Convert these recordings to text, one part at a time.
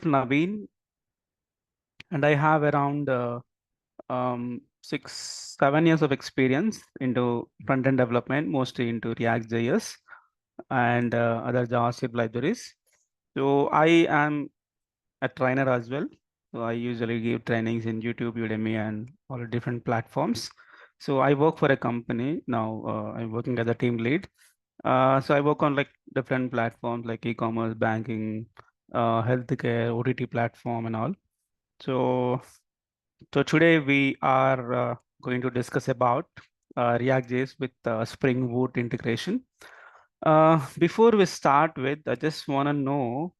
Naveen, and I have around 6-7 years of experience into front-end development, mostly into React JS and other JavaScript libraries. So I am a trainer as well. So I usually give trainings in YouTube, Udemy, and all the different platforms. So I work for a company now. I'm working as a team lead. So I work on like different platforms like e-commerce, banking, healthcare, OTT platform, and all. So, so today we are going to discuss about React.js with Spring Boot integration. Before we start with, I just want to know,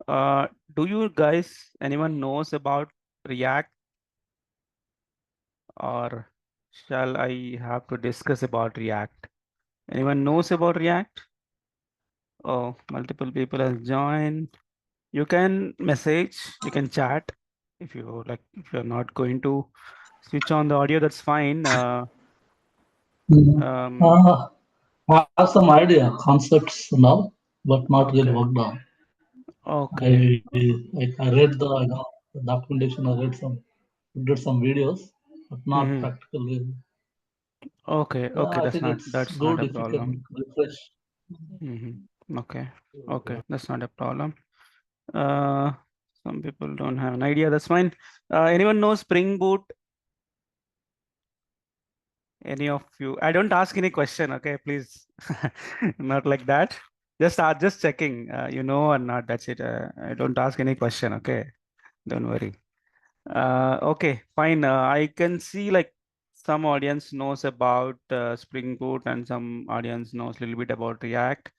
uh, do you guys, anyone knows about React, or shall I have to discuss about React? Anyone knows about React? Oh, multiple people have joined. You can message, you can chat if you like. If you're not going to switch on the audio, that's fine. Mm. Um, Uh, I have some idea, concepts now, but not really okay, worked on. okay, I read the documentation, I did some videos, but not mm-hmm. practically. Okay, Yeah, okay. I That's think not it's that's not good a if you problem. can refresh. Mm-hmm. Okay, okay. That's not a problem. Uh, some people don't have an idea. That's fine. Anyone know Spring Boot? Any of you? I don't ask any question. Okay, please, not like that. Just checking. You know or not? That's it. I don't ask any question. Okay, don't worry. Okay, fine. I can see like some audience knows about Spring Boot and some audience knows a little bit about React.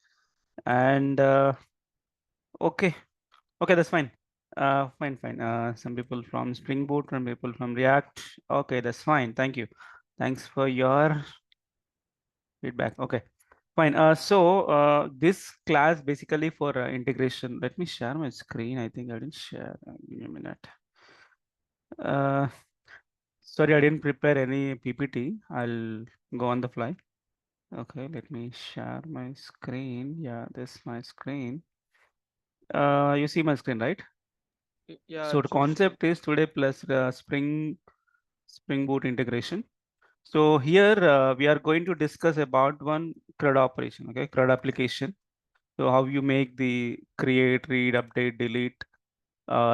And okay, okay, that's fine. Fine, fine. Some people from Spring Boot, some people from React. Okay, that's fine. Thank you. Thanks for your feedback. Okay, fine. This class basically for integration. Let me share my screen. I think I didn't share. Give me a minute. Uh, Sorry, I didn't prepare any PPT. I'll go on the fly. Okay, let me share my screen. Yeah, this is my screen. You see my screen, right? Yeah, So the Ashok. concept is today plus Spring Boot integration. So here we are going to discuss about one CRUD operation. Okay, CRUD application. So how you make the create, read, update, delete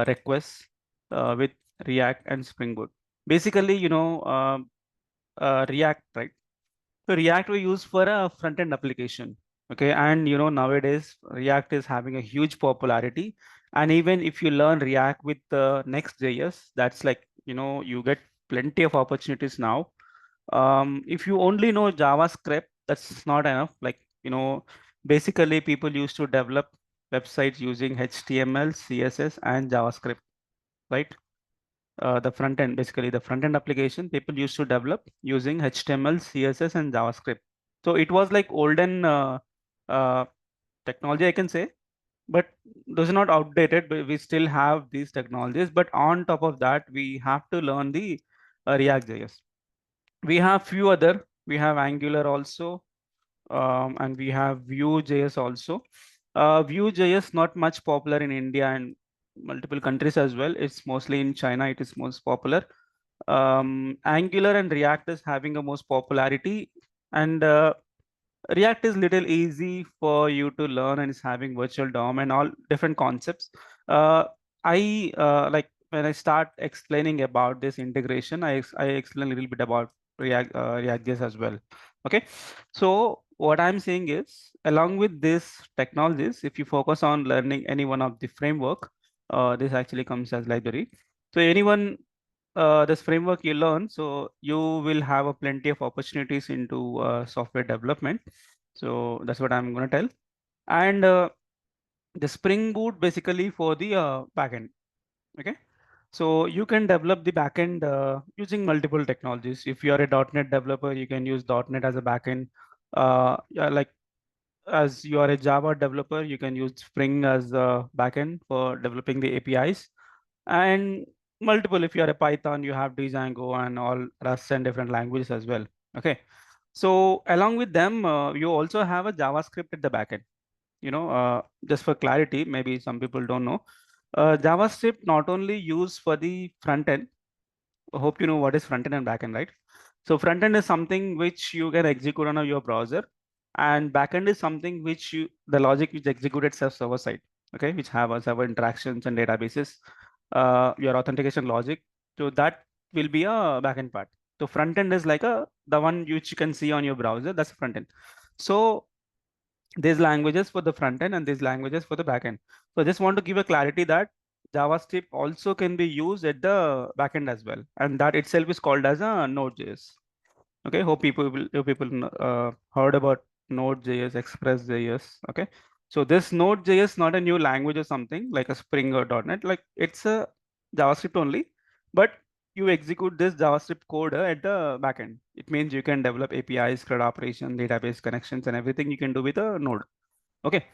requests with React and Spring Boot. Basically, React, right? So React we use for a front-end application. Okay, and nowadays React is having a huge popularity. And even if you learn React with the Next.js, that's like you get plenty of opportunities now. If you only know JavaScript, that's not enough. Like basically people used to develop websites using HTML, CSS, and JavaScript, right? The front end, basically the front end application people used to develop using HTML, CSS, and JavaScript. So it was like olden uh, technology, I can say, but those are not outdated. But we still have these technologies. But on top of that, we have to learn the React JS. We have few other. We have Angular also, and we have Vue.js also. Vue.js not much popular in India and multiple countries as well. It's mostly in China. It is most popular. Angular and React is having a most popularity, and React is little easy for you to learn and it's having virtual DOM and all different concepts. Uh, I like when I start explaining about this integration, I explain a little bit about React.js as well. Okay, so what I'm saying is, along with these technologies, if you focus on learning any one of the framework, this actually comes as library. So anyone this framework you learn, so you will have a plenty of opportunities into software development. So that's what I'm going to tell. And the Spring Boot basically for the backend. Okay. So you can develop the backend using multiple technologies. If you are a .NET developer, you can use .NET as a backend. Yeah, like as you are a Java developer, you can use Spring as a backend for developing the APIs. And multiple, if you are a Python, you have Django and all Rust and different languages as well. Okay. So along with them, you also have a JavaScript at the backend. Just for clarity, maybe some people don't know. JavaScript not only used for the front end. I hope you know what is front end and back end, right? So front end is something which you can execute on your browser, and back end is something which the logic which executes server side, okay, which have a server interactions and databases, your authentication logic. So that will be a backend part. So front end is like the one which you can see on your browser. That's front end. So there's languages for the front end and there's languages for the back end. So I just want to give a clarity that JavaScript also can be used at the back end as well, and that itself is called as a Node.js. Okay, hope people heard about Node.js, Express.js. Okay, so this Node.js not a new language or something like a Spring or .NET. Like it's a JavaScript only, but you execute this JavaScript code at the backend. It means you can develop APIs, CRUD operation, database connections, and everything you can do with a Node. Okay,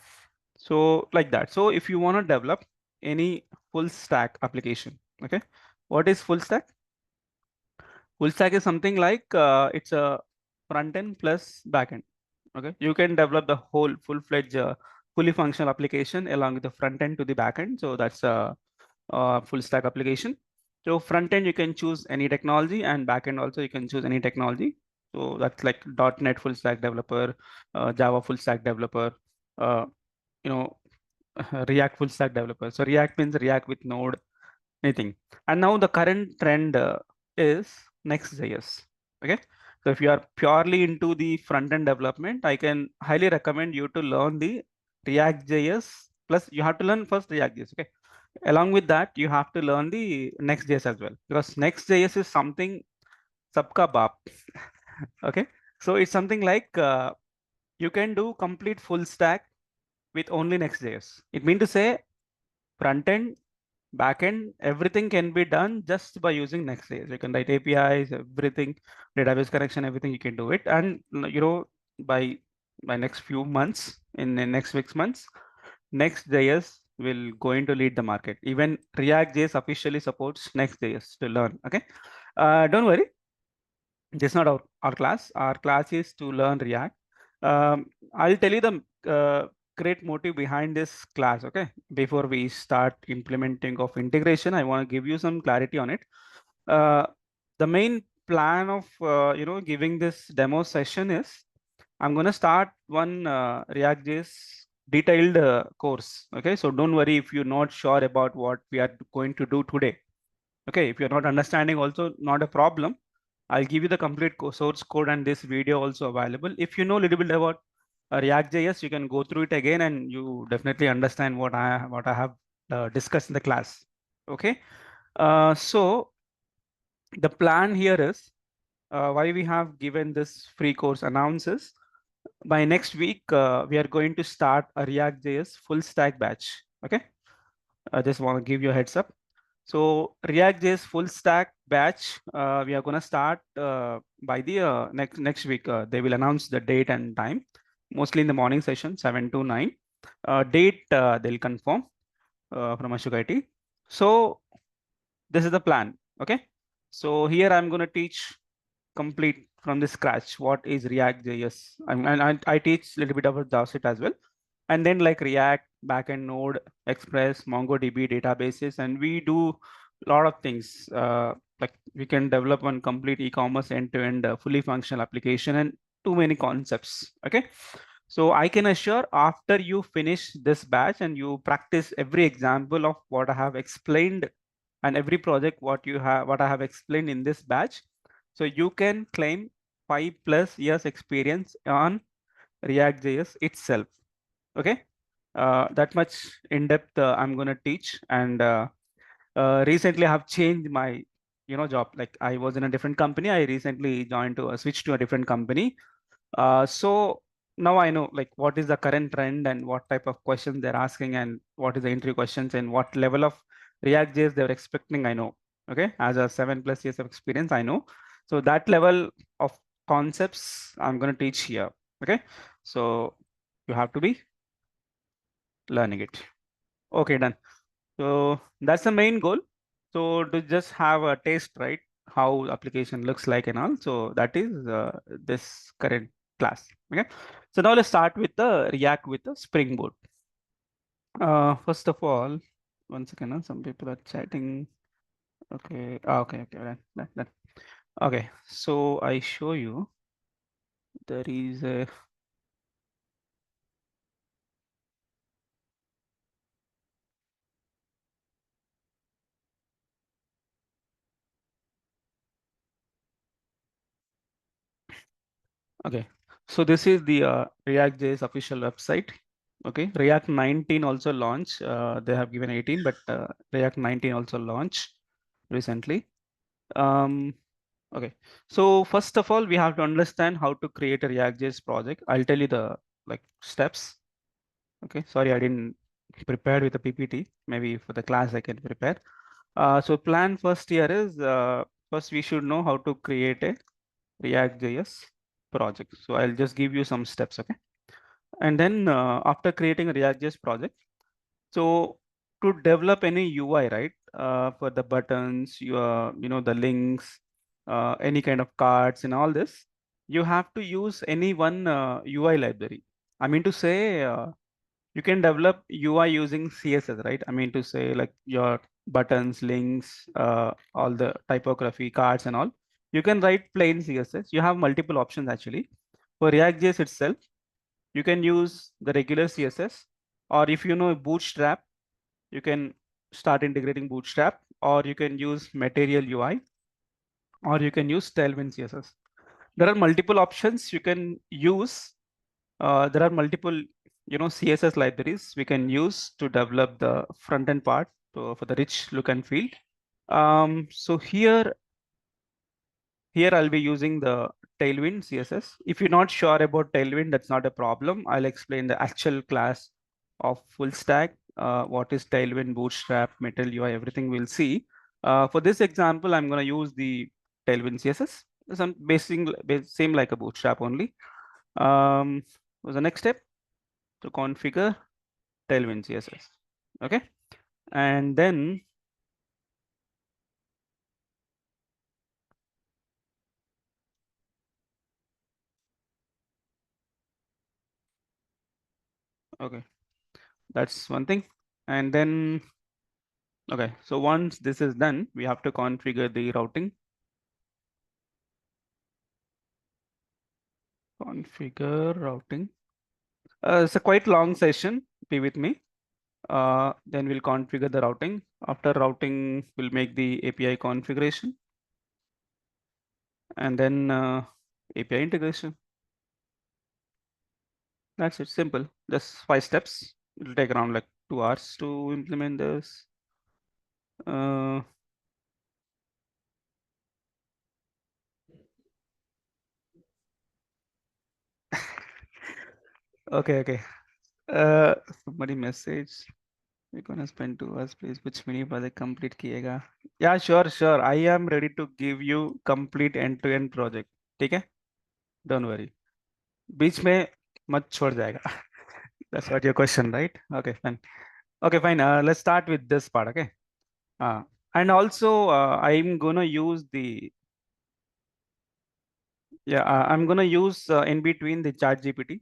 so like that. So if you want to develop any full stack application, okay, what is full stack? Full stack is something like it's a front end plus back end. Okay, you can develop the whole full-fledged, fully functional application along with the front end to the back end. So that's a full stack application. So front end you can choose any technology, and back end also you can choose any technology. So that's like .NET full stack developer, Java full stack developer, uh, you know, React full stack developer. So React means React with Node, anything. And now the current trend is Next.js. Okay. So if you are purely into the front end development, I can highly recommend you to learn the React.js. Plus, you have to learn first React.js. Okay. Along with that, you have to learn the Next.js as well, because Next.js is something sabka baap. Okay. So it's something like you can do complete full stack with only Next.js. It means to say front end, backend, everything can be done just by using Next.js. You can write APIs, everything, database connection, everything you can do it. And by next few months, in the next 6 months, Next.js will going to lead the market. Even React.js officially supports Next.js to learn. Okay, don't worry, this is not our class. Our class is to learn React. I'll tell you the great motive behind this class. Okay, before we start implementing of integration, I want to give you some clarity on it. Uh, the main plan of giving this demo session is I'm going to start one React.js detailed course. Okay, so don't worry if you're not sure about what we are going to do today. Okay, if you're not understanding, also not a problem. I'll give you the complete source code and this video also available. If you know a little bit about React.js, you can go through it again and you definitely understand what I have discussed in the class. Okay, so the plan here is why we have given this free course announces by next week we are going to start a React.js full stack batch. Okay, I just want to give you a heads up. So React.js full stack batch, we are going to start by the next week. They will announce the date and time, mostly in the morning session, 7 to 9. Date they'll confirm from Ashok IT. So this is the plan. Okay. So here I'm going to teach complete from the scratch what is React.js. And I teach a little bit about JavaScript as well, and then like React, backend Node, Express, MongoDB databases, and we do a lot of things. Like we can develop one complete e-commerce end-to-end fully functional application and too many concepts. Okay, so I can assure after you finish this batch and you practice every example of what I have explained and every project what I have explained in this batch, so you can claim 5+ years experience on React.js itself. Okay, that much in depth I'm going to teach. And recently I have changed my job. Like I was in a different company, I recently joined to switch to a different company. So now I know like what is the current trend and what type of questions they're asking and what is the interview questions and what level of React.js they're expecting. I know. Okay, as a 7+ years of experience, I know. So that level of concepts I'm going to teach here. Okay, so you have to be learning it. Okay, done. So that's the main goal. So to just have a taste, right, how application looks like and all. So that is this current class. Okay. So now let's start with the React with the Spring Boot. First of all, One second, some people are chatting. Okay. Okay. Okay. Done. Okay. So I show you there is a. Okay. So this is the React.js official website. Okay. React 19 also launched. They have given 18, but React 19 also launched recently. Um, okay. So first of all, we have to understand how to create a React.js project. I'll tell you the like steps. Okay. Sorry, I didn't prepare with a PPT. Maybe for the class I can prepare. So plan first here is first we should know how to create a React.js project. So I'll just give you some steps, okay? And then after creating a React.js project, so to develop any UI, right? For the buttons, the links, any kind of cards and all this, you have to use any one UI library. I mean to say, you can develop UI using CSS, right? I mean to say like your buttons, links, all the typography, cards and all. You can write plain CSS. You have multiple options actually. For React.js itself, you can use the regular CSS, or if you know Bootstrap, you can start integrating Bootstrap, or you can use Material UI, or you can use Tailwind CSS. There are multiple options you can use. There are multiple, CSS libraries we can use to develop the front end part for the rich look and feel. So here I'll be using the Tailwind CSS. If you're not sure about Tailwind, that's not a problem. I'll explain the actual class of full stack. What is Tailwind, Bootstrap, Metal UI, everything we'll see. For this example, I'm going to use the Tailwind CSS. Some same like a Bootstrap only. Was the next step to configure Tailwind CSS. Okay, and then okay, that's one thing. And then okay, so once this is done, we have to configure the routing. Configure routing. It's a quite long session. Be with me. Then we'll configure the routing. After routing, we'll make the API configuration and then API integration. That's it. Simple. Just 5 steps. It'll take around like 2 hours to implement this. Uh, okay, okay. Uh, Somebody message. We're gonna spend 2 hours, please. Which mini project complete किएगा? Yeah, sure. I am ready to give you complete end-to-end project. ठीक है? Don't worry. बीच में मत छोड़ जाएगा. That's what your question, right? Okay, fine. Okay, fine. Let's start with this part. Okay. Uh, and also, I'm gonna use the I'm gonna use in between the Chat GPT.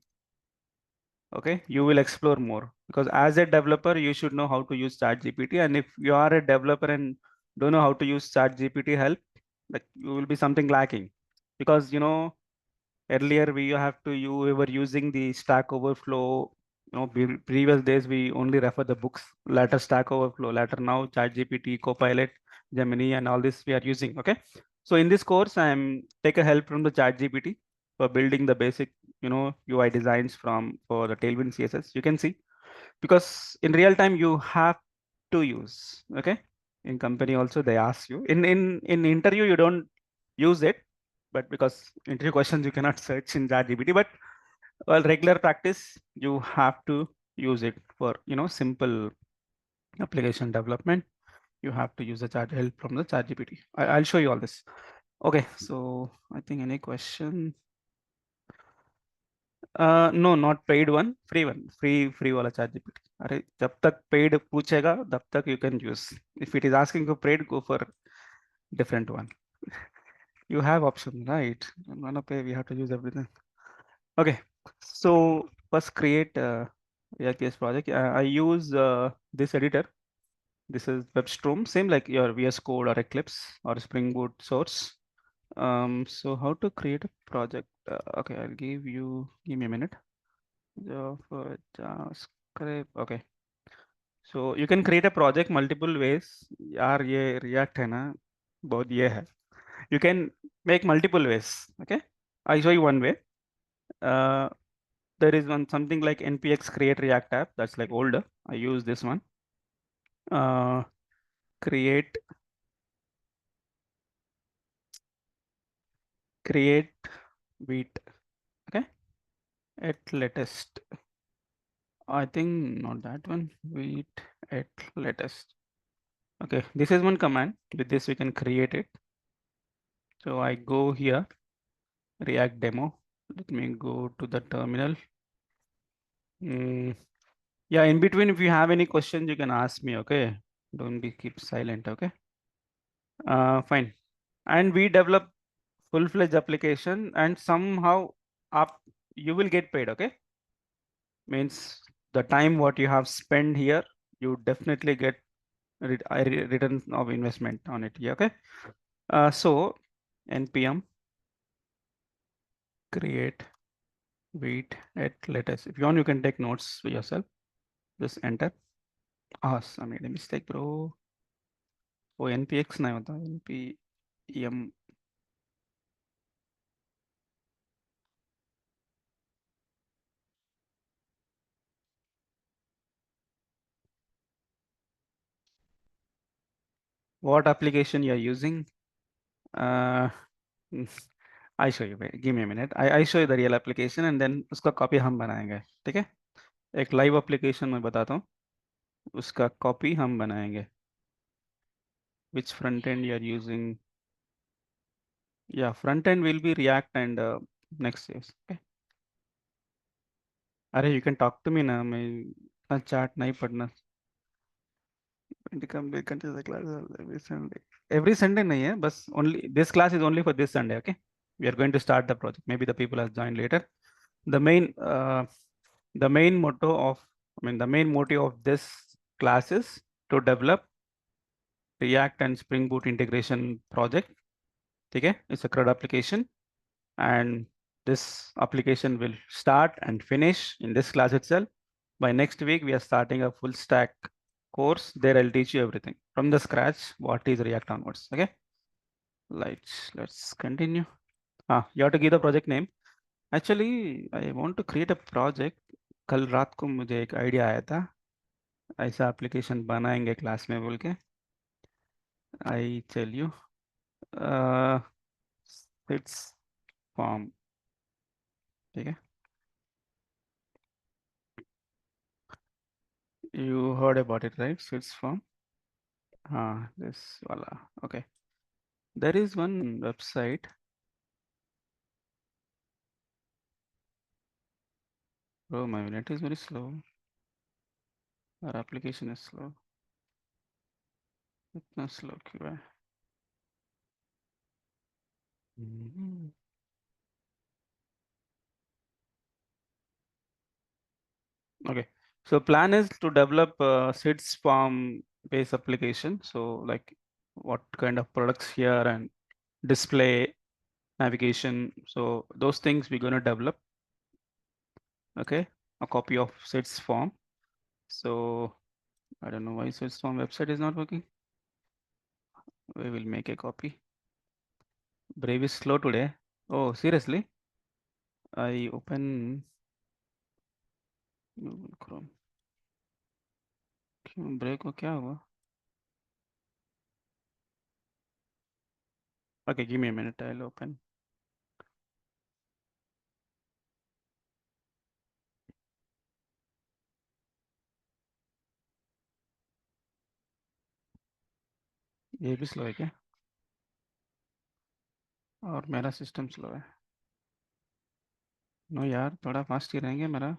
Okay, you will explore more because as a developer, you should know how to use Chat GPT. And if you are a developer and don't know how to use Chat GPT help, like you will be something lacking because earlier we have to you we were using the Stack Overflow. Previous days we only refer the books. Later Stack Overflow. Later now ChatGPT, Copilot, Gemini, and all this we are using. Okay. So in this course, I'm take a help from the ChatGPT for building the basic, UI designs for the Tailwind CSS. You can see because in real time you have to use. Okay. In company also they ask you. In interview you don't use it, but because interview questions you cannot search in ChatGPT, but well, regular practice you have to use it for simple application development. You have to use the chat help from the ChatGPT. I'll show you all this. Okay, so I think any question? No, not paid one, free one, free वाला ChatGPT. अरे जब तक paid पूछेगा तब तक you can use. If it is asking for paid, go for different one. You have option, right? I'm gonna pay. We have to use everything. Okay, so first create React.js project. I use this editor. This is WebStorm, same like your VS Code or Eclipse or Spring Boot source. So how to create a project? Okay, I'll give me a minute. Java, JavaScript. Okay. So you can create a project multiple ways. यार ये React है ना, बहुत ये है. You can make multiple ways. Okay. I show you one way. Uh, there is one something like npx create React app. That's like older. I use this one. Uh, create wheat. Okay. At latest. I think not that one. Wheat at latest. Okay. This is one command. With this we can create it. So I go here. React demo. Let me go to the terminal. Yeah, in between, if you have any questions, you can ask me. Okay, don't be keep silent. Okay, fine. And we develop full-fledged application, and somehow up you will get paid. Okay, means the time what you have spent here, you definitely get return of investment on it. Yeah, okay. So npm create wait at latest. If you want, you can take notes for yourself. Just enter. Ah, I made a mistake, bro. Oh, npx नहीं होता npm. What application you are using? Uh, I show you. Wait, give me a minute. I show you the real application and then उसका copy हम बनाएंगे. ठीक है? एक live application मैं बताता हूँ. उसका copy हम बनाएंगे. Which front end you are using? Yeah, front end will be React and Next.js. Okay. अरे you can talk to me ना. मैं इतना chat नहीं पढ़ना. Continue the class every Sunday. Every Sunday नहीं है. बस only this class is only for this Sunday. Okay. We are going to start the project. Maybe the people have joined later. The main motto of the main motive of this class is to develop React and Spring Boot integration project. Okay, it's a CRUD application, and this application will start and finish in this class itself. By next week, we are starting a full stack course. There, I'll teach you everything from the scratch. What is React onwards? Okay, let's continue. You have to give the project name. Actually, I want to create a project. कल रात को मुझे एक idea आया था, ऐसा application बनाएंगे class में बोल के. I tell you. It's form. ठीक है, you heard about it right? Switch form. हाँ, दिस वाला. Okay, there is one website. Bro my net is very slow. और एप्लीकेशन इज स्लो. इतना स्लो क्यों है? Okay, so plan is to develop SIDS form based application. So like what kind of products here and display, navigation. So those things we're going to develop. Okay, a copy of SIDS form. So I don't know why SIDS form website is not working. We will make a copy. Brave is slow today. Oh, seriously? I open Google Chrome. क्यों break को क्या हुआ? Okay, give me a minute. I'll open. ये भी slow है क्या? और मेरा सिस्टम स्लो है? नो यार, थोड़ा फास्ट ही रहेंगे मेरा.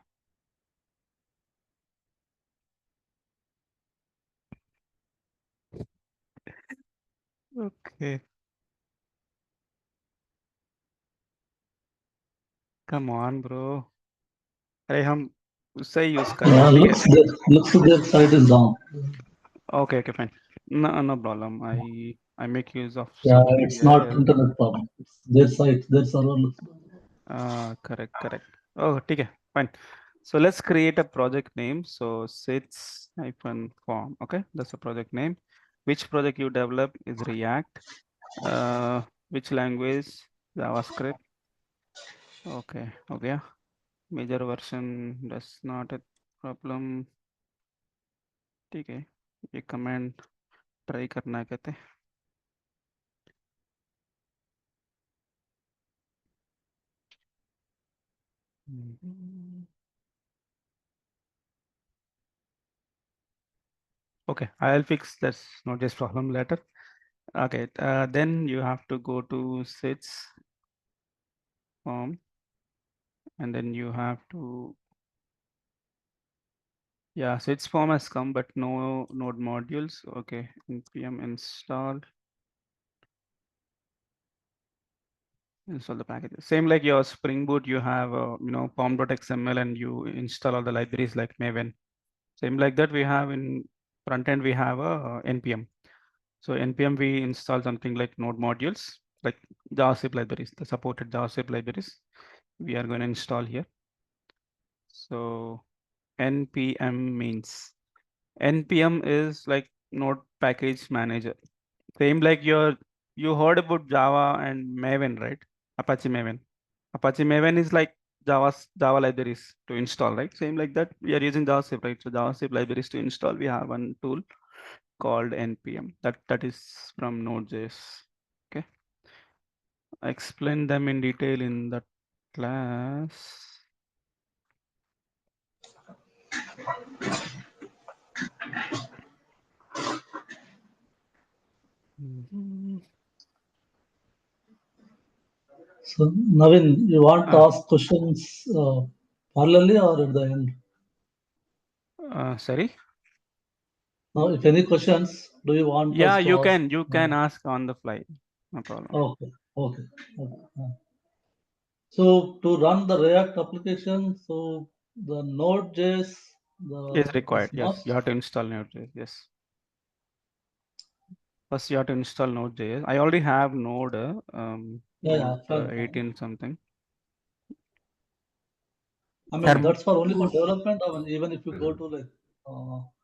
Okay, come on bro. अरे हम उससे ही यूज कर रहे हैं. ठीक है. Looks their site is down. Okay, okay, fine. No, no problem. I make use of Yeah, something it's not else. internet problem. It's their site, their server. Correct, correct. Oh, okay, fine. So let's create a project name. So sits hyphen form. Okay, that's a project name. Which project you develop is React. Uh, which language? JavaScript. Okay, okay. Major version. That's not a problem. ठीक है ये comment try करना कहते हैं okay I'll fix that's not just problem later okay then you have to go to sits form and then you have to yeah sits form has come but no node modules okay npm install the packages same like your spring boot you have pom.xml and you install all the libraries like maven same like that we have in front end we have a npm. So npm we install something like node modules like JavaScript libraries, the supported JavaScript libraries we are going to install here. So npm means npm is like node package manager. Same like you heard about Java and Maven, right? Apache Maven. Apache Maven is like Java libraries to install, right? Same like that. We are using JavaScript, right? So JavaScript libraries to install. We have one tool called npm. That is from Node.js. Okay. I explained them in detail in the class. Mhm. So, Navin, you want to Ah, ask questions parallelly or at the end? sorry. If any questions, do you want Yeah, us to ask? you can ask on the fly. No problem. Okay, okay. Okay. So to run the React application, so the Node.js, Is is required. Yes, you must. have to install Node.js. Yes. First, you have to install Node.js. I already have Node, Yeah, Node yeah, fine, fine. 18 something. I mean, Sir, that's for only for development. I mean, even if you go to like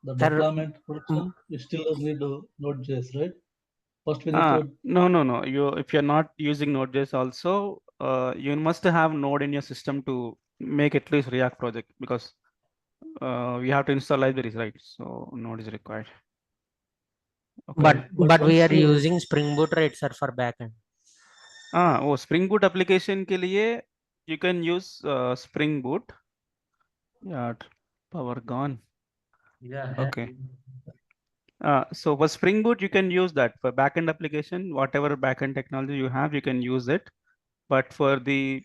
the sir, deployment mm, production, you still need Node.js, right? First, we need to. No, no, no. You if you're not using Node.js also, you must have Node in your system to make at least React project because we have to install libraries, right? So Node is required. Okay. But but we once are you, using Spring Boot, right, sir, for backend. वो Spring Boot application के लिए you can use Spring Boot. Yeah, power gone. Okay. So for Spring Boot, you can use that for backend application, whatever backend technology you have, you can use it. But for the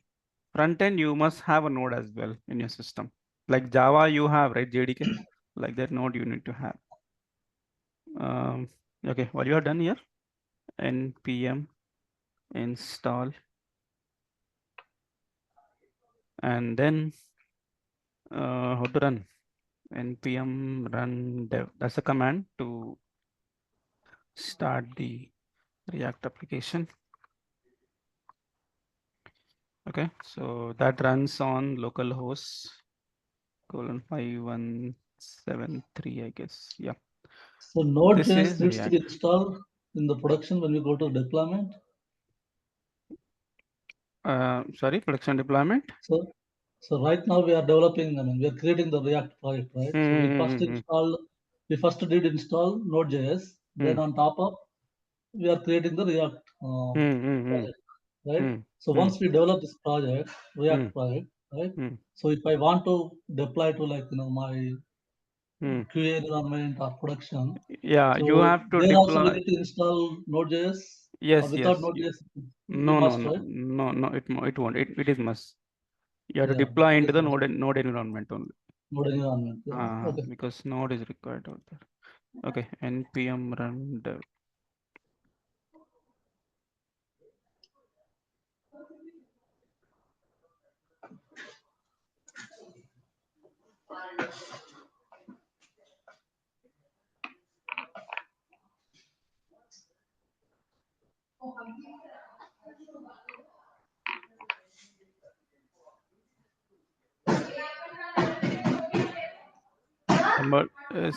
front end, you must have a node as well in your system. Like Java, you have, right? JDK, like that node you need to have. Okay, what you have done here? npm install and then how to run? npm run dev. That's a command to start the React application. Okay, so that runs on localhost colon 5173, I guess. Yeah, so this Node.js is needs to be React. installed in the production when we go to deployment. Sorry, production deployment. So, so right now we are developing. I mean, we are creating the React project, right? So Hmm. we first did install Node.js. Hmm. Then on top of, we are creating the React Hmm. Hmm. Hmm. project, right? Hmm. So Hmm. once we develop this project, Hmm. React project, right? Hmm. So if I want to deploy to like my Hmm. QA environment or production, Yeah, you so have to there also we deploy. need to install Node.js or Yes, without yes. Node.js, we No, no, must, no, right? no, no. It won't. It is must. You have to Yeah, deploy it into is the must. node environment only. Node environment. Yeah. Okay. Because node is required out there. Okay, npm run dev.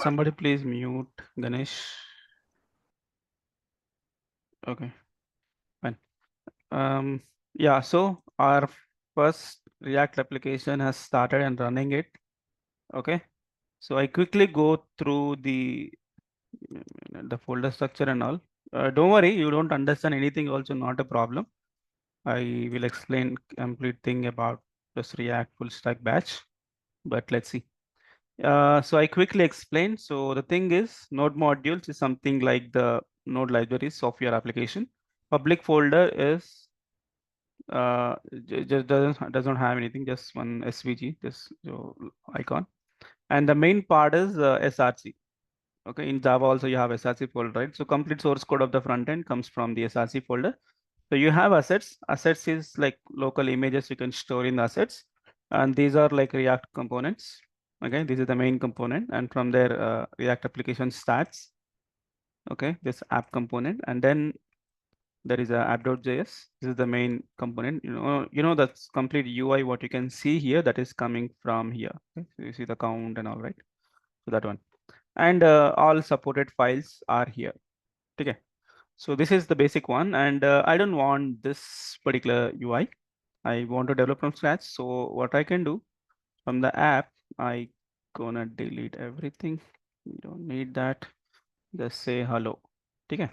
Somebody please mute Ganesh. Okay, fine. Yeah, so our first React application has started and running it. Okay, so I quickly go through the folder structure and all. Don't worry, you don't understand anything, also not a problem. I will explain complete thing about this React full stack batch, but let's see. So I quickly explain. So the thing is, node modules is something like the node libraries of your application. Public folder is just doesn't have anything, just one SVG, just icon. And the main part is SRC. Okay, in Java also you have SRC folder, right? So complete source code of the front end comes from the SRC folder. So you have assets. Assets is like local images you can store in the assets, and these are like React components. Okay, this is the main component, and from there React application starts. Okay, this app component, and then there is a app.js. This is the main component. That's complete UI. What you can see here, that is coming from here. Okay? So you see the count and all, right? So that one, and all supported files are here. Okay. So this is the basic one, and I don't want this particular UI. I want to develop from scratch. So what I can do from the app, I gonna delete everything. You don't need that. Just say hello. Okay.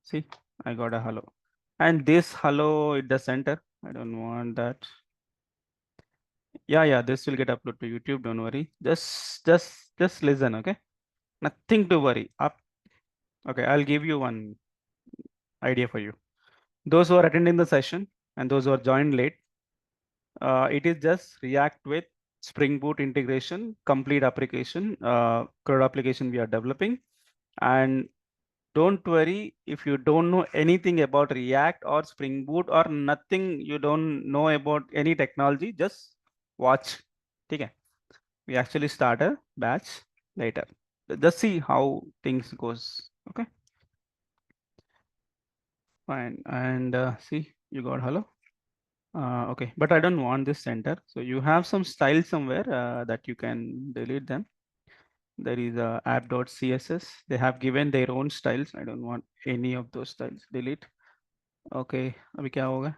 See, I got a hello. And this hello at the center. I don't want that. Yeah, this will get uploaded to YouTube. Don't worry. Just listen. Okay. Nothing to worry. Up. Okay. I'll give you one idea for you. Those who are attending the session and those who are joined late, it is just React with Spring Boot integration, complete application, CRUD application we are developing. And don't worry if you don't know anything about React or Spring Boot or nothing, you don't know about any technology, just watch. Okay. We actually start a batch later. Just see how things goes. Okay. Fine. And see, you got hello. Okay, but I don't want this center. So you have some style somewhere that you can delete them. There is a app.css. They have given their own styles. I don't want any of those styles. Delete. Okay, अभी क्या होगा?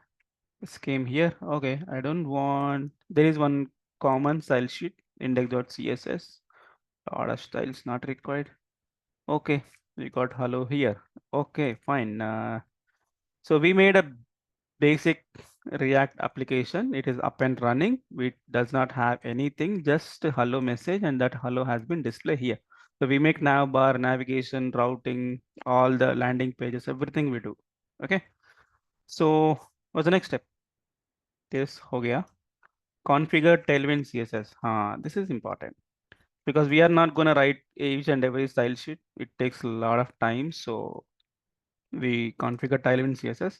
This came here. Okay, I don't want. There is one common style sheet, index.css. Lot of styles not required. Okay, we got hello here. Okay, fine. So we made a basic React application. It is up and running. It does not have anything, just a hello message, and that hello has been displayed here. So we make nav bar, navigation, routing, all the landing pages, everything we do. Okay. So what's the next step? This ho gaya. Configure Tailwind CSS. This is important because we are not going to write each and every style sheet. It takes a lot of time. So we configure Tailwind CSS.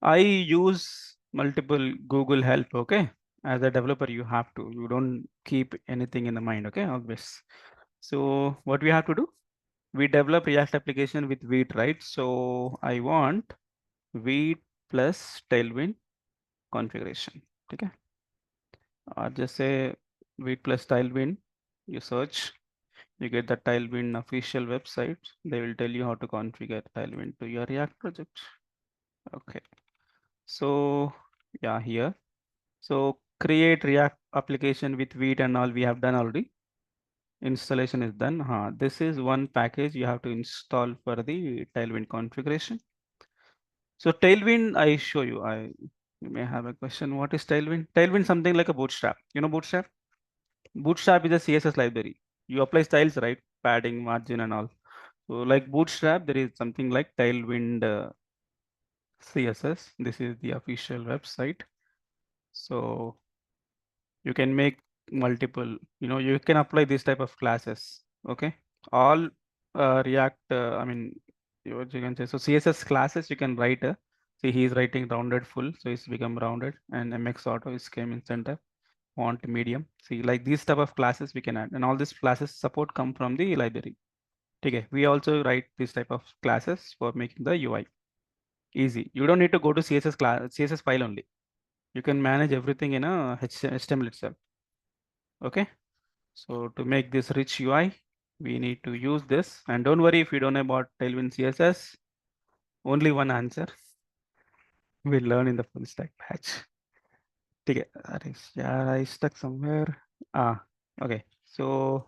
I use multiple Google help. Okay. As a developer, you have to, you don't keep anything in the mind. Okay. Always. So what we have to do, we develop React application with Vite, right? So I want Vite plus Tailwind configuration. Okay. Or just say Vite plus Tailwind, you search, you get the Tailwind official website. They will tell you how to configure Tailwind to your React project. Okay. So yeah, here. So create React application with Vite and all we have done already. Installation is done. This is one package you have to install for the Tailwind configuration. So Tailwind, I show you. You may have a question. What is Tailwind? Tailwind something like a Bootstrap. You know Bootstrap? Bootstrap is a CSS library. You apply styles, right? Padding, margin, and all. So like Bootstrap, there is something like Tailwind CSS. This is the official website. So you can make multiple, you can apply this type of classes. Okay. All React, what you can say. So CSS classes you can write. See, he is writing rounded full. So it's become rounded, and MX auto is came in center. Font medium. See, like these type of classes we can add, and all these classes support come from the library. Okay, we also write this type of classes for making the UI. Easy. You don't need to go to CSS class, CSS file only. You can manage everything in a HTML itself. Okay. So to make this rich UI, we need to use this. And don't worry if you don't know about Tailwind CSS. Only one answer. We'll learn in the full stack patch. Okay. Yeah, I stuck somewhere. Okay. So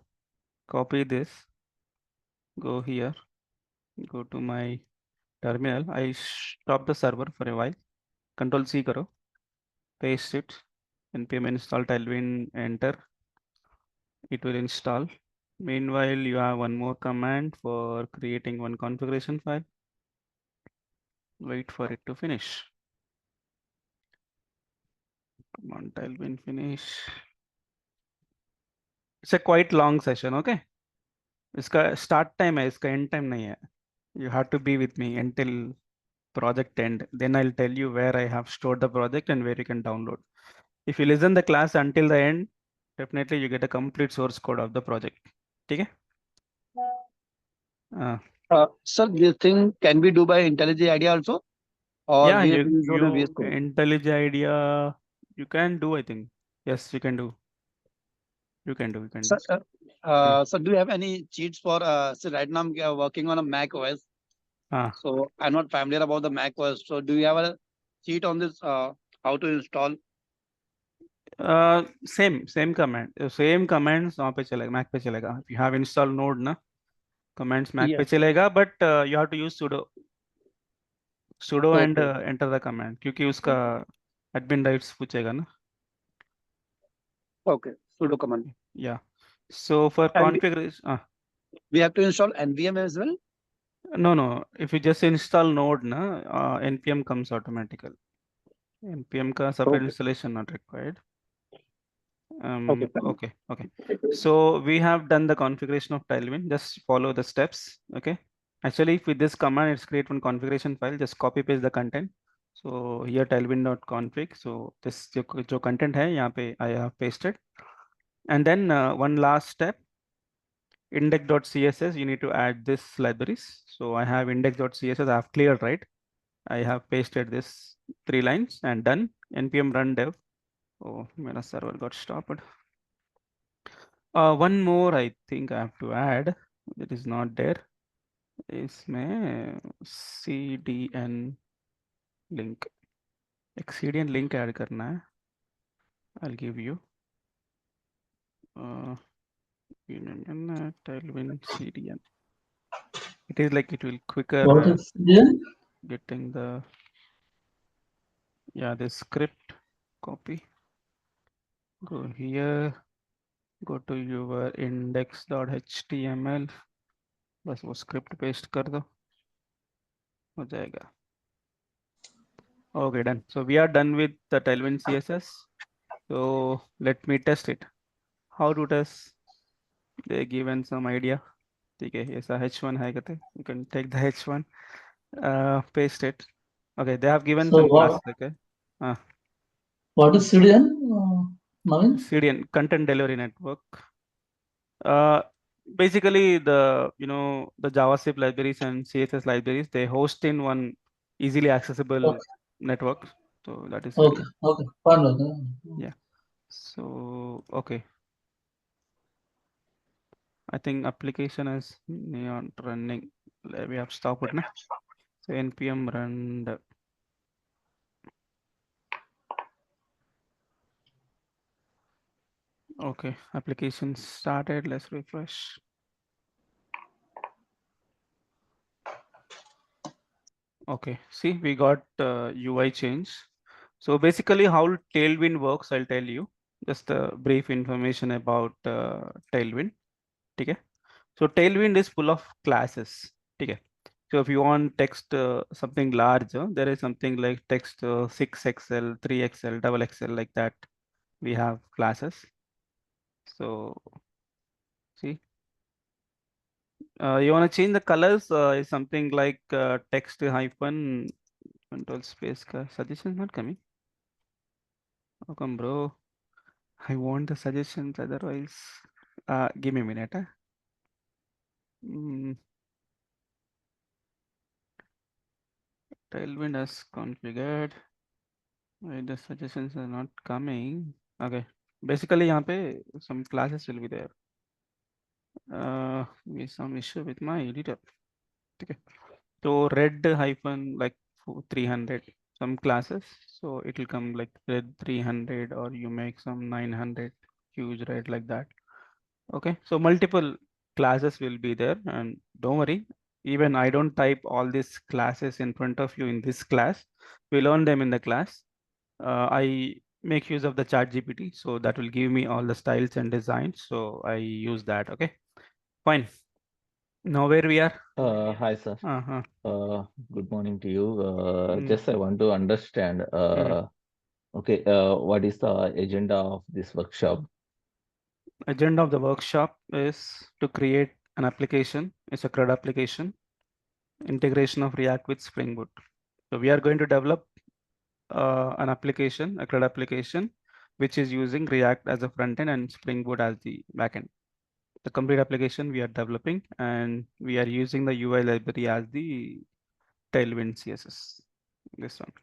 copy this. Go here. Go to my terminal. I stop the server for a while. Control C karo. Paste it. npm install Tailwind. Enter. It will install. Meanwhile, you have one more command for creating one configuration file. Wait for it to finish. Come on, Tailwind finish. It's a quite long session, okay? इसका start time है, इसका end time नहीं है. You have to be with me until project end. Then I'll tell you where I have stored the project and where you can download. If you listen the class until the end, definitely you get a complete source code of the project. ठीक है? Sir, this thing can we do by IntelliJ IDEA also, or Yeah, we have to use only you VS Code? IntelliJ IDEA, you can do, I think. Yes, you can do. You can do. Sir, sir, do you have any cheats for? So right now I'm working on a Mac OS, so I'm not familiar about the Mac OS. So do you have a cheat on this? How to install? Same command. Same commands वहाँ पे चलेगा, Mac पे चलेगा. If you have install node ना, commands Mac पे Yes. चलेगा, but you have to use sudo and Okay. enter the command क्योंकि उसका admin rights पूछेगा ना. Okay. Sudo command. Yeah. So for And configuration, we have to install NVM as well. no. If you just install node na, npm comes automatically. npm का separate Okay. installation not required. Okay. Fine. Okay. So we have done the configuration of Tailwind. Just follow the steps. Okay. Actually, with this command, it's create one configuration file. Just copy paste the content. So here tailwind.config. So this जो content है यहाँ पे I have pasted. And then one last step, index.css. You need to add this libraries. So I have index.css. I have cleared, right? I have pasted this 3 lines and done. npm run dev. Oh, my server got stopped. One more I think I have to add that is not there. इसमें CDN link, एक CDN link add करना है. I'll give you. Tailwind CDN. It is like it will quicker What is CDN? getting the the script copy. Go here. Go to your index.html. बस वो script paste कर दो, हो जाएगा. Okay, done. So we are done with the Tailwind CSS. So let me test it. How to test? They given some idea. Okay, yes, H1 है कहते. You can take the H1, paste it. Okay, they have given So some what? classes. Okay, What is CDN? Naveen? CDN, Content Delivery Network. Basically the the JavaScript libraries and CSS libraries, they host in one easily accessible Okay. network. So that is Okay. CDN. Okay. Fine. Okay. Yeah. So okay. I think application is not running. We have stopped it, na? So npm run the okay, application started. Let's refresh. Okay, see, we got UI change. So basically how Tailwind works, I'll tell you. Just a brief information about Tailwind. Okay. So Tailwind is full of classes. Okay. So if you want text something large, there is something like text 6XL, 3XL, double XL like that. We have classes. So see, you want to change the colors is something like text hyphen control space. Suggestion not coming. How come, bro? I want the suggestions otherwise. Give me a minute. Mm, Tailwind has configured. Wait, the suggestions are not coming. Okay. Basically, यहाँ पे some classes will be there. Some issue with my editor. Okay. So red hyphen like 300 some classes. So it will come like red 300 or you make some 900 huge red like that. Okay. So multiple classes will be there, and don't worry. Even I don't type all these classes in front of you in this class. We learn them in the class. I make use of the chat GPT, so that will give me all the styles and designs. So I use that. Okay, fine. Now where we are? Hi, sir. Uh-huh. Good morning to you. Mm. Just I want to understand, okay, what is the agenda of this workshop? Agenda of the workshop is to create an application. It's a CRUD application, integration of React with Spring Boot. So we are going to develop an application, a CRUD application, which is using React as a front end and Spring Boot as the backend. The complete application we are developing, and we are using the UI library as the Tailwind CSS. This one.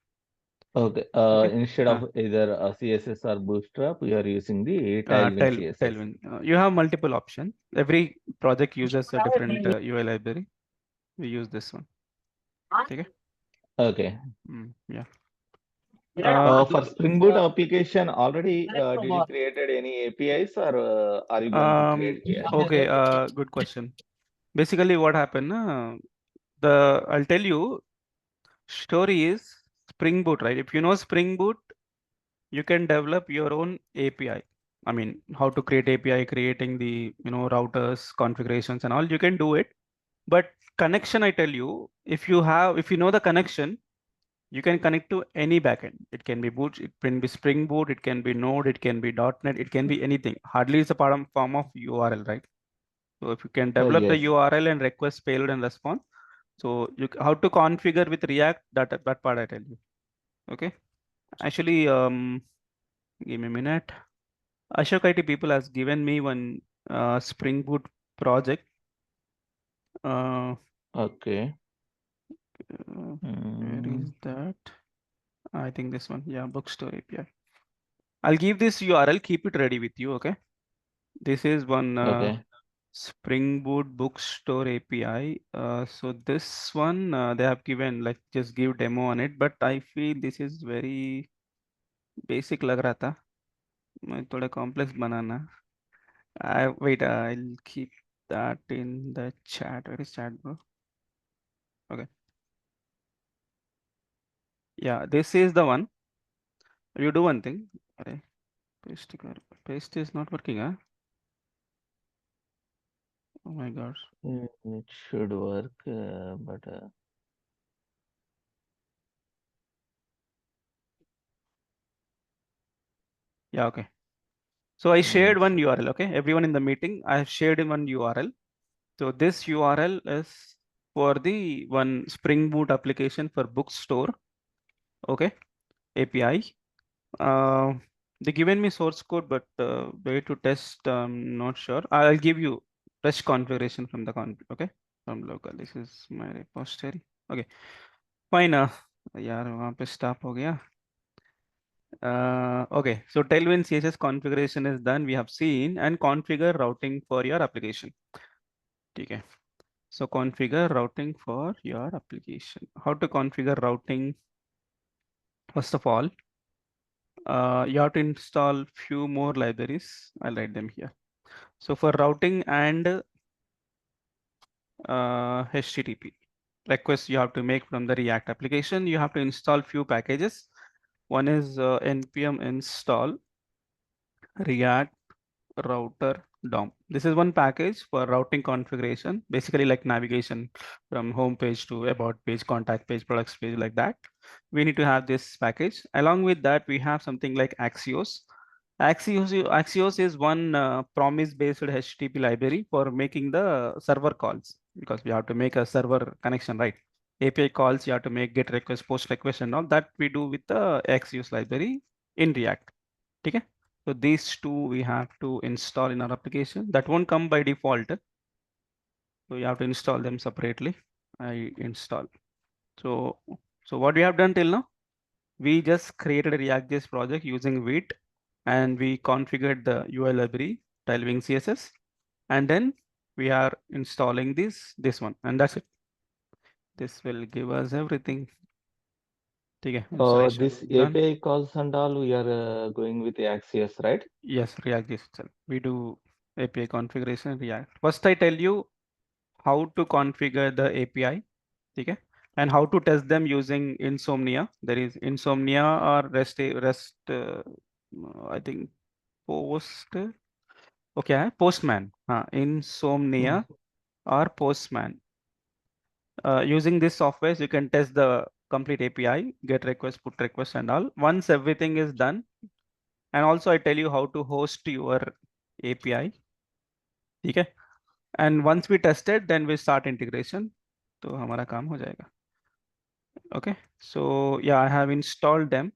Okay, instead of either CSS or Bootstrap, we are using the Tailwind CSS. Tailwind. You have multiple options. Every project uses a different UI library. We use this one. Okay. Okay. Yeah. For Spring Boot application, already did you created any APIs or are you going to create here? Okay. Good question. Basically, what happened? I'll tell you. Story is Spring Boot, right? If you know Spring Boot, you can develop your own API. I mean, how to create API, creating the routers, configurations, and all. You can do it. But connection, I tell you, if you know the connection, you can connect to any backend. It can be Boot, it can be Spring Boot, it can be Node, it can be .NET, it can be anything. Hardly it's a form of URL, right? So if you can develop the Yes. URL and request payload and response, so how to configure with React, that part I tell you. Okay. Actually, give me a minute. Ashok IT people has given me one Spring Boot project. Okay. Where is that? I think this one. Yeah, bookstore API. I'll give this URL. Keep it ready with you. Okay. This is one Okay. Spring Boot bookstore API. So this one they have given like just give demo on it, but I feel this is very basic लग रहा था. मैं थोड़ा complex banana. Wait, I'll keep that in the chat. Where is chat, bro? Okay. Yeah, this is the one. You do one thing. Arey, paste is not working, huh? Oh my gosh. It should work, but Yeah, okay. So I shared Yes. one URL, okay? Everyone in the meeting, I have shared in one URL. So this URL is for the one Spring Boot application for bookstore, okay? API. They given me source code, but way to test, I'm not sure. I'll give you test configuration from the okay? From local. This is my repository. Okay, fine. यार वहाँ पे stop हो गया. Okay, so Tailwind CSS configuration is done. We have seen and configure routing for your application. Okay. So configure routing for your application. How to configure routing? First of all, you have to install few more libraries. I'll write them here. So for routing and HTTP requests you have to make from the React application, you have to install few packages. One is npm install React router DOM. This is one package for routing configuration, basically like navigation from home page to about page, contact page, products page, like that. We need to have this package. Along with that, we have something like Axios. Axios is one promise-based HTTP library for making the server calls, because we have to make a server connection, right? API calls, you have to make GET request, POST request, and all that we do with the Axios library in React. Okay. So these two we have to install in our application. That won't come by default. So you have to install them separately. I install. So So what we have done till now, we just created a React.js project using Vite, and we configured the UI library Tailwind CSS, and then we are installing this one, and that's it. This will give us everything. Okay, This API calls and all, we are going with the Axios, right? Yes, React.js itself. We do API configuration in React. First, I tell you how to configure the API, okay, and how to test them using Insomnia. There is Insomnia or REST. I think Postman. Insomnia or Postman. Using this software, you can test the complete API, get request, put request, and all. Once everything is done, and also I tell you how to host your API. Okay, and once we test it, then we start integration. तो हमारा काम हो जाएगा. Okay, so yeah, I have installed them.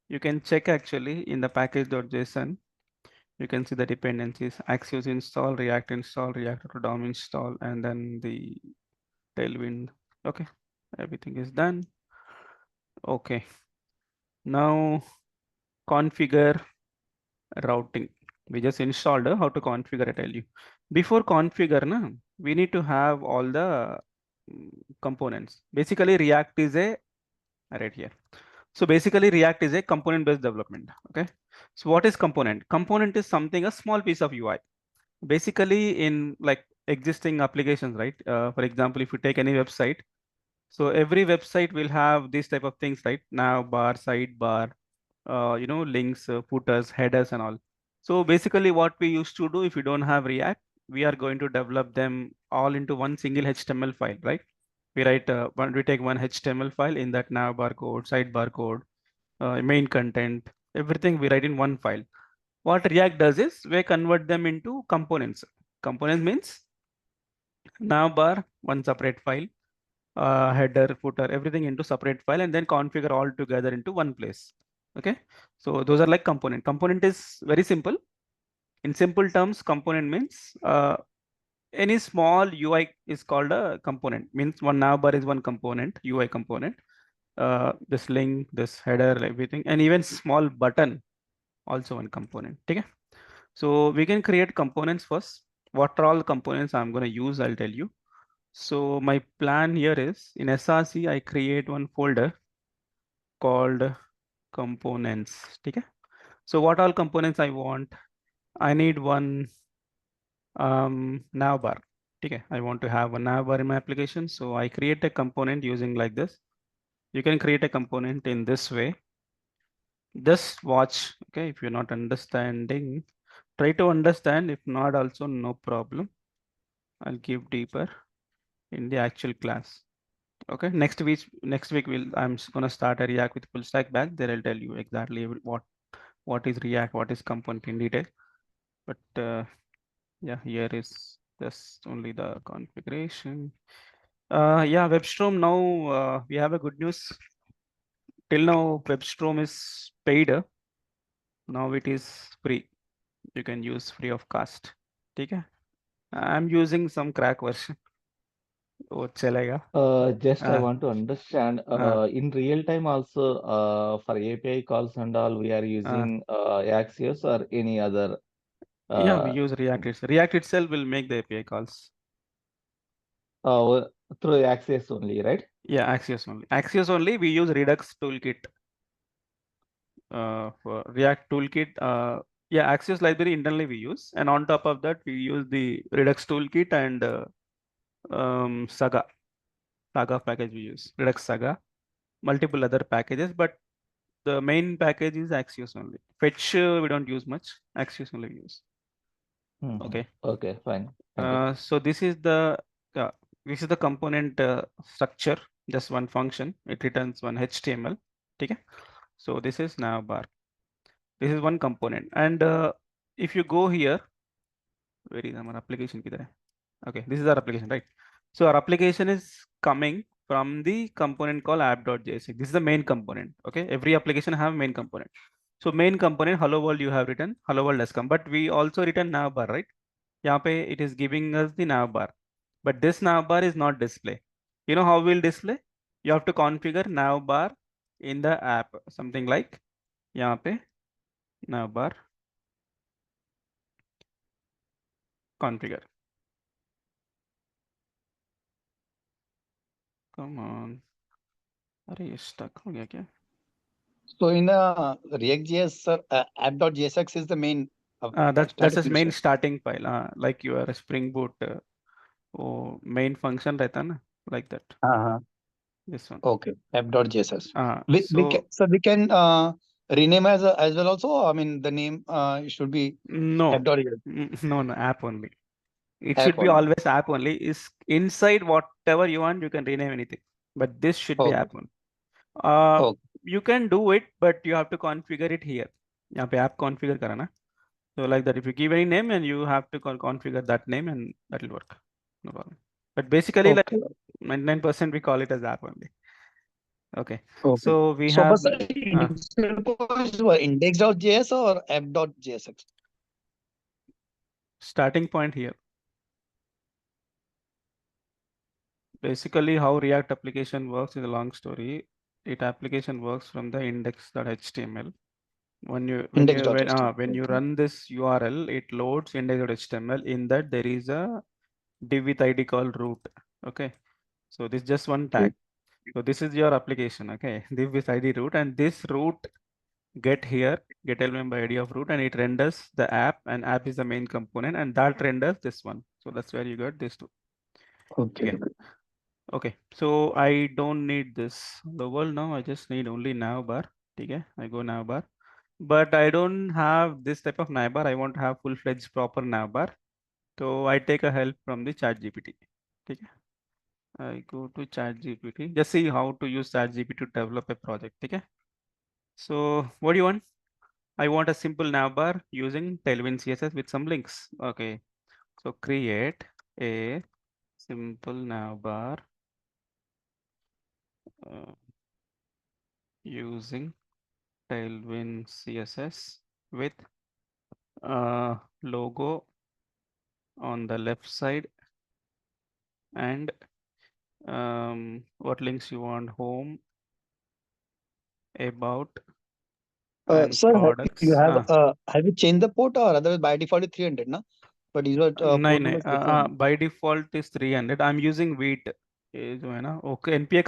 You can check actually in the package.json. You can see the dependencies: Axios install, React DOM install, and then the Tailwind. Okay, everything is done. Okay, now configure routing. We just installed how to configure. I tell you. Before configure, we need to have all the components. Basically, React is a right here. So basically, React is a component-based development. Okay. So what is component? Component is something, a small piece of UI. Basically, in like existing applications, right? For example, if you take any website, so every website will have these type of things, right? Nav bar, sidebar, links, footers, headers, and all. So basically, what we used to do, if you don't have React, we are going to develop them all into one single HTML file, right? We take one HTML file. In that nav bar code, sidebar code, main content, everything we write in one file. What React does is we convert them into components. Components means nav bar, one separate file, header, footer, everything into separate file, and then configure all together into one place. Okay, so those are like component. Component is very simple. In simple terms, component means any small UI is called a component. Means one navbar is one component, UI component. This link, this header, everything, and even small button, also one component. Okay, so we can create components first. What are all components I'm going to use? I'll tell you. So my plan here is in SRC, I create one folder called components. Okay. So what all components I want? I need one navbar. Okay. I want to have a navbar in my application. So I create a component using like this. You can create a component in this way. Just watch. Okay. If you're not understanding, try to understand. If not, also no problem. I'll give deeper in the actual class. Okay, next week I'm gonna start a React with full stack back. There I'll tell you exactly what is React, what is component in detail. But yeah, here is just only the configuration. Yeah, WebStorm now we have a good news. Till now WebStorm is paid. Now it is free. You can use free of cost. Okay. I'm using some crack version. Oh, chalega. Just I want to understand, in real time also, for API calls and all, we are using Axios or any other? Yeah, we use React itself. React itself will make the API calls. Through Axios only, right? Yeah, Axios only. Axios only. We use Redux toolkit for React toolkit. Yeah, Axios library internally we use, and on top of that, we use the Redux toolkit and Saga package we use. Redux Saga, multiple other packages, but the main package is Axios only. Fetch we don't use much. Axios only we use. Okay. Okay, fine. Thank you. So this is the component structure. Just one function. It returns one HTML. Okay. So this is navbar. This is one component. And if you go here, where is our application? Okay, this is our application, right? So our application is coming from the component called app.js. This is the main component. Okay, every application have main component. So main component, hello world, you have written hello world has come, but we also written navbar, right? It is giving us the navbar, but this navbar is not display. You know how we'll display? you have to configure navbar in the app, something like यहाँ पे navbar configure. Come on. अरे ये stuck हो गया क्या? So in React.js, sir, app.jsx is the main. That's his main starting file. Like your SpringBoot, वो main function रहता ना, like that. This one. Okay, app.js. So we can rename as well also. I mean, the name should be no, app.js. no, app only. It App should be only. always app only. Is inside whatever you want, you can rename anything. But this should be Okay. app only. Okay. You can do it, but you have to configure it here. यहाँ पे app configure करा ना. So like that, if you give any name and you have to configure that name and that will work. No problem. But basically, like 99% we call it as app only. Okay. So we have index.js or app.jsx. starting point here. Basically, how React application works is a long story. It application works from the index.html. When you run this URL, it loads index.html. In that there is a div with ID called root. Okay, so this is just one tag. So this is your application. Okay, div with ID root, and this root get element by ID of root, and it renders the app, and app is the main component, and that renders this one. So that's where you got these two. Okay. Okay, so I don't need this global now. I just need only navbar. Okay, I go navbar, but I don't have this type of navbar. I want to have full-fledged proper navbar. So I take a help from the ChatGPT. Okay, I go to ChatGPT. Just see how to use ChatGPT to develop a project. Okay, so what do you want? I want a simple navbar using Tailwind CSS with some links. Okay, so create a simple navbar. Using Tailwind CSS with logo on the left side and what links you want: home, about, and Sir, products. have you changed the port or otherwise by default it's 300, na? But is what port number is different. by default is 300. I'm using wheat. ये जो है ना, okay npm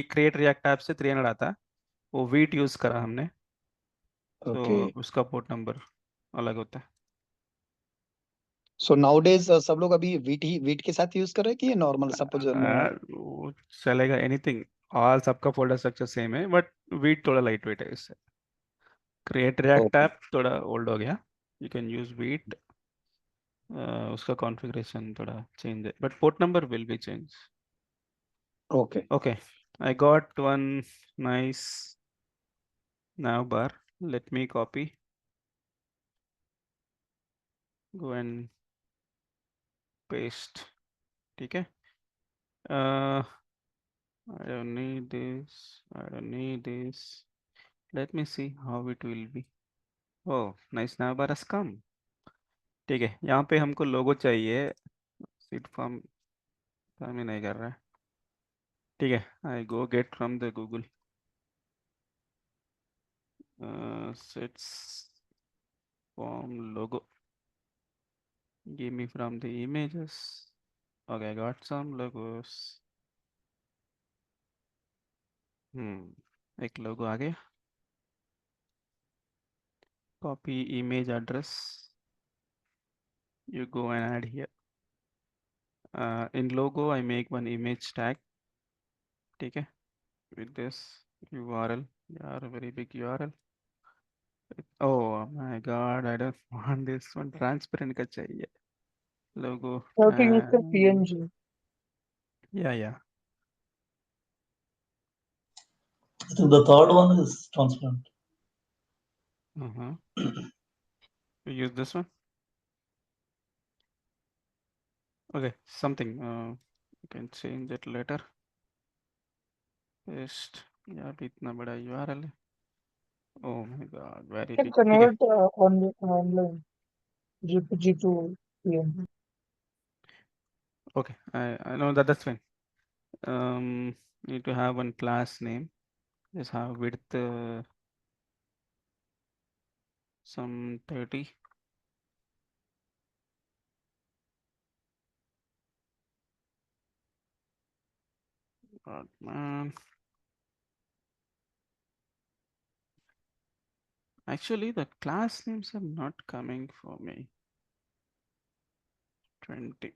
create react app से 300 आता है, वो wheat use करा हमने, तो उसका पोर्ट नंबर अलग होता है. So nowadays सब लोग अभी wheat के साथ यूज कर रहे हैं कि नॉर्मल सपोज वो चलेगा एनीथिंग, ऑल सबका फोल्डर स्ट्रक्चर सेम है, बट wheat थोड़ा लाइट वेट है इससे. क्रिएट रिएक्ट ऐप थोड़ा ओल्ड हो गया, यू कैन यूज wheat. उसका कॉन्फ़िगरेशन थोड़ा चेंज है, but port number will be change. Okay, I got one nice navbar. Let me copy, go and paste. ठीक है. I don't need this. I don't need this. Let me see how it will be. Oh, nice navbar has come. ठीक है, यहाँ पे हमको लोगो चाहिए. Seat form काम ही नहीं कर रहा है. ठीक है, I go get from the Google. Sets form logo. Give me from the images. Okay, I got some logos. एक लोगो आ गया. Copy image address. You go and add here. In logo, I make one image tag. ठीक है, with this URL. यार, very big URL. Oh my God, I don't want this one. Transparent का चाहिए. Logo. Okay, use the PNG. Yeah. I think the third one is transparent. You use this one. Okay, something. You can change it later. Paste. यार इतना बड़ा URL है. Oh my God, very You big. can convert online GPG to PNG. Okay, I know that's fine. Need to have one class name. Just have width some 30. God, man. Actually, the class names are not coming for me. 20.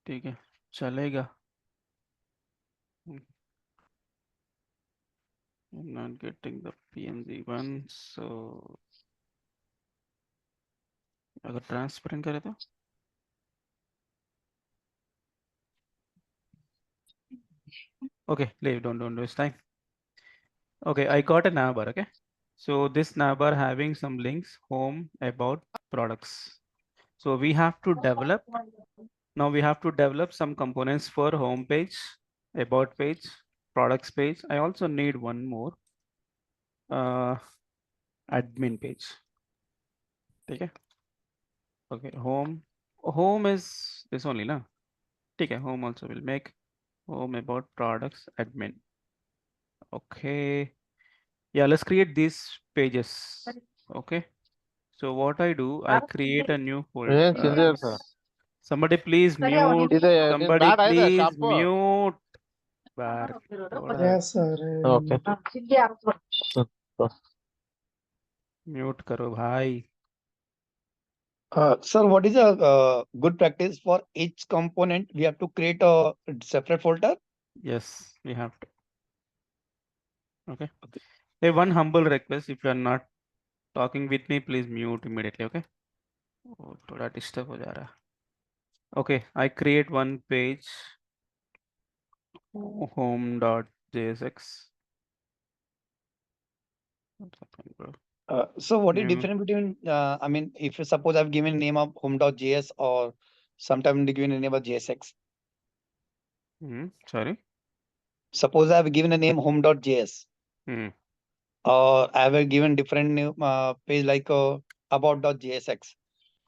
ठीक है, चलेगा. I'm not getting the PNG one, so अगर transparent करे तो okay, leave, don't waste time. Okay, I got a navbar. Okay, so this navbar having some links: home, about, products. So we have to develop. Now we have to develop some components for home page, about page, products page. I also need one more admin page. Okay. Okay, home is this only, na? Okay, home also will make home, about, products, admin. Okay, yeah, let's create these pages. Okay, so what I do, I create a new folder. Somebody please mute. Somebody please mute. Yes, sir. Okay. Mute करो भाई. Sir, what is a good practice for each component? We have to create a separate folder. Yes, we have to. Okay. Hey, one humble request: if you are not talking with me, please mute immediately. Okay. Oh, थोड़ा disturb हो जा रहा. Okay, I create one page. Home.jsx. What's happening, bro? So what is New. difference between, I mean, if you suppose I've given name of home.js or sometime given a name of JSX. Sorry. Suppose I have given a name home.js. Or I have given different new page like about.jsx.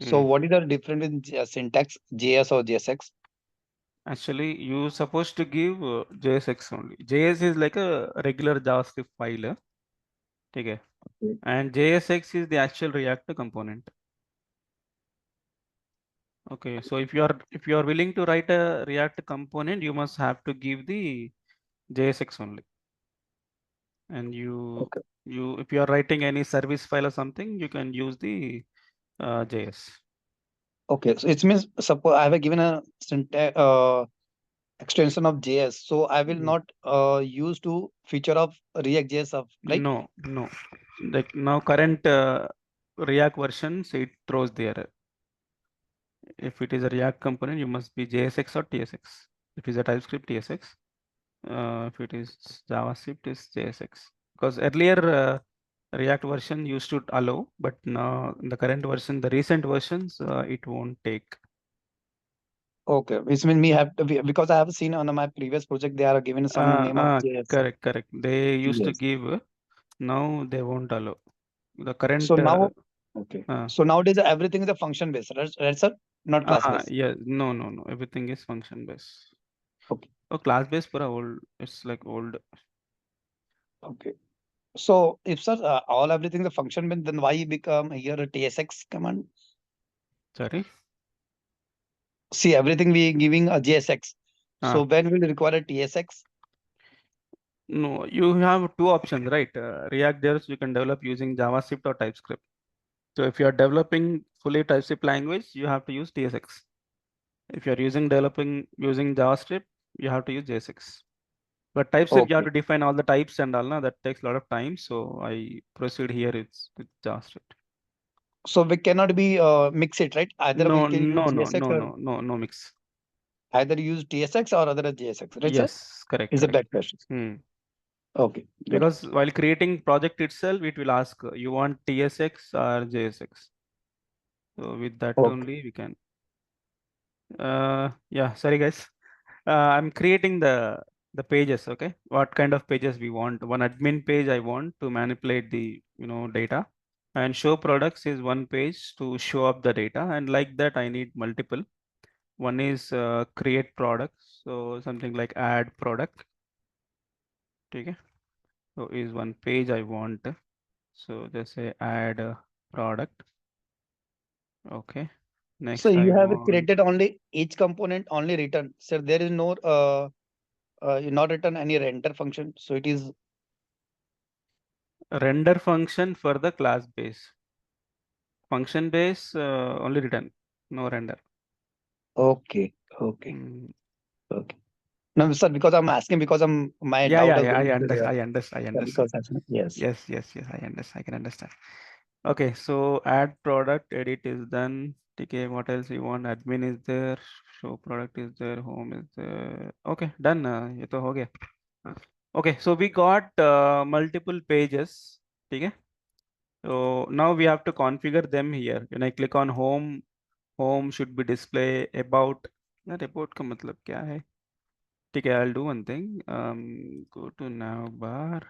So what is the difference in syntax JS or JSX? Actually, you supposed to give JSX only. JS is like a regular JavaScript file. Okay. And JSX is the actual React component. Okay, so if you are willing to write a React component, you must have to give the JSX only. And if you are writing any service file or something, you can use the JS. Okay, so it means suppose I have given a syntax extension of JS, so I will not use to feature of React JS of right? No. Like now current React versions, it throws the error. If it is a React component, you must be JSX or TSX. If it is a TypeScript, TSX. If it is JavaScript, is JSX. Because earlier React version used to allow, but now in the current version, the recent versions, it won't take. Okay, which means me have to be, because I have seen on my previous project they are given some name of JS. Correct. They used to give. Now they won't allow. The current. So now, okay. So nowadays everything is a function based, right, sir? Not class based. Yeah, no. Everything is function based. Okay. Oh, class based for old. It's like old. Okay. So if sir all everything is a function based, then why become here a TSX command? Sorry. See, everything we giving a JSX. So when will require a TSX? No, you have two options, right? React devs you can develop using JavaScript or TypeScript. So if you are developing fully TypeScript language, you have to use TSX. If you are developing using JavaScript, you have to use JSX. But TypeScript, you have to define all the types and all. Now that takes a lot of time. So I proceed here with JavaScript. So we cannot be mix it, right? Either we can use JSX no mix. Either use TSX or other JSX, right? Yes, sir? correct. Is a bad question. Okay. Because while creating project itself, it will ask you want TSX or JSX. So with that only we can. Yeah, sorry guys. I'm creating the pages. Okay, what kind of pages we want? One admin page I want to manipulate the data, and show products is one page to show up the data, and like that I need multiple. One is create product. So something like add product. Okay. So is one page I want. So just say add a product. Okay. Next, So you I have want created only each component only return. So there is no not written any render function. So it is render function for the class base. Function base only return, no render. okay. Okay. Mm. Okay. No, sir, because I'm asking because my Yeah, doubt yeah, is yeah. going I to there. understand. I understand. I Yeah, understand. because yes. Yes, yes, yes. I understand. I can understand. Okay, so add product, edit is done. Okay, what else you want? Admin is there. Show product is there. Home is there. Okay, done. ये तो हो गया. Okay, so we got multiple pages. Okay. So now we have to configure them here. When I click on home, home should be display about. Not about का मतलब क्या है? ठीक है, I'll do one thing. Go to navbar.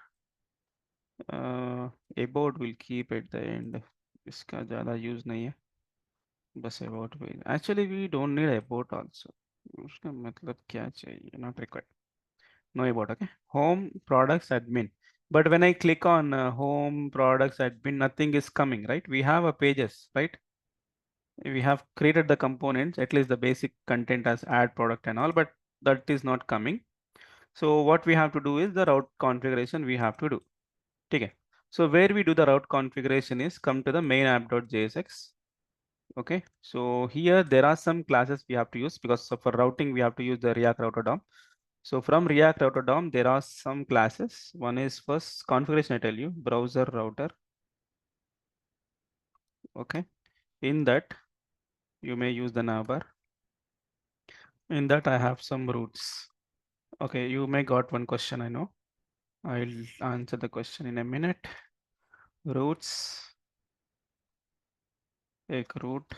About will keep at the end. इसका ज़्यादा use नहीं है. बस about will. Actually, we don't need about also. उसका मतलब क्या चाहिए? Not required. No about. Okay. Home products admin. But when I click on home products admin, nothing is coming, right? We have a pages, right? We have created the components, at least the basic content as add product and all, but that is not coming. So what we have to do is the route configuration we have to do. Okay. So where we do the route configuration is come to the main app.jsx. Okay. So here there are some classes we have to use because for routing we have to use the React router DOM. So from React router DOM there are some classes. One is first configuration I tell you, browser router. Okay. In that you may use the navbar. In that I have some routes. Okay, you may got one question, I know. I'll answer the question in a minute. Routes. Take route.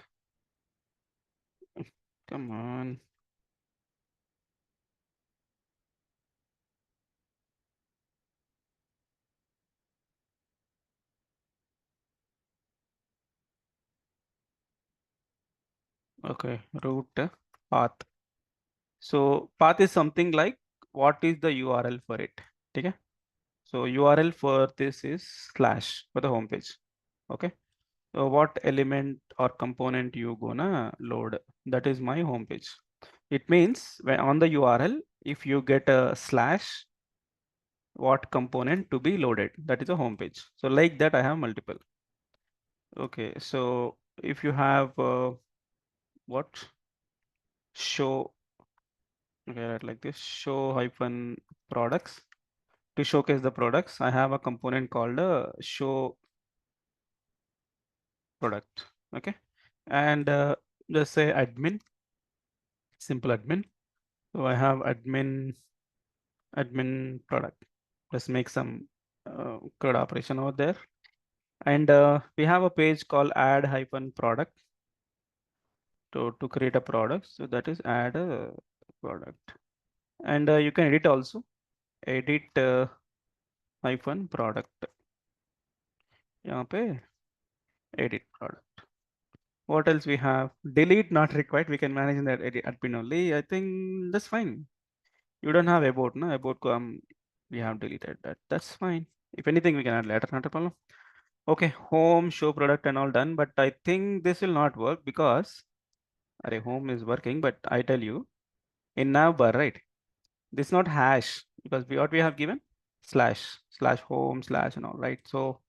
Come on. Okay, route path. So path is something like what is the URL for it. Okay. So URL for this is slash for the home page. Okay. So what element or component you gonna load? That is my home page. It means when on the URL, if you get a slash, what component to be loaded? That is a home page. So like that, I have multiple. Okay. So if you have what show, okay, right, like this show hyphen products to showcase the products. I have a component called show product. Okay. And just say admin, simple admin. So I have admin product. Let's make some CRUD operation over there. And we have a page called add hyphen product to create a product. So that is add a product. And you can edit also. Edit hyphen product. यहाँ पे edit product. What else we have? Delete not required. We can manage in that edit admin only. I think that's fine. You don't have about, no? About we have deleted that. That's fine. If anything, we can add later, not a problem. Okay, home, show product and all done. But I think this will not work because home is working, but I tell you in navbar, right? This is not hash because what we have given slash home slash and all, right? So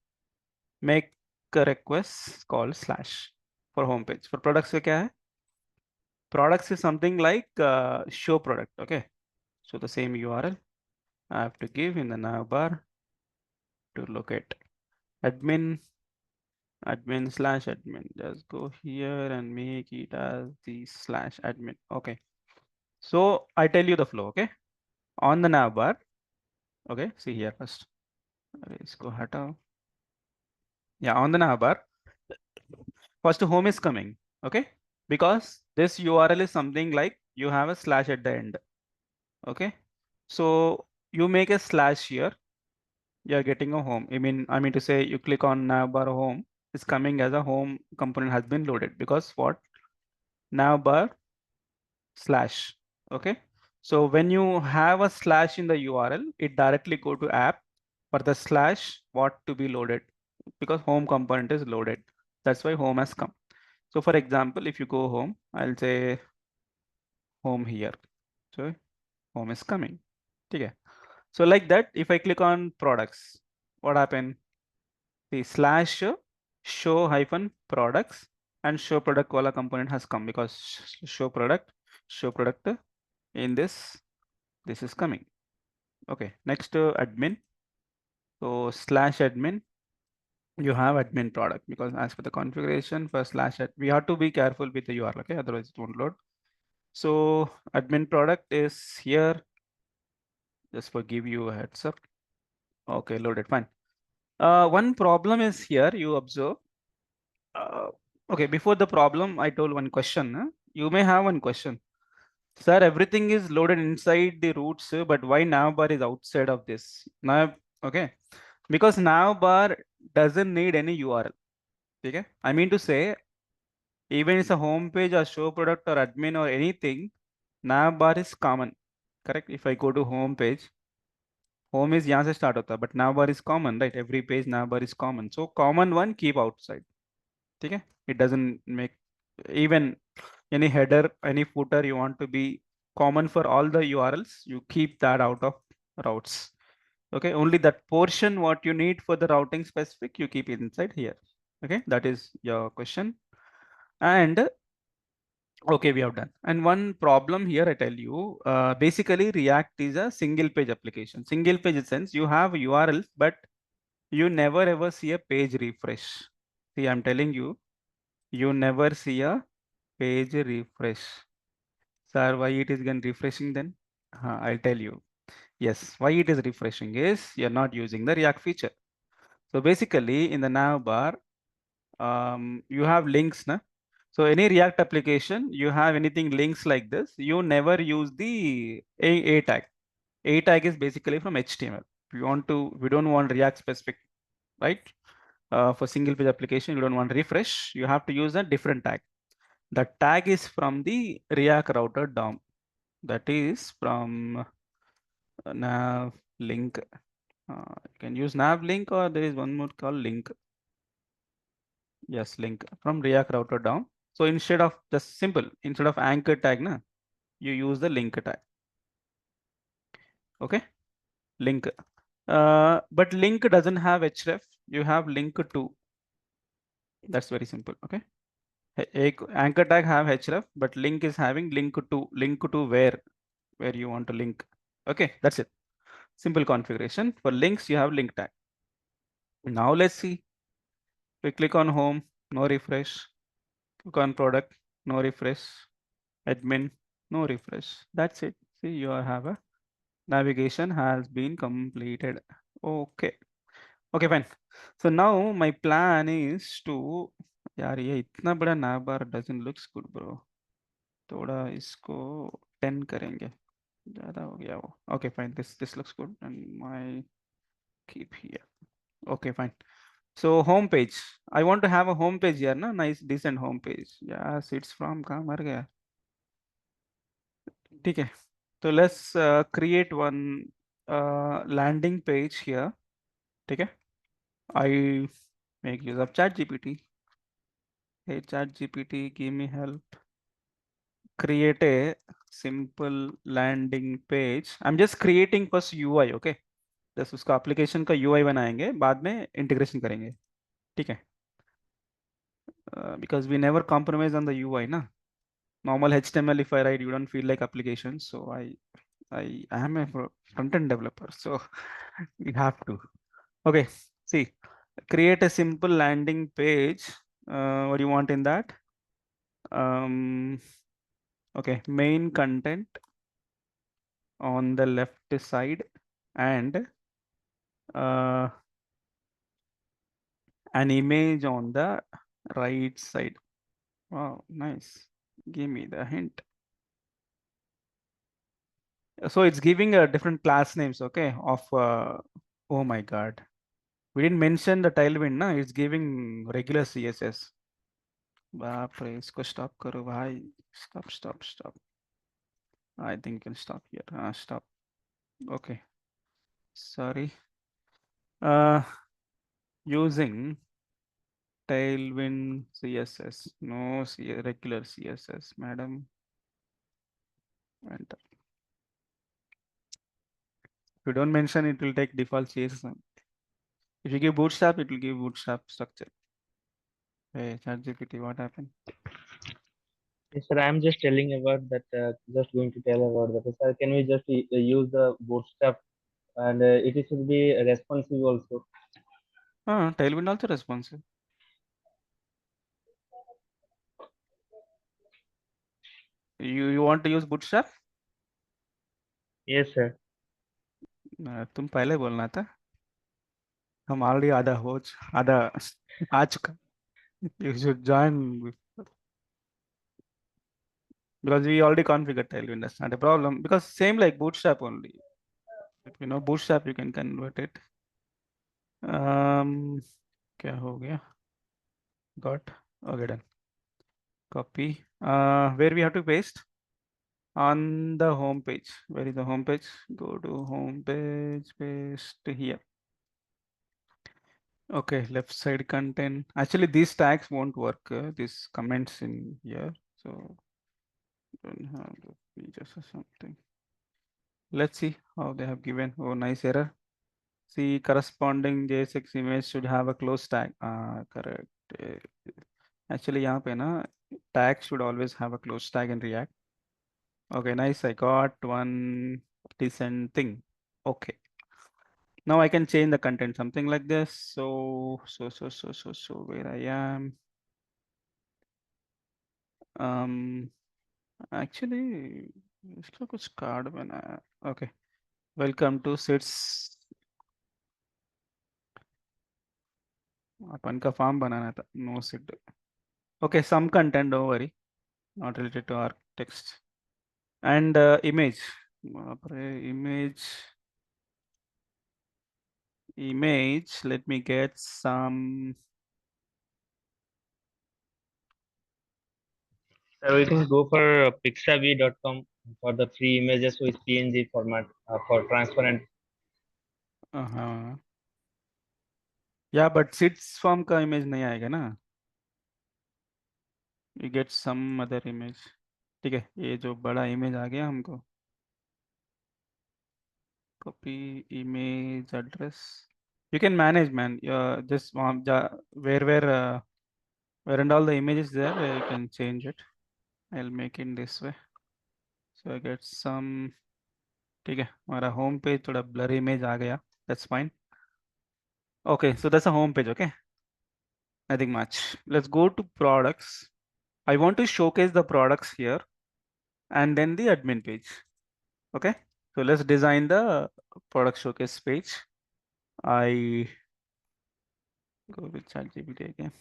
make a request called slash for home page. For products से क्या है? Products is something like show product. Okay, so the same URL I have to give in the navbar to locate admin slash admin. Just go here and make it as the slash admin. Okay, so I tell you the flow. Okay, on the navbar. Okay, see here first. Let's go hata. Yeah, on the navbar. First home is coming. Okay, because this URL is something like you have a slash at the end. Okay, so you make a slash here. You're getting a home. I mean to say you click on navbar home. It's coming as a home component has been loaded because what navbar slash. Okay. So when you have a slash in the URL, it directly go to app for the slash what to be loaded, because home component is loaded. That's why home has come. So for example, if you go home, I'll say home here. So home is coming. Okay. So like that, if I click on products, what happened? The slash show hyphen products and show product wala component has come, because show product in this is coming. Okay, next admin. So slash admin, you have admin product, because as per the configuration for slash we have to be careful with the URL, okay, otherwise it won't load. So admin product is here, just for give you a heads up. Okay, loaded, fine. One problem is here, you observe. Okay, before the problem, I told one question. You may have one question. Sir, everything is loaded inside the roots, but why navbar is outside of this? Now, okay, because navbar doesn't need any URL. Okay, I mean to say, even it's a home page or show product or admin or anything, navbar is common. Correct? If I go to home page, home is यहाँ से start होता है, but navbar is common, right? Every page navbar is common. So common one keep outside. Okay, it doesn't make even any header, any footer you want to be common for all the URLs, you keep that out of routes. Okay, only that portion what you need for the routing specific, you keep it inside here. Okay, that is your question. And okay, we have done. And one problem here, I tell you, basically React is a single page application. Single page in sense you have URLs, but you never ever see a page refresh. See, I'm telling you, you never see a page refresh. Sir, why it is again refreshing then? I'll tell you. Yes, why it is refreshing is you're not using the React feature. So basically in the nav bar, you have links. Na? So any React application, you have anything links like this, you never use the A tag. A tag is basically from HTML. We don't want React specific, right? For single page application, you don't want refresh, you have to use a different tag. The tag is from the React router DOM. That is from nav link. You can use nav link, or there is one more called link. Yes, link from React router DOM. So instead of just simple, instead of anchor tag, na, you use the link tag. Okay, link. But link doesn't have href. You have link to. That's very simple. Okay. Anchor tag have href, but link is having link to where you want to link. Okay, that's it. Simple configuration. For links, you have link tag. Now let's see. We click on home, no refresh. Click on product, no refresh. Admin, no refresh. That's it. See, you have a navigation has been completed. Okay. Okay, fine. So now my plan is to, यार ये इतना बड़ा navbar doesn't looks good, bro. थोड़ा इसको 10 करेंगे. ज़्यादा हो गया वो. Okay, fine. This looks good, and my keep here. Okay, fine. So home page. I want to have a home page here, na? Nice, decent home page. Yes, it's from कहाँ मर गया? ठीक है. So let's create one landing page here. ठीक है? I make use of ChatGPT. Hey ChatGPT, give me help. Create a simple landing page. I'm just creating first UI, okay? Just उसका application का UI बनाएंगे, बाद में integration करेंगे. ठीक है? Because we never compromise on the UI, na? Normal HTML if I write, you don't feel like application. So I am a front-end developer, so we have to. Okay, see, create a simple landing page. What do you want in that? Okay, main content on the left side and an image on the right side. Wow, nice. Give me the hint. So it's giving a different class names, okay, of oh my god, we didn't mention the Tailwind, na? It's giving regular CSS. बाप रे, इसको stop करो भाई. Stop. I think you can stop here. Stop. Okay. Sorry. Using Tailwind CSS. No regular CSS, madam. Enter. If you don't mention, it will take default CSS. If you give Bootstrap, it will give Bootstrap structure. Hey, ChatGPT, what happened? Yes, sir, I'm just telling about that. Just going to tell about that. Sir, can we just use the Bootstrap and it should be responsive also? Tailwind also responsive. You want to use Bootstrap? Yes, sir. तुम पहले बोलना था. हम already आधा आ चुका. You should join because we already configured Tailwind. That's not a problem because same like Bootstrap only. If you know Bootstrap, you can convert it. क्या हो गया? Got. Okay, done. Copy. Where we have to paste? On the home page. Where is the home page? Go to home page, paste here. Okay, left side content. Actually, these tags won't work. These comments in here. So don't have the features or something. Let's see how they have given. Oh, nice error. See, corresponding JSX image should have a close tag. Correct. Actually, यहाँ पे ना tag should always have a close tag in React. Okay, nice. I got one decent thing. Okay. Now I can change the content, something like this. So where I am. Actually, इसका कुछ card बनाया. Okay. Welcome to SITS. अपन का farm बनाना था. No SIT. Okay, some content, don't worry. Not related to our text. And image. Image. Let me get some. So we can go for pixabay.com for the free images with PNG format for transparent. Yeah, but SITS form का image नहीं आएगा ना. You get some other image. ठीक है, ये जो बड़ा image आ गया हमको. Copy image address. You can manage, man. Just where and all the images there, you can change it. I'll make it this way. So I get some. ठीक है, हमारा home page थोड़ा blurry image आ गया. That's fine. Okay, so that's a home page. Okay, nothing much. Let's go to products. I want to showcase the products here, and then the admin page. Okay, so let's design the product showcase page. I go with ChatGPT again.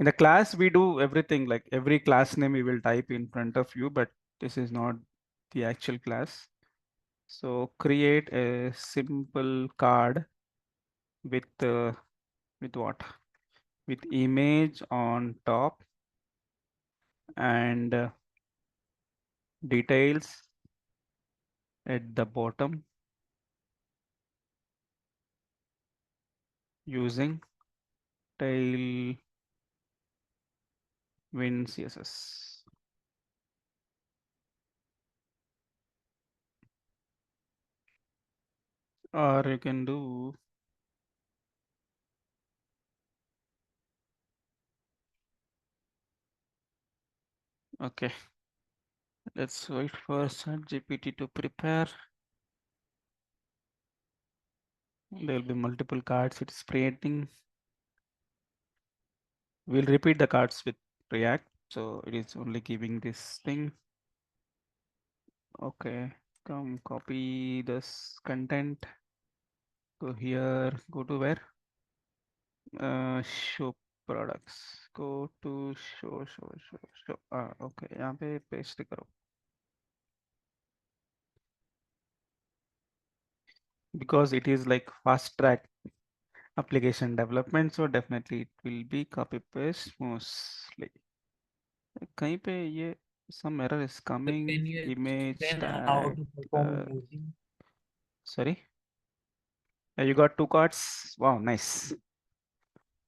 In the class, we do everything, like every class name we will type in front of you, but this is not the actual class. So create a simple card with what? With image on top and details at the bottom using Tailwind CSS. Or you can do okay. Let's wait for ChatGPT to prepare. There will be multiple cards it's creating. We'll repeat the cards with React. So it is only giving this thing. Okay, come copy this content. Go here, go to where? Show products. Go to show. Okay, यहाँ पे paste करो. Because it is like fast track application development, so definitely it will be copy paste mostly. कहीं पे ये Some error is coming. Can you Image explain how tag. to perform using? Sorry. You got 2 cards. Wow, nice.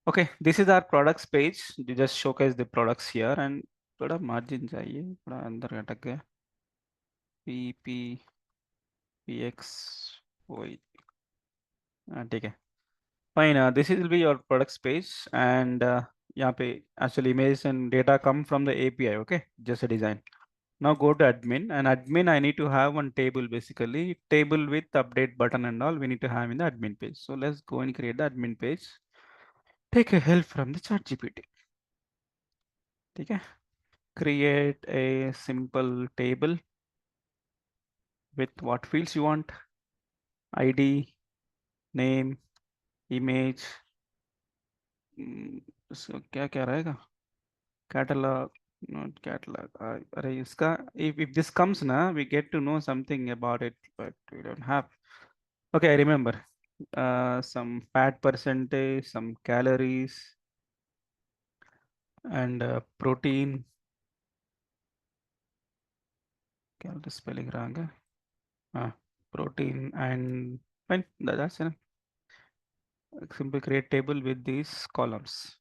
Okay, this is our products page. You just showcase the products here and थोड़ा margin चाहिए, थोड़ा अंदर अटक गया. PP PX वही. ठीक है. Fine. This will be your products page, and यहाँ पे actually images and data come from the API. Okay, just a design. Now go to admin, and admin I need to have one table, basically table with update button and all we need to have in the admin page. So let's go and create the admin page. Take a help from the ChatGPT. Okay, create a simple table with what fields you want: ID, name, image. So क्या क्या रहेगा? Catalog, not catalog. अरे इसका if this comes ना, we get to know something about it, but we don't have. Okay, I remember. Some fat percentage, some calories, and protein. क्या spelling wrong है? Protein and fine. That's enough. Simply create table with these columns.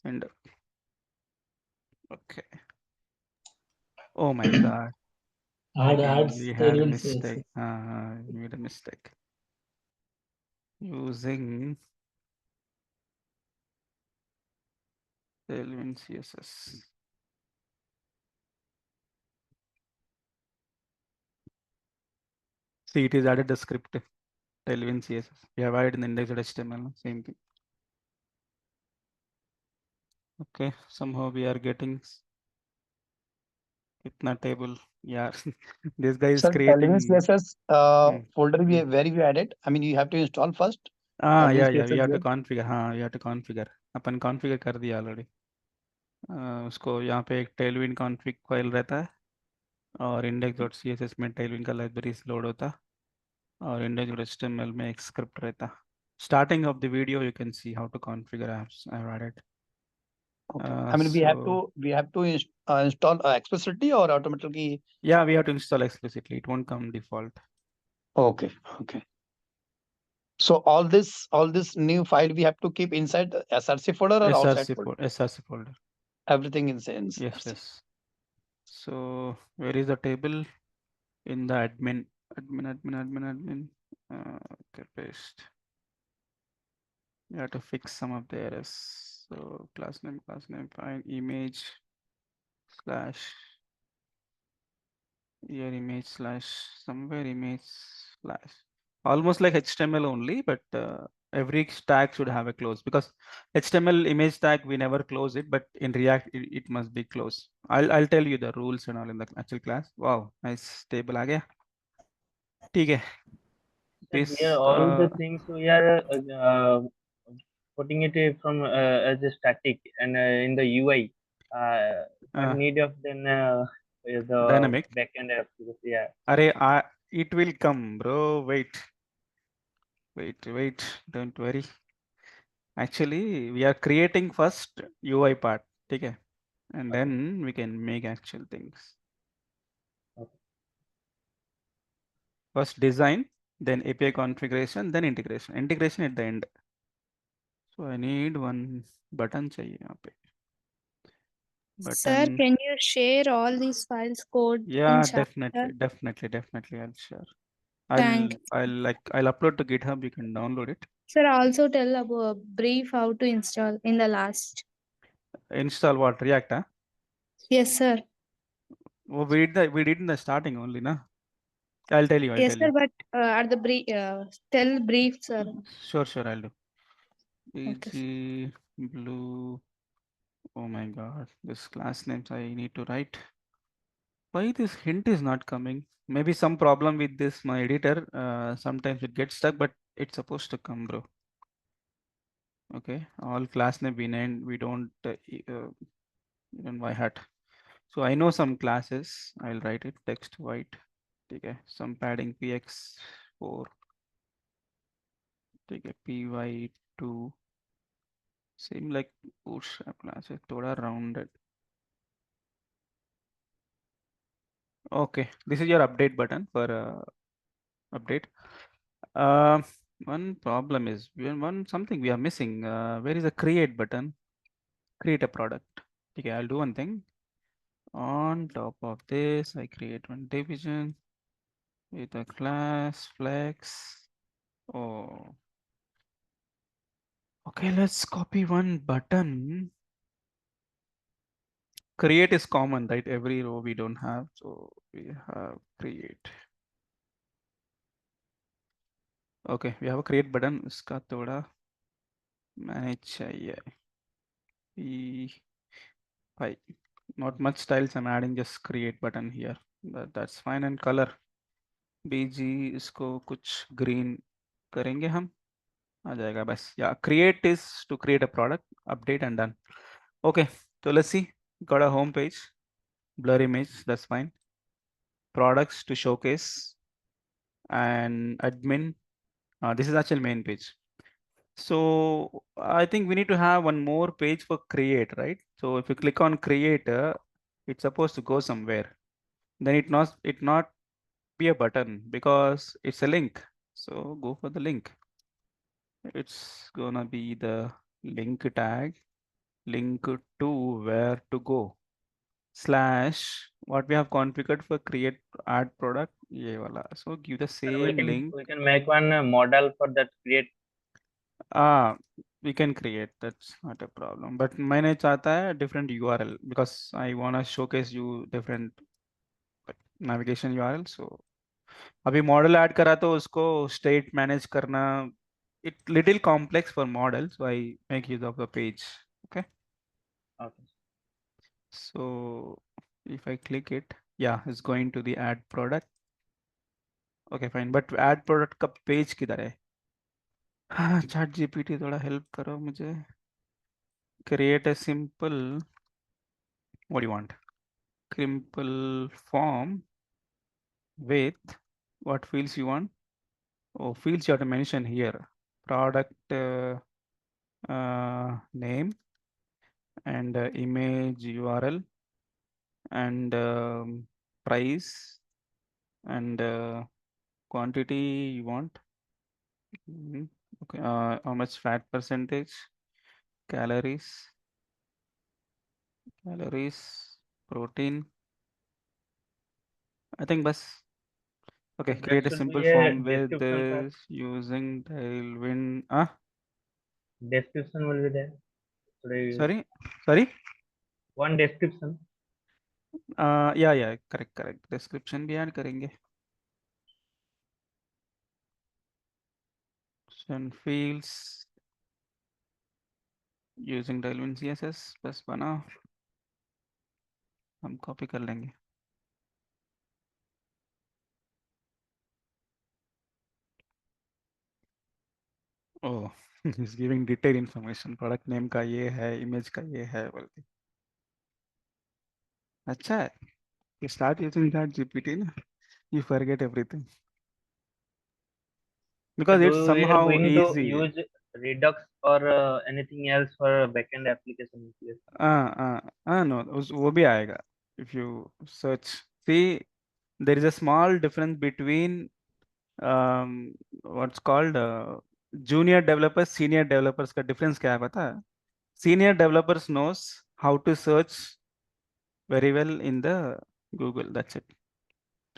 And okay. Oh my God. Again, we had a Tailwind mistake. CSS. We made a mistake. Using Tailwind CSS. See, it is added the script Tailwind CSS. We have added in the index.html, same thing. Okay, somehow we are getting itna table. Yeah, this guy is So Tailwind creating. CSS folder where you added. I mean, you have to install first. Tailwind Yeah, we CSS have to there. configure. हाँ, we have to configure. Upon configure कर दिया already. उसको यहाँ पे एक Tailwind config file रहता है और index.css में Tailwind का libraries लोड होता और index.html में एक script रहता. Starting of the video, you can see how to configure apps I've added. Okay. I mean, we have to install explicitly or automatically. Yeah, we have to install explicitly. It won't come default. Okay. Okay. So all this new file we have to keep inside the SRC folder or outside folder? SRC folder. Everything inside. Yes, yes. So where is the table? In the admin. Okay, paste. You have to fix some of the errors. So class name, fine, image slash your image slash somewhere image slash almost like HTML only, but every tag should have a close because HTML image tag we never close it, but in React it must be closed. I'll tell you the rules and all in the actual class. Wow, nice table आ गया. ठीक है. And This here all the things we are putting it from as a static and in the UI. What need of then the dynamic. backend application? Yeah. Array, it will come, bro. Wait. Don't worry. Actually, we are creating first UI part. Okay. And then we can make actual things. Okay. First design, then API configuration, then integration. Integration at the end. So I need one button चाहिए यहाँ पे. Sir, Button. can you share all these files code in Yeah, chat? definitely. I'll share. Thank I'll upload to GitHub. You can download it. Sir, also tell about brief how to install in the last. Install what? React, huh? Yes, sir. Oh, we did in the starting only, na? I'll tell you. Yes, sir. But at the brief, tell brief, sir. Sure, I'll do. Okay, Easy blue. Oh my God, this class names I need to write. Why this hint is not coming? Maybe some problem with this my editor. Sometimes it gets stuck, but it's supposed to come, bro. Okay, all class name we named. We don't even y hat. So I know some classes. I'll write it text white. Okay, some padding px4. Okay, py2. Same like bootstrap classes. Thoda rounded. Okay, this is your update button for update. One problem is something we are missing. Where is the create button? Create a product. Okay, I'll do one thing. On top of this, I create one division with a class flex. Oh, okay, let's copy one button. Create is common, right? Every row we don't have, so we have create. Okay, we have a create button. इसका थोड़ा manage चाहिए. Fine. Not much styles I'm adding, just create button here. That's fine. And color BG इसको कुछ green करेंगे हम. आ जाएगा बस. Yeah, create is to create a product, update and done. Okay, so let's see. Got a home page, blur image, that's fine. Products to showcase and admin. This is actually main page. So I think we need to have one more page for create, right? So if you click on create, it's supposed to go somewhere. Then it not be a button because it's a link. So go for the link. It's gonna be the link tag, link to where to go. Slash what we have configured for create add product. Ye wala. So give the same link. We can make one model for that create. We can create, that's not a problem. But मैंने चाहता है different URL because I wanna showcase you different navigation URL. So अभी model add करा तो उसको state manage करना it little complex for model, so I make use of the page. Okay. Okay. So if I click it, yeah, it's going to the add product. Okay, fine. But add product का page किधर है? हाँ, ChatGPT थोड़ा help करो मुझे. Create a simple. What do you want? Simple form with what fields you want? Oh, fields you have to mention here. Product name and image URL and price and quantity you want. Okay, how much fat percentage, calories, protein. I think bus. Okay, There create a should simple be a form with description, sir. this using Tailwind. Description will be there. Sorry. One description. Yeah, correct. Description भी add करेंगे. Send fields using Tailwind CSS बस बना. हम copy कर लेंगे. Oh, he's giving detailed information. Product name का ये है, image का ये है बोलते. अच्छा है. You start using ChatGPT ना, you forget everything. Because So it's we are somehow going to easy. use Redux or anything else for backend application. No, वो भी आएगा. If you search, see, there is a small difference between what's called junior developers, senior developers का difference क्या है पता है? Senior developers knows how to search very well in the Google. That's it.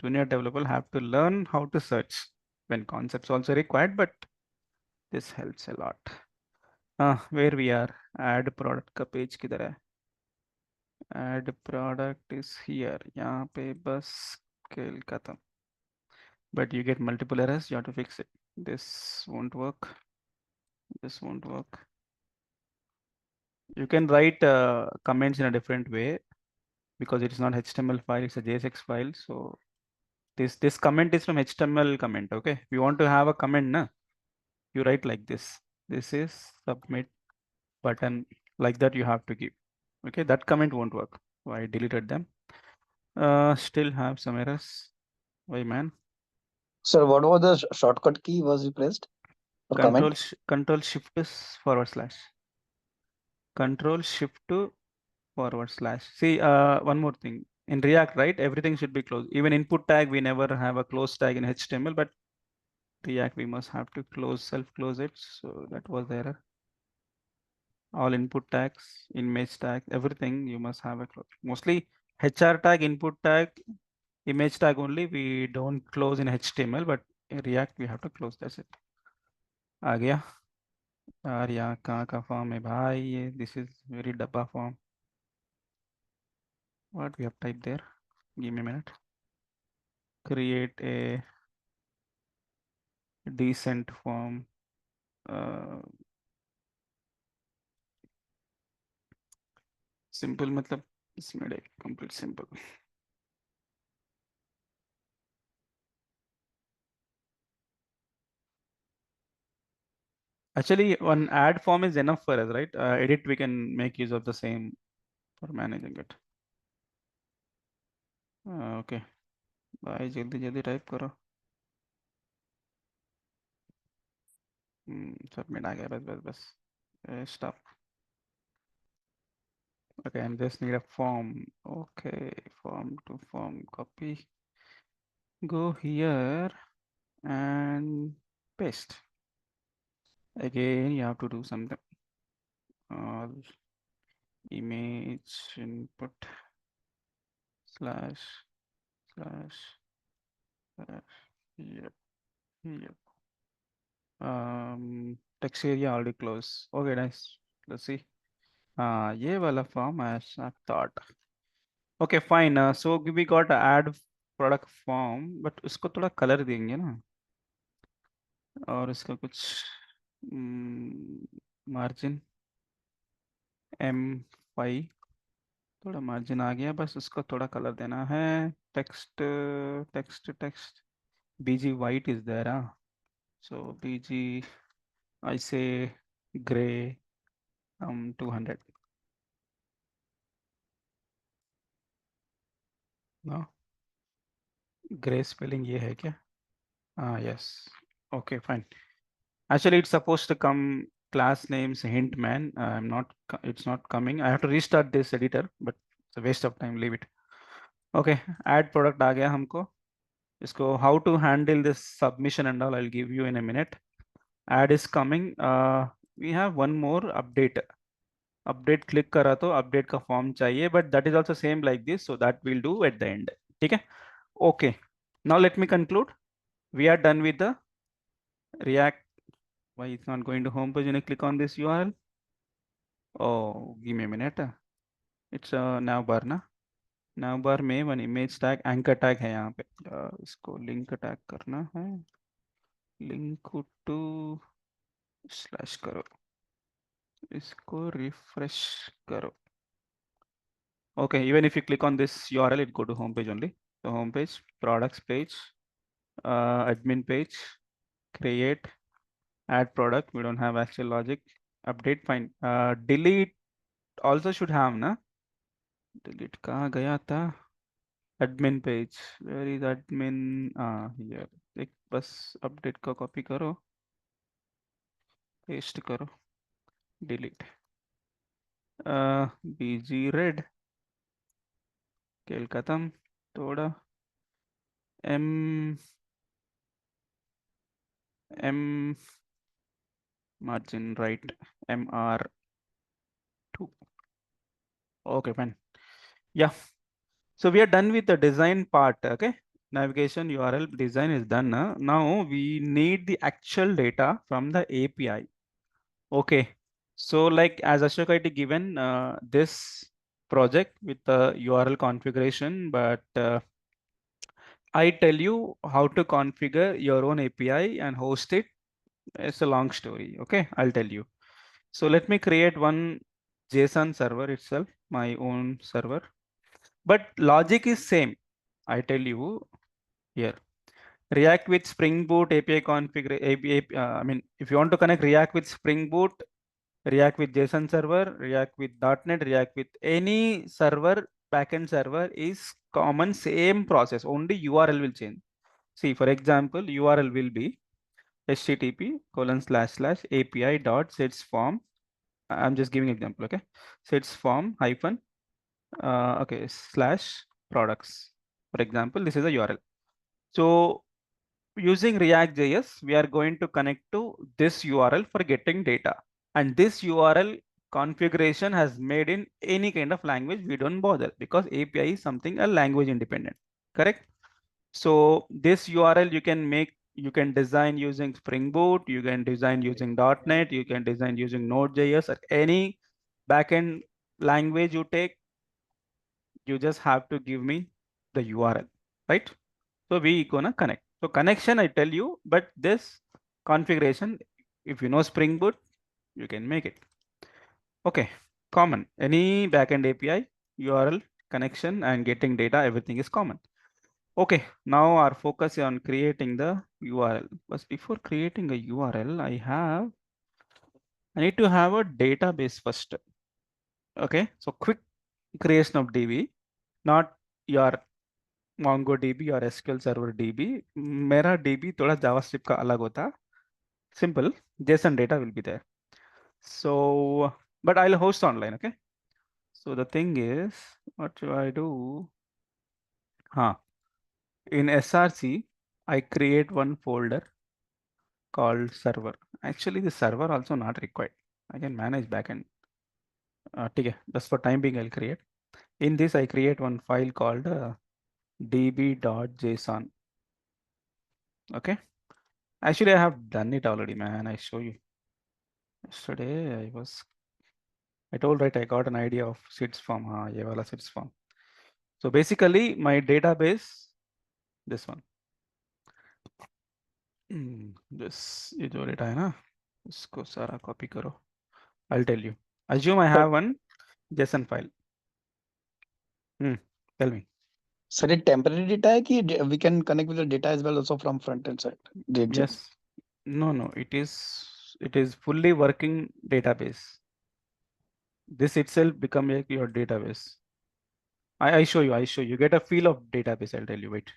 Junior developer have to learn how to search when concepts also required, but this helps a lot. Where we are, add product का page किधर है? Add product is here. यहाँ पे बस scale खत्म. But you get multiple errors, you have to fix it. This won't work. This won't work. You can write comments in a different way because it is not HTML file, it's a JSX file. So this comment is from HTML comment. Okay, if you want to have a comment, na, you write like this. This is submit button, like that you have to give. Okay, that comment won't work. So I deleted them. Still have some errors. Why, man? Sir, what was the shortcut key was replaced? Control Shift /. Control Shift /. See, one more thing. In React, right? Everything should be closed. Even input tag, we never have a close tag in HTML, but React, we must have to self-close it. So that was the error. All input tags, image tag, everything you must have a close. Mostly HR tag, input tag, image tag only. We don't close in HTML, but in React we have to close. That's it. आ गया यार यहाँ कहाँ का form है भाई ये this is very डब्बा form. What we have typed there? Give me a minute. Create a decent form. Simple मतलब इसमें complete simple. Actually, one add form is enough for us, right? Edit, we can make use of the same for managing it. Okay. भाई जल्दी जल्दी type करो. Submit आ गया बस. Stop. Okay, and just need a form. Okay, form to form copy. Go here and paste. Again, you have to do something. Image input slash here. Text area already closed. Okay, nice. Let's see. ये वाला form as I thought. Okay, fine. So we got a add product form, but उसको थोड़ा color देंगे ना. और इसका कुछ margin M5 थोड़ा margin आ गया, बस उसको थोड़ा color देना है. Text BG white is there, huh? So BG I say gray 200. No, gray spelling ये है क्या? Yes. Okay, fine. Actually, it's supposed to come class names hintman. It's not coming. I have to restart this editor, but it's a waste of time. Leave it. Okay, add product आ गया हमको. इसको how to handle this submission and all I'll give you in a minute. Add is coming. We have one more update. Update click करा तो update का form चाहिए, but that is also same like this, so that we'll do at the end. ठीक है? Okay. Now let me conclude. We are done with the React. Why it's not going to home page when I click on this URL? Oh, give me a minute. It's a nav bar ना. Nav bar में one image tag anchor tag है यहाँ पे. इसको link tag करना है. Link to slash करो. इसको refresh करो. Okay, even if you click on this URL, it go to home page only. So home page, products page, admin page, create, add product. We don't have actual logic. Update, fine. Delete also should have ना. Delete कहाँ गया था? Admin page. Where is admin? Here. एक बस update का copy करो, paste करो, delete. BG red. खेल खत्म. थोड़ा. M margin right. MR2. Okay, fine. Yeah. So we are done with the design part. Okay. Navigation URL design is done. Now we need the actual data from the API. Okay. So like as Ashok IT given this project with the URL configuration, but I tell you how to configure your own API and host it. It's a long story. Okay, I'll tell you. So let me create one JSON server itself, my own server. But logic is same. I tell you here. React with SpringBoot API configuration. I mean, if you want to connect React with SpringBoot, React with JSON server, React with .NET, React with any server, backend server is common, same process. Only URL will change. See, for example, URL will be http://api.setsform. I'm just giving example. Okay, setsform hyphen okay slash products. For example, this is a URL. So using React.js, we are going to connect to this URL for getting data. And this URL configuration has made in any kind of language. We don't bother because API is something a language independent, correct? So this URL you can make, you can design using SpringBoot, you can design using .NET, you can design using Node.js, or any backend language you take. You just have to give me the URL, right? So we gonna connect. So connection I tell you, but this configuration, if you know Spring Boot, you can make it. Okay, common. Any backend API, URL, connection, and getting data, everything is common. Okay, now our focus is on creating the URL. But before creating a URL, I need to have a database first. Okay, so quick creation of DB, not your MongoDB or SQL Server DB. मेरा DB थोड़ा JavaScript का अलग होता. Simple, JSON data will be there. So, but I'll host online, okay? So the thing is, what do I do? In SRC, I create one folder called server. Actually, the server also not required. I can manage backend. Okay, just for time being, I'll create. In this, I create one file called db.json. Okay. Actually, I have done it already, man. I show you. Yesterday, I told, right, I got an idea of seeds form. Ye wala seeds form. So basically, my database, this one. This is जो data है ना, इसको सारा copy करो. I'll tell you. Assume I have one JSON file. Tell me. Sir, it temporary data hai ki we can connect with the data as well also from front end side? Yes. No. It is fully working database. This itself become like your database. I show you. Get a feel of database. I'll tell you. Wait.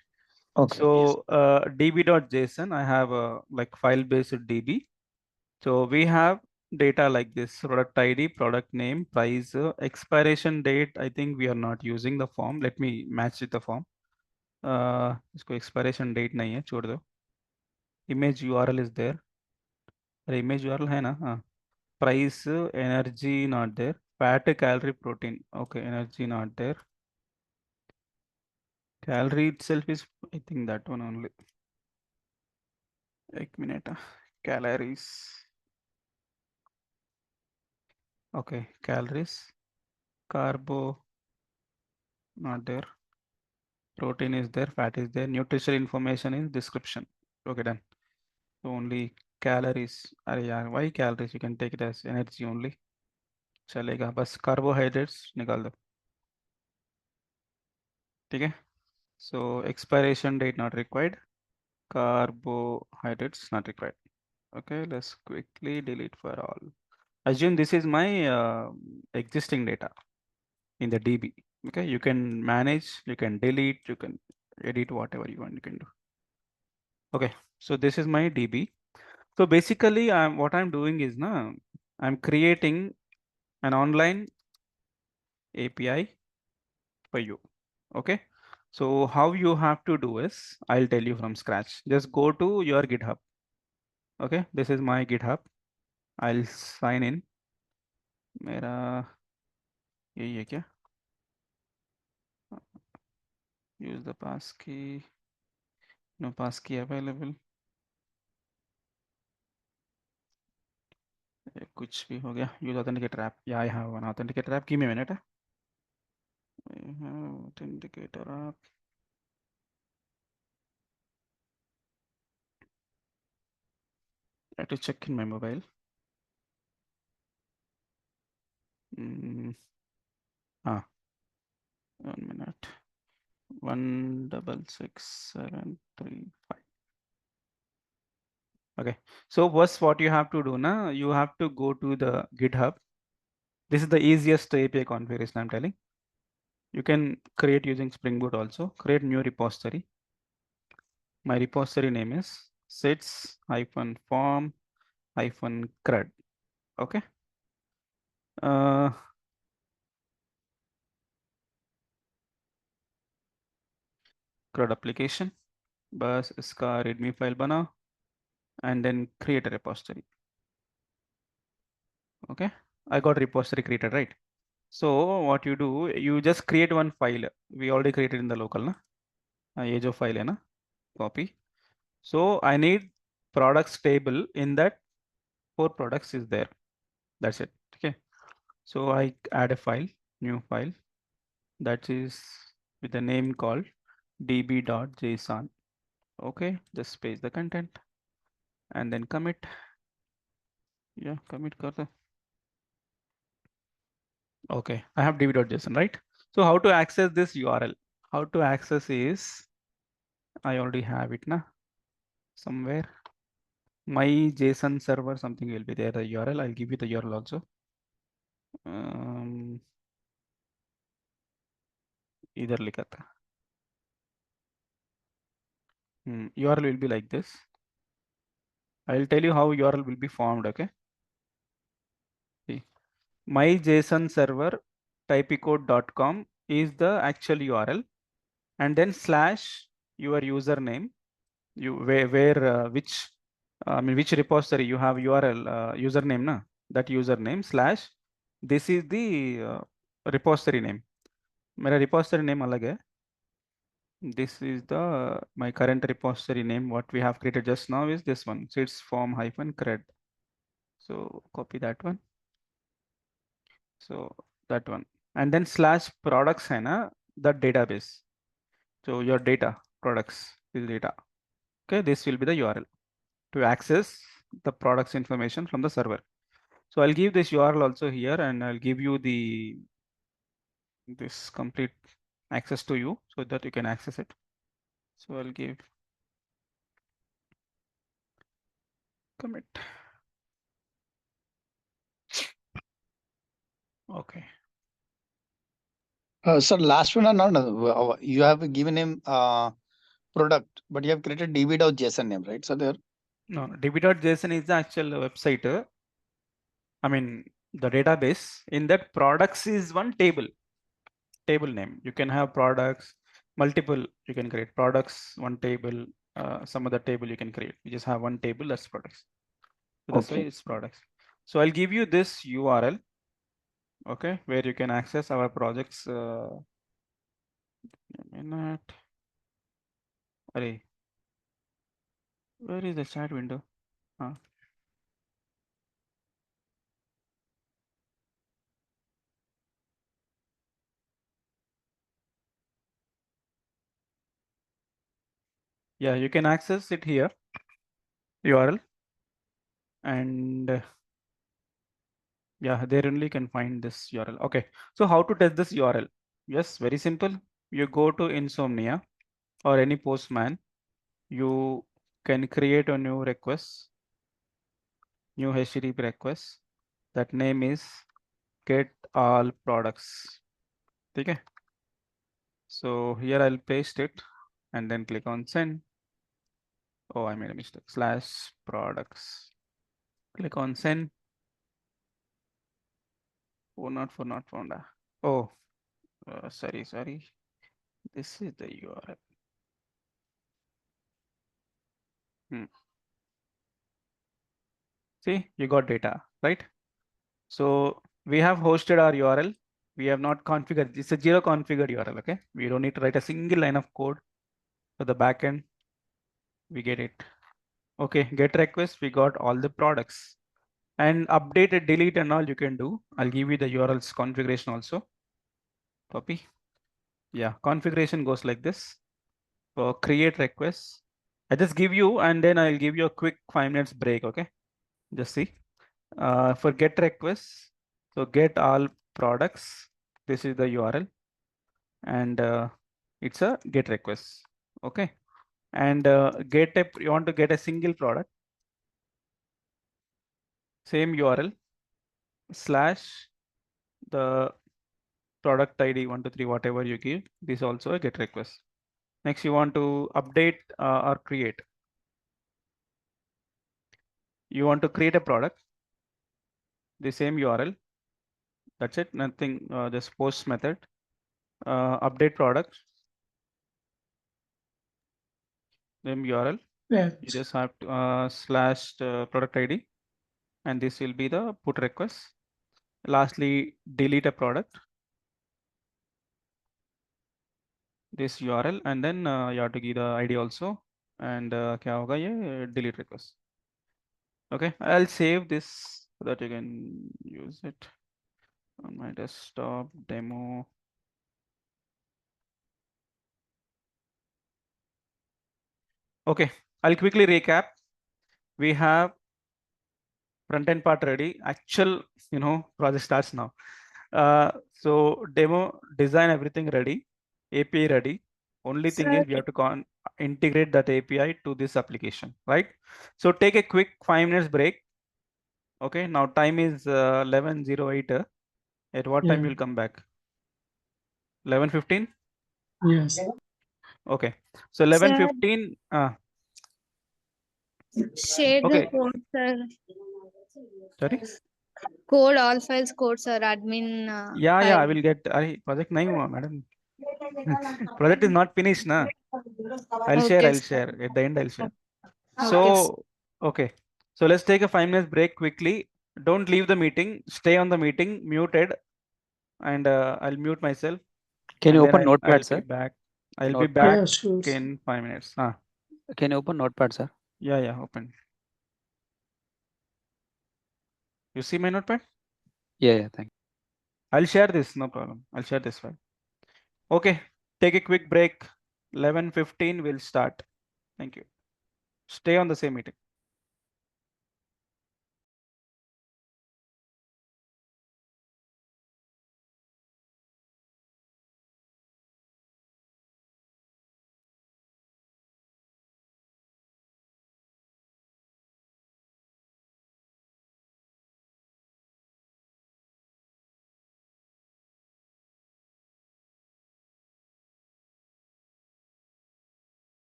Okay. So db.json, I have a like file based DB. So we have data like this: product ID, product name, price, expiration date. I think we are not using the form. Let me match with the form. इसको expiration date नहीं है, छोड़ दो. Image URL is there. अरे image URL है ना? हाँ. Price, energy not there. Fat, calorie, protein. Okay, energy not there. Calorie itself is, I think, that one only. एक minute. Calories. Okay, calories. Carbo not there. Protein is there. Fat is there. Nutritional information is description. Okay, done. So only calories. अरे यार, why calories? You can take it as energy only. चलेगा, बस carbohydrates निकाल दो. ठीक है. So expiration date not required. Carbohydrates not required. Okay, let's quickly delete for all. Assume this is my existing data in the DB. Okay, you can manage, you can delete, you can edit whatever you want, you can do. Okay, so this is my DB. So basically, what I'm doing is now I'm creating an online API for you. Okay, so how you have to do is, I'll tell you from scratch. Just go to your GitHub. Okay, this is my GitHub. I'll sign in. मेरा यही है क्या? Use the passkey. No passkey available. कुछ भी हो गया. Use authenticator app. Yeah, I have one authenticator app. Give me a minute. I have authenticator app. I have to check in my mobile. 1 minute. 166735. Okay. So first, what you have to do now, you have to go to the GitHub. This is the easiest API configuration I'm telling. You can create using Spring Boot also. Create new repository. My repository name is sets-form-CRUD. Okay. CRUD application, बस इसका readme file बना, and then create a repository. Okay, I got repository created, right? So what you do, you just create one file. We already created in the local, na? ये जो file है ना, copy. So I need products table. In that 4 products is there. That's it. Okay. So I add a file, new file, that is with the name called db.json. Okay, just paste the content and then commit. Yeah, commit kar do. Okay, I have db.json, right? So how to access this URL? How to access is, I already have it na somewhere. My JSON server, something will be there, the URL. I'll give you the URL also. Either लिखा था. URL will be like this. I'll tell you how URL will be formed. Okay. See, my JSON server typicode.com is the actual URL, and then slash your username. You which which repository you have URL username na, that username slash this is the repository name. मेरा repository name अलग है. This is the my current repository name. What we have created just now is this one. So it's form-CRUD. So copy that one. So that one, and then slash products है ना, the database. So your data products is data. Okay, this will be the URL to access the products information from the server. So I'll give this URL also here, and I'll give you this complete access to you so that you can access it. So I'll give commit. Okay. Sir, last one or not? You have given him product, but you have created db.json name, right? So there. No, db.json is the actual website. I mean, the database. In that, products is one table name. You can have products, multiple. You can create products, one table, some other table you can create. You just have one table, that's products. So that's why it's products. So I'll give you this URL, okay, where you can access our projects. A minute. Array. Where is the chat window? Yeah, you can access it here, URL, and yeah, there only can find this URL. Okay, so how to test this URL? Yes, very simple. You go to Insomnia or any Postman. You can create a new request, new HTTP request. That name is get all products. Okay. So here I'll paste it and then click on send. Oh, I made a mistake. Slash products. Click on send. Oh, not found. Oh, sorry. This is the URL. See, you got data, right? So we have hosted our URL. We have not configured. It's a 0 configured URL. Okay. We don't need to write a single line of code for the backend. We get it. Okay. Get request. We got all the products, and update and delete and all you can do. I'll give you the URLs configuration also. Copy. Yeah. Configuration goes like this. For create requests, I just give you, and then I'll give you a quick 5 minutes break. Okay. Just see. For get requests, so get all products. This is the URL, and it's a get request. Okay, and you want to get a single product, same URL slash the product ID 123 whatever you give. This is also a get request. Next, you want to update or create. You want to create a product. The same URL. That's it. Nothing. This post method. Update product. name URL. Yeah. You just have to slash product ID, and this will be the put request. Lastly, delete a product, this URL, and then you have to give the ID also. And क्या होगा ये delete request. Okay, I'll save this so that you can use it on my desktop demo. Okay, I'll quickly recap. We have front-end part ready. Actual, project starts now. So demo, design, everything ready. API ready. Only thing is we have to integrate that API to this application, right? So take a quick 5 minutes break. Okay, now time is 11:08. At what time Yeah. you'll come back? 11:15? Yes. Okay, so Sir, 11:15. share the Okay, code, sir. sorry. Code, all files code, sir. Admin Yeah, file. I will get. Project nahi hua, madam. Project is not finished, na. I'll Okay, share. At the end, I'll share. okay, So, okay. So let's take a 5 minutes break quickly. Don't leave the meeting. Stay on the meeting, muted, and I'll mute myself. Can And you then open Notepad, I'll sir? be back. I'll be Notepad. back Yeah, sure. in 5 minutes. Can you open Notepad, sir? Yeah, open. You see my notepad? Yeah, thank you. I'll share this, no problem. I'll share this file. Okay, take a quick break. 11:15 we'll start. Thank you. Stay on the same meeting.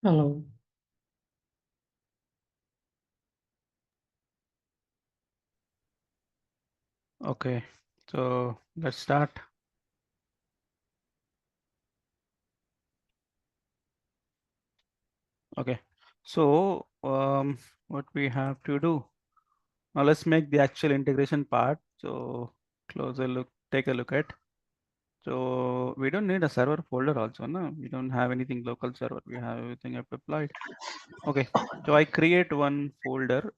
Hello. Okay, so let's start. Okay, so what we have to do now, let's make the actual integration part. So take a look at. So we don't need a server folder also, no? We don't have anything local server. We have everything applied. Okay, so I create one folder.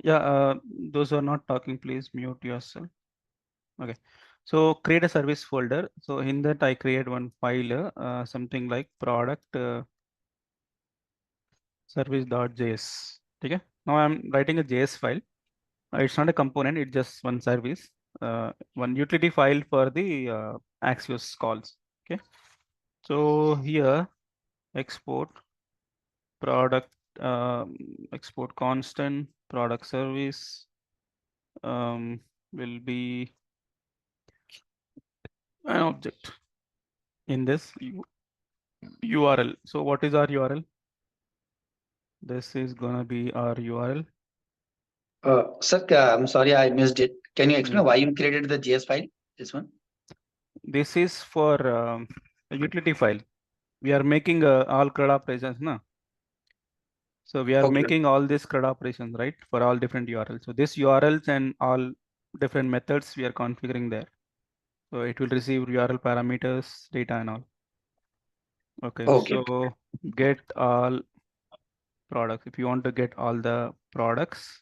Those who are not talking, please mute yourself. Okay, so create a service folder. So in that I create one file, something like product service.js. Okay, now I'm writing a JS file. It's not a component, it's just one service, one utility file for the Axios calls. Okay, so here export product, export constant product service will be an object in this URL. So what is our URL? This is gonna be our URL. Sir, I'm sorry, I missed it. Can you explain why you created the JS file? This one? This is for a utility file. We are making all CRUD operations, no? So we are making all these CRUD operations, right? For all different URLs. So this URLs and all different methods we are configuring there. So it will receive URL parameters, data and all. Okay, so get all products. If you want to get all the products,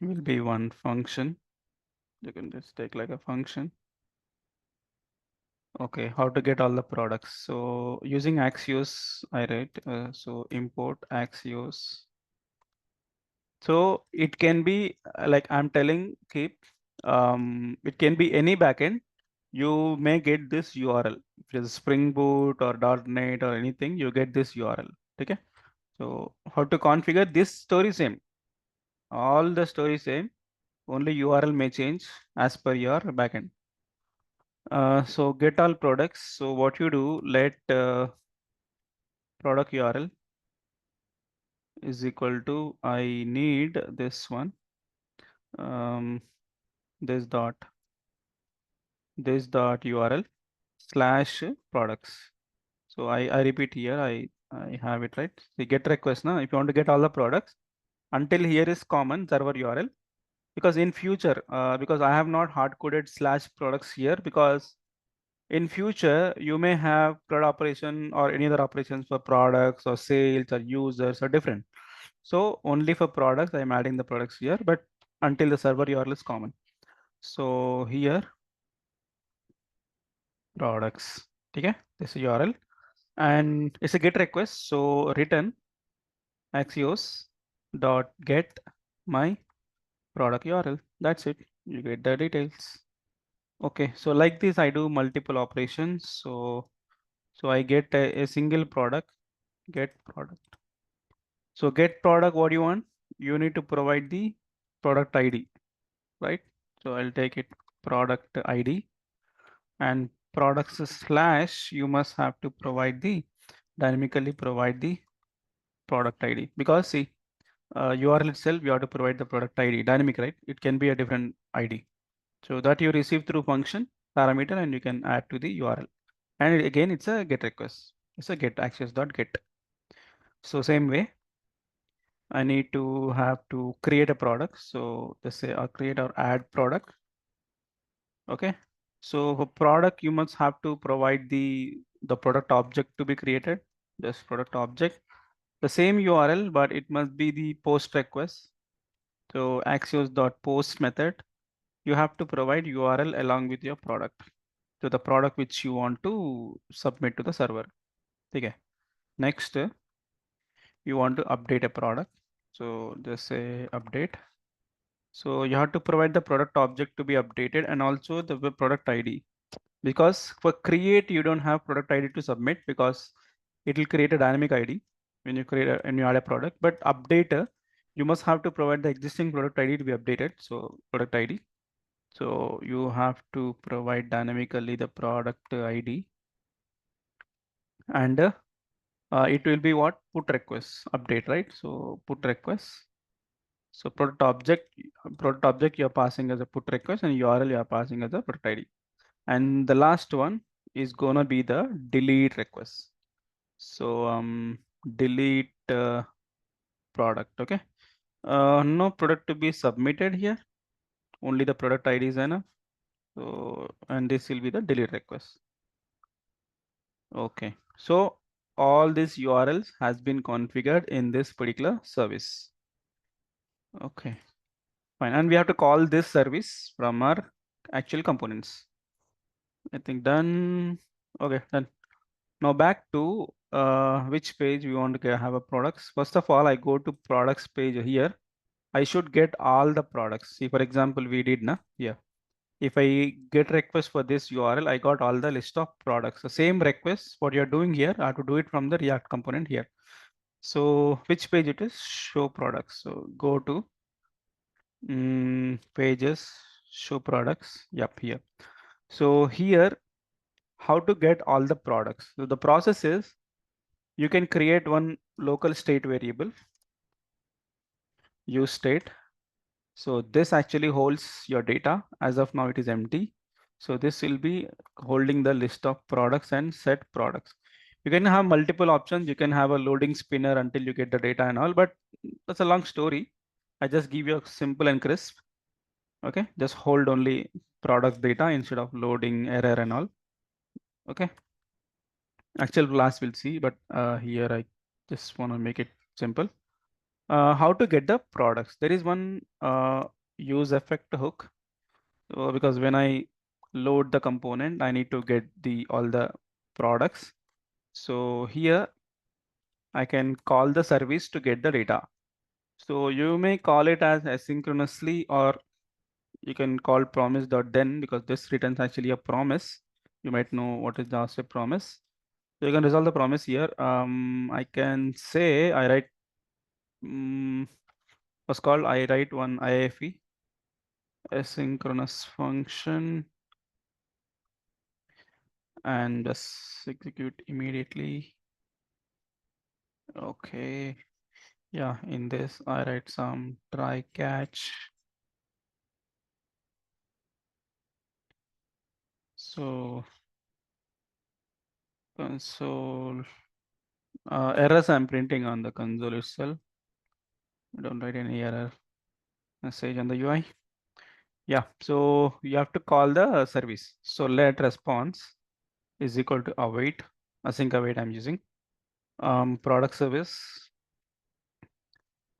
will be one function. You can just take like a function. Okay, how to get all the products? So using Axios, I write, so import Axios. So it can be like I'm telling, keep, it can be any backend. You may get this URL. If it is SpringBoot or .NET or anything, you get this URL. Okay. So how to configure this story same. All the story same. Only URL may change as per your backend. So get all products. So what you do, let product URL is equal to, I need this one, this dot URL / products. So I repeat here, I have it right. The get request now, if you want to get all the products, until here is common server URL, because in future, because I have not hard coded / products here, because in future you may have CRUD operation or any other operations for products or sales or users are different. So only for products I'm adding the products here, but until the server URL is common. So here products, okay, this is URL and it's a get request. So return Axios dot get my product URL. That's it. You get the details. Okay, so like this, I do multiple operations. So I get a single product, get product. So get product, what do you want? You need to provide the product ID, right? So I'll take it product ID and products / you must have to provide the dynamically provide the product ID, because see, URL itself you have to provide the product ID dynamic, right? It can be a different ID. So that you receive through function parameter and you can add to the URL. And again, it's a get request. It's a get access dot get. So same way, I need to have to create a product. So let's say I'll create or add product. Okay. So for product, you must have to provide the product object to be created. This product object, the same URL, but it must be the post request. So axios.post method, you have to provide URL along with your product to the product which you want to submit to the server. Okay. Next, you want to update a product. So just say update. So you have to provide the product object to be updated and also the product ID. Because for create, you don't have product ID to submit because it will create a dynamic ID when you add a product. But updater, you must have to provide the existing product ID to be updated. So product ID. So you have to provide dynamically the product ID and it will be what? Put request update, right? So put request. So product object you're passing as a put request, and URL you're passing as a product ID. And the last one is gonna be the delete request. So delete product. Okay. No product to be submitted here. Only the product ID is enough. So, and this will be the delete request. Okay. So all these URLs has been configured in this particular service. Okay, fine. And we have to call this service from our actual components. I think done. Okay, done. Now back to which page we want to have a products. First of all, I go to products page here. I should get all the products. See, for example, we did na here. If I get request for this URL, I got all the list of products. The same request, what you're doing here, I have to do it from the React component here. So which page it is? Show products. So go to pages, show products. Yep, here. So here, how to get all the products. So the process is you can create one local state variable, use state. So this actually holds your data. As of now, it is empty. So this will be holding the list of products and set products. You can have multiple options. You can have a loading spinner until you get the data and all, but that's a long story. I just give you a simple and crisp. Okay, just hold only product data instead of loading error and all. Okay, actual class we'll see, but here I just want to make it simple. How to get the products? There is one use effect hook. So because when I load the component, I need to get all the products. So here I can call the service to get the data. So you may call it as asynchronously, or you can call promise.then, because this returns actually a promise. You might know what is the JavaScript promise. So you can resolve the promise here. I can say I write what's called I write one IIFE asynchronous function and just execute immediately. Okay. Yeah, in this I write some try catch. So console errors I'm printing on the console itself. I don't write any error message on the UI. Yeah, so you have to call the service. So let response is equal to await, async await I'm using. Product service.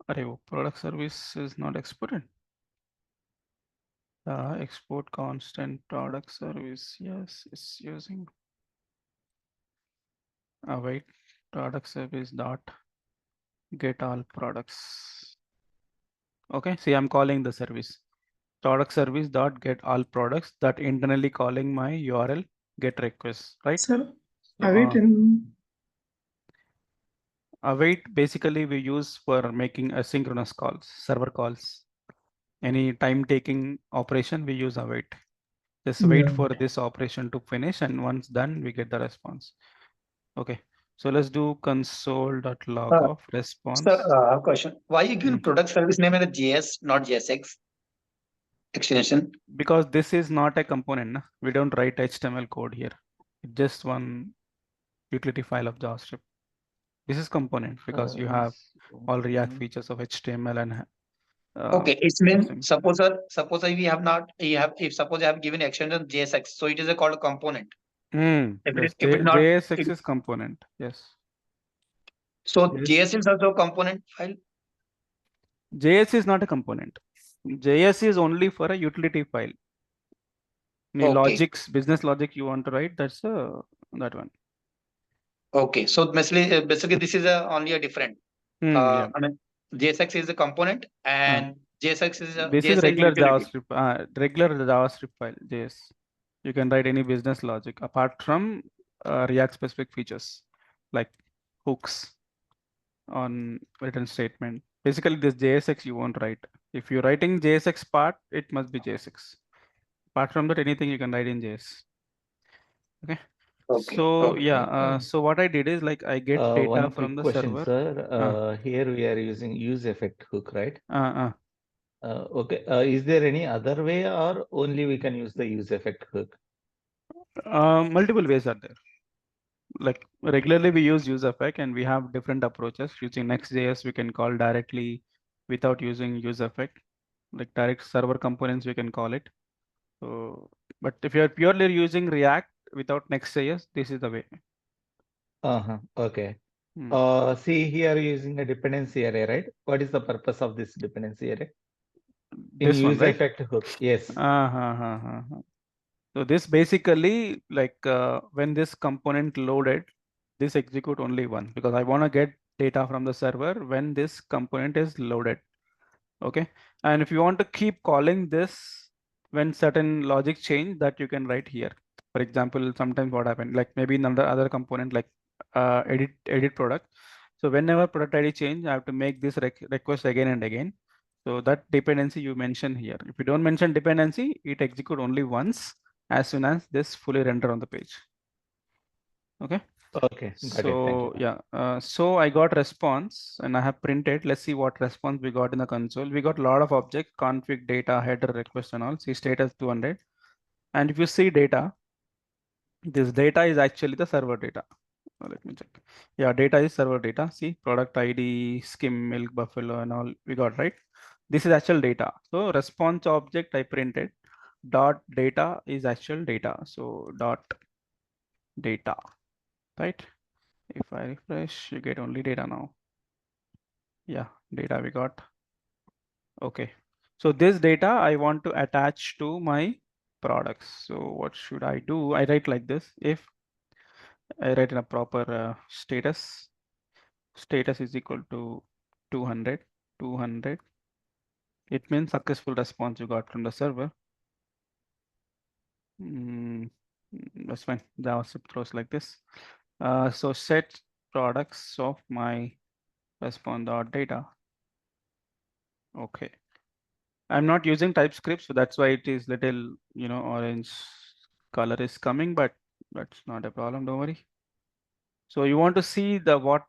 Product service is not exported. Export constant product service. Yes, it's using await product service dot get all products. Okay, see, I'm calling the service product service dot get all products, that internally calling my URL get request, right? Sir, So, await in await basically we use for making asynchronous calls, server calls. Any time taking operation we use await. Just wait for this operation to finish, and once done we get the response. Okay, so let's do console.log of response. Sir, question. Why you give product service name as a JS, not JSX extension? Because this is not a component. Na? We don't write HTML code here. It's just one utility file of JavaScript. This is component because you have all React features of HTML and Okay, it means suppose we have not if suppose I have given extension JSX, so it is called a component. Yes, If it not JSX is component. Yes. So JS is also a component file. JS is not a component. JS is only for a utility file. Any logics, business logic you want to write, that's that one. Okay, so basically this is only a different. Yeah. I mean, JSX is a component and JSX is a this JS is regular utility. JavaScript, regular JavaScript file, JS. You can write any business logic apart from React specific features like hooks on return statement. Basically, this JSX you won't write. If you're writing JSX part, it must be JSX. Apart from that, anything you can write in JS. Okay. Okay. So Okay. yeah, so what I did is like I get data One from quick the question, server. sir. Here we are using use effect hook, right? Okay. Is there any other way, or only we can use the use effect hook? Multiple ways are there. Like regularly we use use effect, and we have different approaches. Using Next.js, we can call directly without using use effect, like direct server components we can call it. So, but if you are purely using React without Next.js, this is the way. Okay. Hmm. See here using a dependency array, right? What is the purpose of this dependency array? In This one, use right? effect hook, yes. So this basically like when this component loaded, this execute only one, because I want to get data from the server when this component is loaded. Okay. And if you want to keep calling this when certain logic change, that you can write here. For example, sometimes what happened, like maybe in other component like edit product. So whenever product ID change, I have to make this request again and again. So that dependency you mention here. If you don't mention dependency, it execute only once as soon as this fully render on the page. Okay. Okay, got it. Thank you. So yeah, so I got response and I have printed. Let's see what response we got in the console. We got a lot of objects, config, data, header, request, and all. See status 200. And if you see data, this data is actually the server data. Let me check. Yeah, data is server data. See product ID, skim, milk, buffalo, and all we got, right? This is actual data. So response object I printed dot data is actual data. So dot data, right? If I refresh, you get only data now. Yeah, data we got. Okay. So this data I want to attach to my products. So what should I do? I write like this. If I write in a proper status is equal to 200, 200. It means successful response you got from the server. That's fine. JavaScript throws like this. So set products of my response.data. Okay. I'm not using TypeScript, so that's why it is little, orange color is coming, but that's not a problem. Don't worry. So you want to see what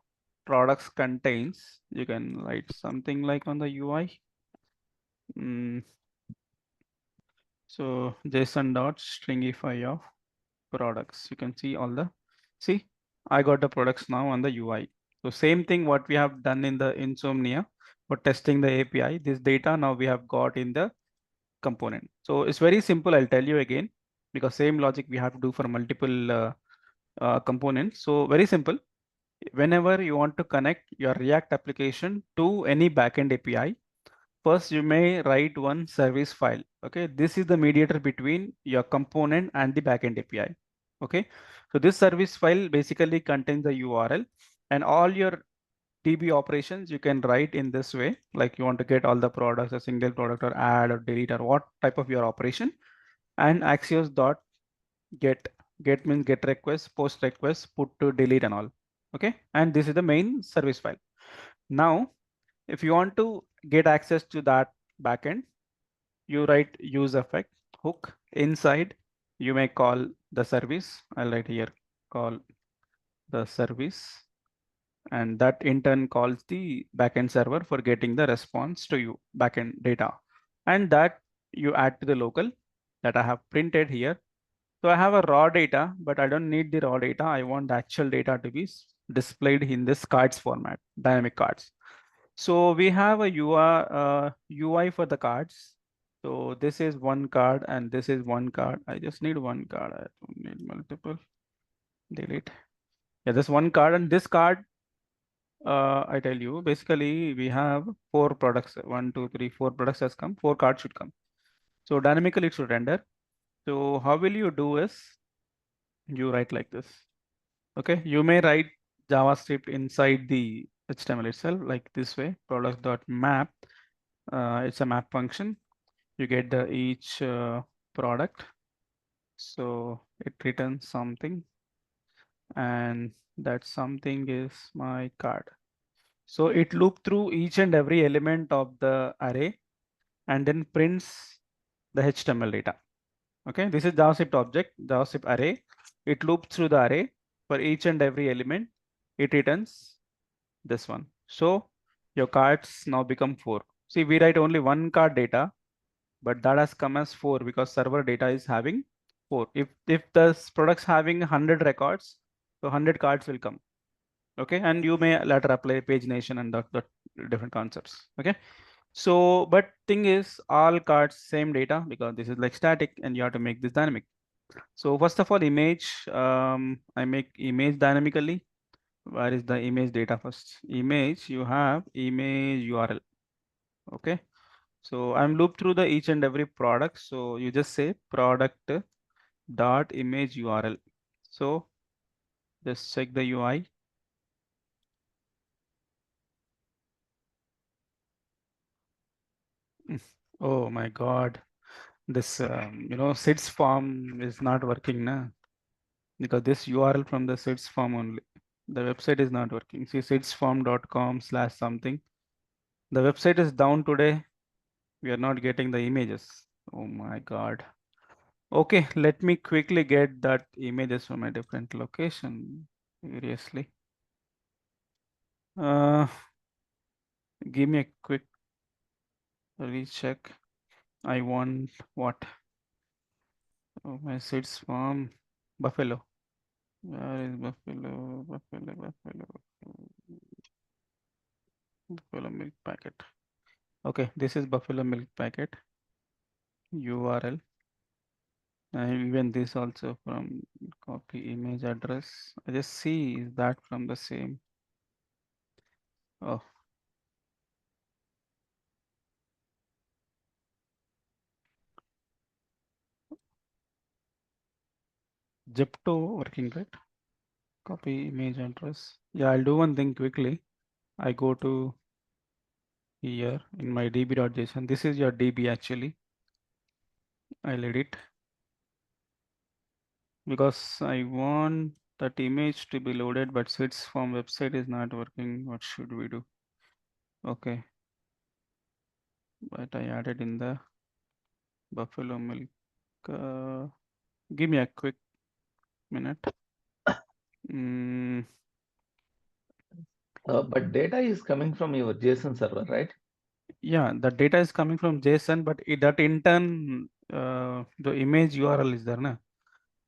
products contains, you can write something like on the UI. So JSON.stringify of products. You can see see, I got the products now on the UI. So same thing what we have done in the Insomnia for testing the API, this data now we have got in the component. So it's very simple. I'll tell you again, because same logic we have to do for multiple components. So very simple. Whenever you want to connect your React application to any backend API, first you may write one service file. Okay, this is the mediator between your component and the backend API. Okay, so this service file basically contains the URL, and all your DB operations you can write in this way. Like you want to get all the products, a single product, or add or delete, or what type of your operation. And Axios dot get means get request, post request, put to delete and all. Okay, and this is the main service file. Now if you want to get access to that backend, you write use effect hook. Inside you may call the service. I'll write here call the service, and that in turn calls the backend server for getting the response to you backend data, and that you add to the local that I have printed here. So I have a raw data, but I don't need the raw data. I want the actual data to be displayed in this cards format, dynamic cards. So we have a UI for the cards. So this is one card and this is one card. I just need one card. I don't need multiple. Delete. Yeah, this one card, and this card, I tell you, basically we have 4 products. 1, 2, 3, 4 products has come. 4 cards should come. So dynamically it should render. So how will you do is you write like this. Okay, you may write JavaScript inside the HTML itself like this way. Products.map. It's a map function. You get the each product. So it returns something, and that something is my card. So it loop through each and every element of the array and then prints the HTML data. Okay, this is JavaScript object, JavaScript array. it loops through the array. For each and every element, it returns this one. So your cards now become 4. See, we write only one card data, but that has come as 4 because server data is having 4. If the product's having 100 records, so 100 cards will come. Okay, and you may later apply pagination and the different concepts. Okay, so but thing is, all cards same data because this is like static and you have to make this dynamic. So first of all, image, I make image dynamically. Where is the image data first? Image, you have image URL. Okay, so I'm looped through the each and every product. So you just say product dot image URL. So just check the UI. Oh my God, this sits form is not working now because this URL from the sits form only. The website is not working. See sitsform.com/something. The website is down today. We are not getting the images. Oh my God. Okay, let me quickly get that images from a different location. Seriously. Give me a quick recheck. I want what? Oh, my sits form Buffalo. Where is Buffalo? Buffalo milk packet. Okay, this is Buffalo milk packet URL. And even this also from copy image address. I just see is that from the same. Oh. Zepto working, right? Copy image address. Yeah, I'll do one thing quickly. I go to here in my db.json. This is your db actually. I'll edit because I want that image to be loaded, but sits from website is not working. What should we do? Okay. But I added in the Buffalo milk. Give me a quick minute. But data is coming from your JSON server, right? Yeah, the data is coming from JSON, but that in turn, the image URL is there, na?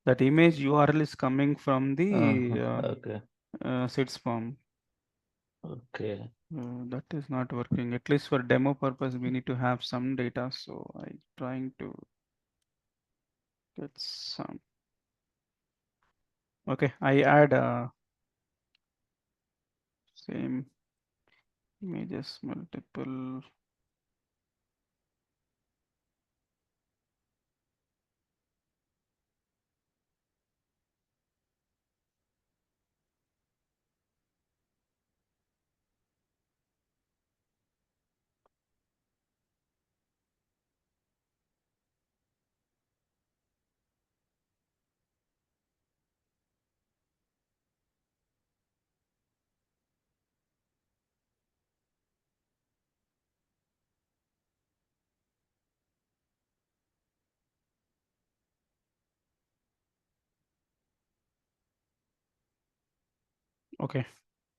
That image URL is coming from the Okay. sits form. Okay. That is not working. At least for demo purpose, we need to have some data. So I'm trying to get some. Okay, I add same images multiple. Okay,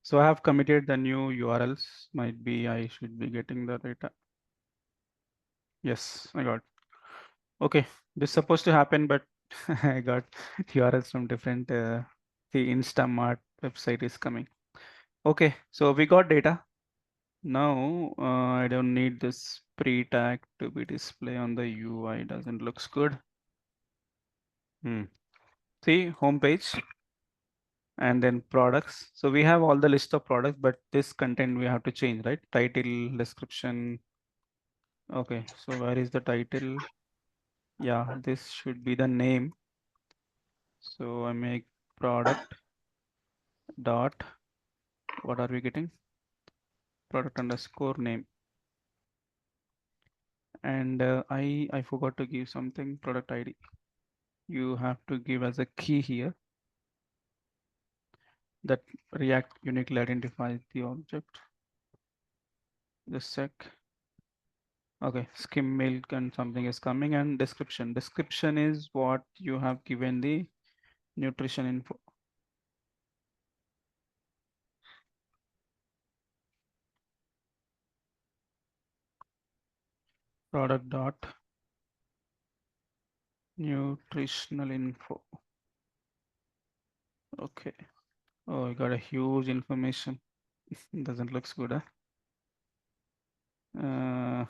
so I have committed the new URLs. Might be I should be getting the data. Yes, I got. Okay, this is supposed to happen, but I got URLs from different. The Instamart website is coming. Okay, so we got data. Now I don't need this pre-tag to be displayed on the UI. Doesn't looks good. See homepage and then products. So we have all the list of products, but this content we have to change, right? Title, description. Okay, so where is the title? Yeah, this should be the name. So I make product dot, what are we getting? Product underscore name. And I forgot to give something, product ID. You have to give as a key here that React uniquely identifies the object. Just sec. Okay, skim milk and something is coming, and description. Description is what you have given the nutrition info. Product dot nutritional info. Okay. Oh, you got a huge information. Doesn't look good, huh?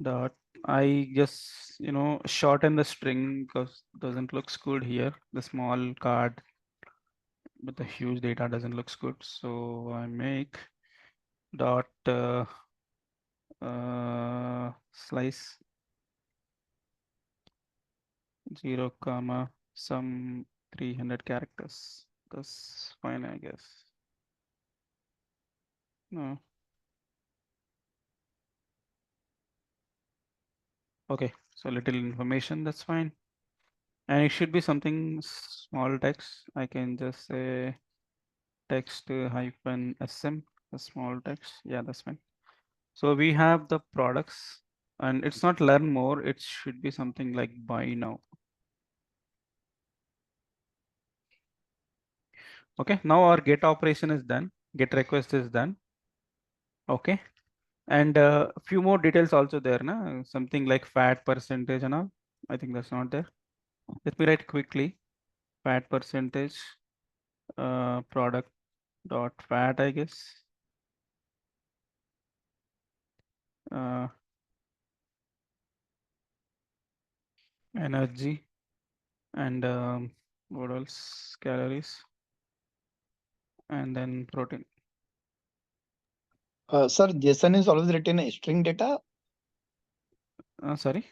Dot. I just shorten the string because doesn't looks good here. The small card but the huge data doesn't looks good. So I make dot slice 0, some 300 characters. That's fine, I guess. No. Okay, so little information, that's fine. And it should be something small text. I can just say text hyphen sm, a small text. Yeah, that's fine. So we have the products and it's not learn more. It should be something like buy now. Okay, now our get operation is done. Get request is done. Okay. And a few more details also there, na? Something like fat percentage and all. I think that's not there. Let me write quickly. Fat percentage, product dot fat, I guess. Energy and what else? Calories and then protein. Sir, JSON is always written in string data. Sorry.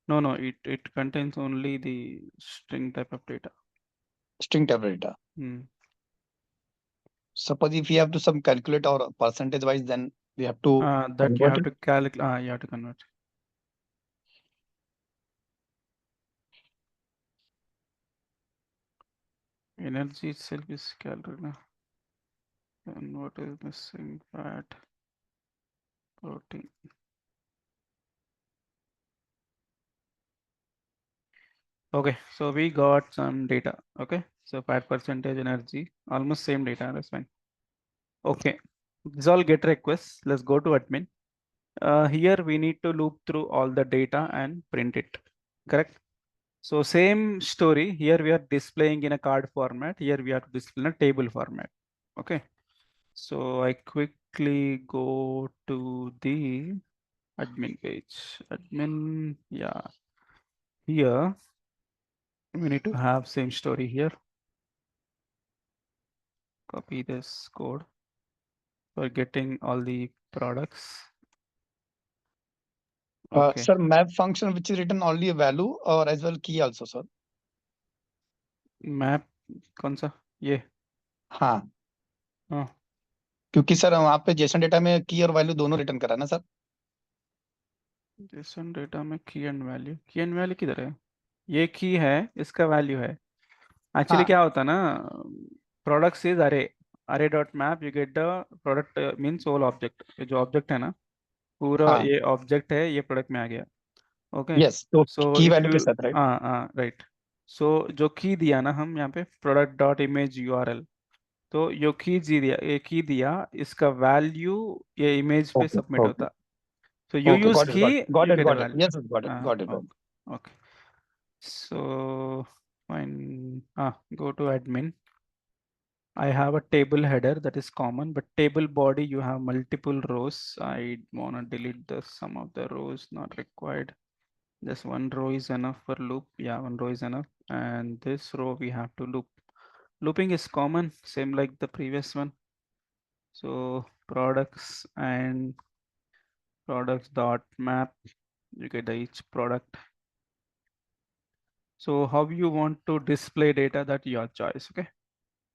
No, it contains only the string type of data. String type data. Suppose if we have to some calculate or percentage wise, then we have to that you have to calculate. You have to convert. Energy itself is calorie. And what is missing? Fat, protein. Okay, so we got some data. Okay, so fat percentage, energy, almost same data. That's fine. Okay, this all get requests. Let's go to admin. Here we need to loop through all the data and print it. Correct. So same story. Here we are displaying in a card format. Here we have to display in a table format. Okay. So I quickly go to the admin page. Admin, yeah. Here we need to have same story here. Copy this code for getting all the products. Okay. Sir, map function which is written only a value or as well key also, sir. Map कौन सा ये? हाँ. हाँ. क्योंकि sir वहाँ पे Jason data में की और वैल्यू दोनों रिटर्न करा ना सर. जेसन डेटा में की एंड वैल्यू किधर है? ये की है, इसका वैल्यू है. एक्चुअली क्या होता है ना, products is array dot map you get the product means whole object. जो ऑब्जेक्ट है ना पूरा ये ऑब्जेक्ट है, ये प्रोडक्ट में आ गया. ओके. यस, तो सो की इफ वैल्यू यू के साथ, राइट. राइट. सो जो की दिया ना हम यहाँ पे प्रोडक्ट डॉट इमेज यूआरएल, तो यो की दिया, ये की दिया, इसका वैल्यू ये इमेज पे सबमिट होता. So you use key, you get a value. Yes, got it. Okay. So fine. Go to admin. I have a table header that is common, but table body you have multiple rows. I wanna delete some of the rows not required. Just one row is enough for loop. Yeah, one row is enough. And this row we have to loop. Looping is common, same like the previous one. So products and products dot map, you get each product. So how you want to display data, that your choice. Okay.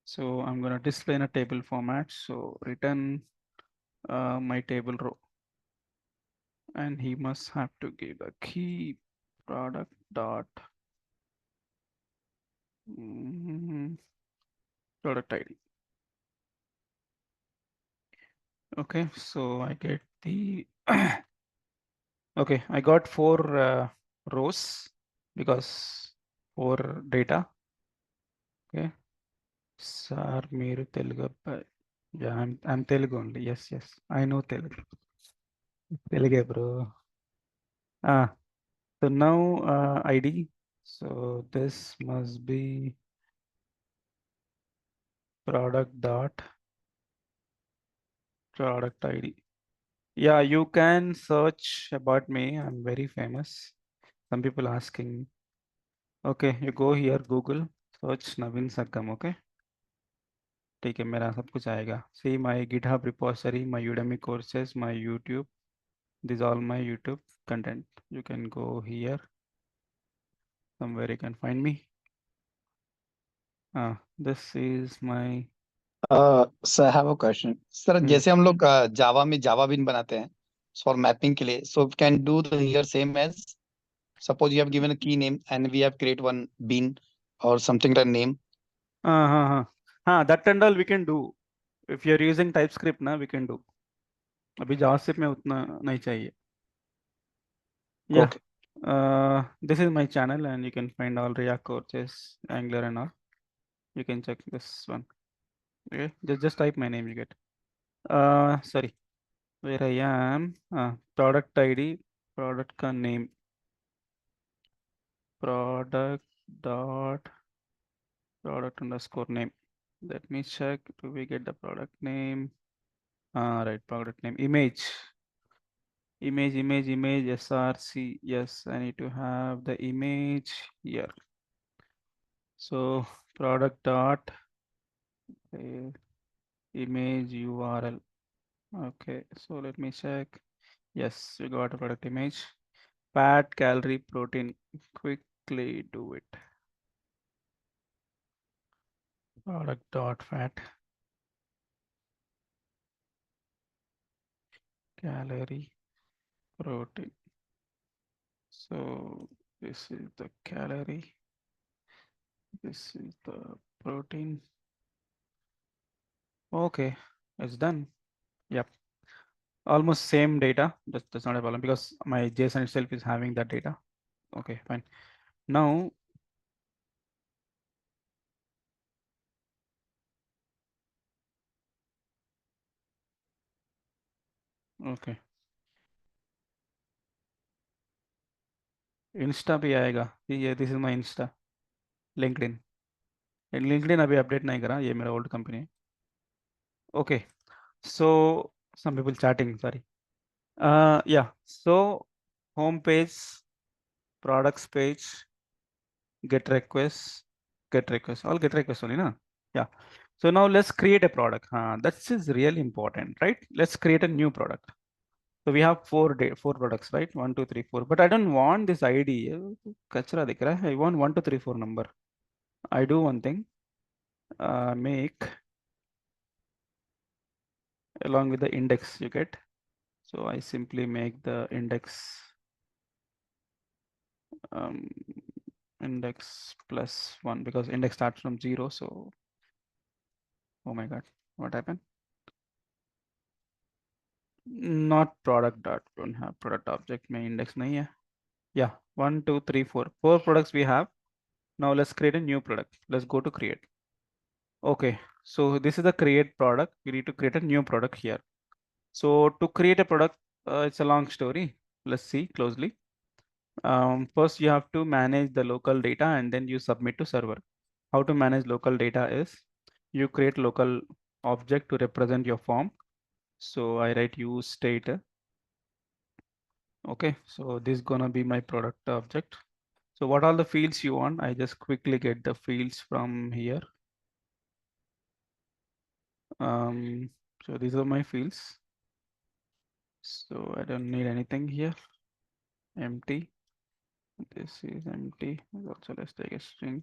So I'm going to display in a table format. So return my table row. And he must have to give a key product dot product ID. Okay, so I get the okay, I got 4 rows because for data. Okay. Sir, మీరు తెలుగు అబ్బాయి. Yeah, I'm Telugu only. Yes, I know Telugu. Telugu, bro. So now ID. So this must be product ID. Yeah, you can search about me. I'm very famous. Some people asking. Okay, you go here, Google, search Naveen Sargam. Okay. ठीक है मेरा सब कुछ आएगा. See my GitHub repository, my Udemy courses, my YouTube. This is all my YouTube content. You can go here. Somewhere you can find me. This is my. Sir I have a question sir जैसे हम लोग जावा में जावा बिन बनाते हैं for mapping के लिए so can do the here same as suppose you have given a key name and we have create one bean or something like name That and all we can do. If you're using TypeScript ना we can do. अभी JavaScript में उतना नहीं चाहिए. Yeah. Okay. This is my channel and you can find all React courses, Angular and all. You can check this one. Okay, just type my name, you get. Sorry, where I am. Product ID, product ka name. Product underscore name. Let me check. Do we get the product name? Right, product name. Image, src. Yes, I need to have the image here. So product dot image URL. Okay, so let me check. Yes, we got a product image. Fat, calorie, protein. Quickly do it. Product dot fat, calorie, protein. So this is the calorie. This is the protein. Okay, it's done. Yep. Almost same data. That's not a problem because my JSON itself is having that data. Okay, fine. Now okay. Insta भी आएगा. ये this is my Insta. LinkedIn. LinkedIn अभी update नहीं करा. ये मेरा old company है. Okay. So some people chatting. Sorry. Yeah. So home page, products page, get requests, all get requests only, na? Yeah. So now let's create a product. That is really important, right? Let's create a new product. So we have four products, right? 1, 2, 3, 4. But I don't want this ID. Kachra dikh raha hai. I want 1, 2, 3, 4 number. I do one thing. Make along with the index you get. So I simply make the index index plus 1 because index starts from 0. So oh my god, what happened? Not product dot, don't have product object. My index nahi hai. Yeah, 1, 2, 3, 4. 4 products we have. Now let's create a new product. Let's go to create. Okay, so this is the create product. We need to create a new product here. So to create a product, it's a long story. Let's see closely. First you have to manage the local data and then you submit to server. How to manage local data is you create local object to represent your form. So I write use state. Okay, so this is gonna be my product object. So what are the fields you want? I just quickly get the fields from here. So these are my fields. So I don't need anything here. Empty. This is empty. Also, let's take a string.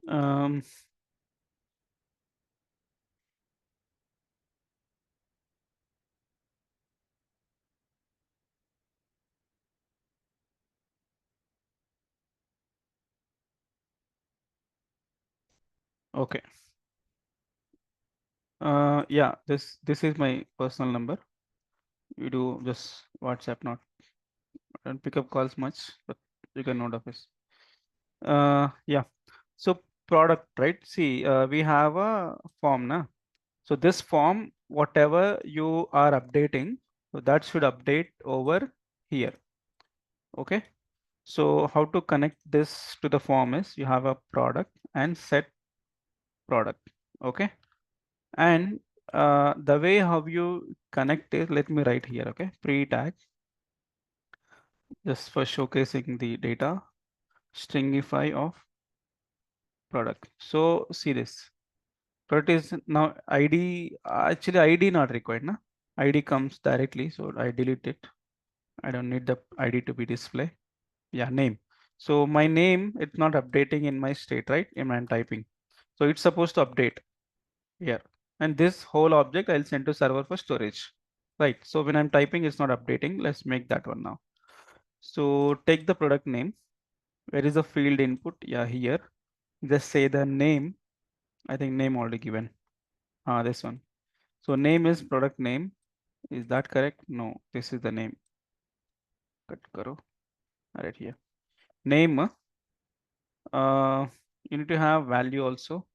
Um, Okay. Yeah, this is my personal number. You do just WhatsApp, not I don't pick up calls much, but you can note of this. Yeah. So product, right? See, we have a form, na? So this form, whatever you are updating, so that should update over here. Okay. So how to connect this to the form is you have a product and set product. Okay. And the way how you connect it, let me write here. Okay. Pre-tag just for showcasing the data stringify of product. So see this. Product is now ID. Actually, ID not required, na? ID comes directly, so I delete it. I don't need the ID to be display. Yeah, name. So my name, it's not updating in my state, right? When I'm typing. So it's supposed to update here. And this whole object I'll send to server for storage. Right. So when I'm typing, it's not updating. Let's make that one now. So take the product name. Where is the field input? Yeah, here. Just say the name. I think name already given. This one. So name is product name. Is that correct? No, this is the name. Cut karo. Right here. Name. You need to have value also.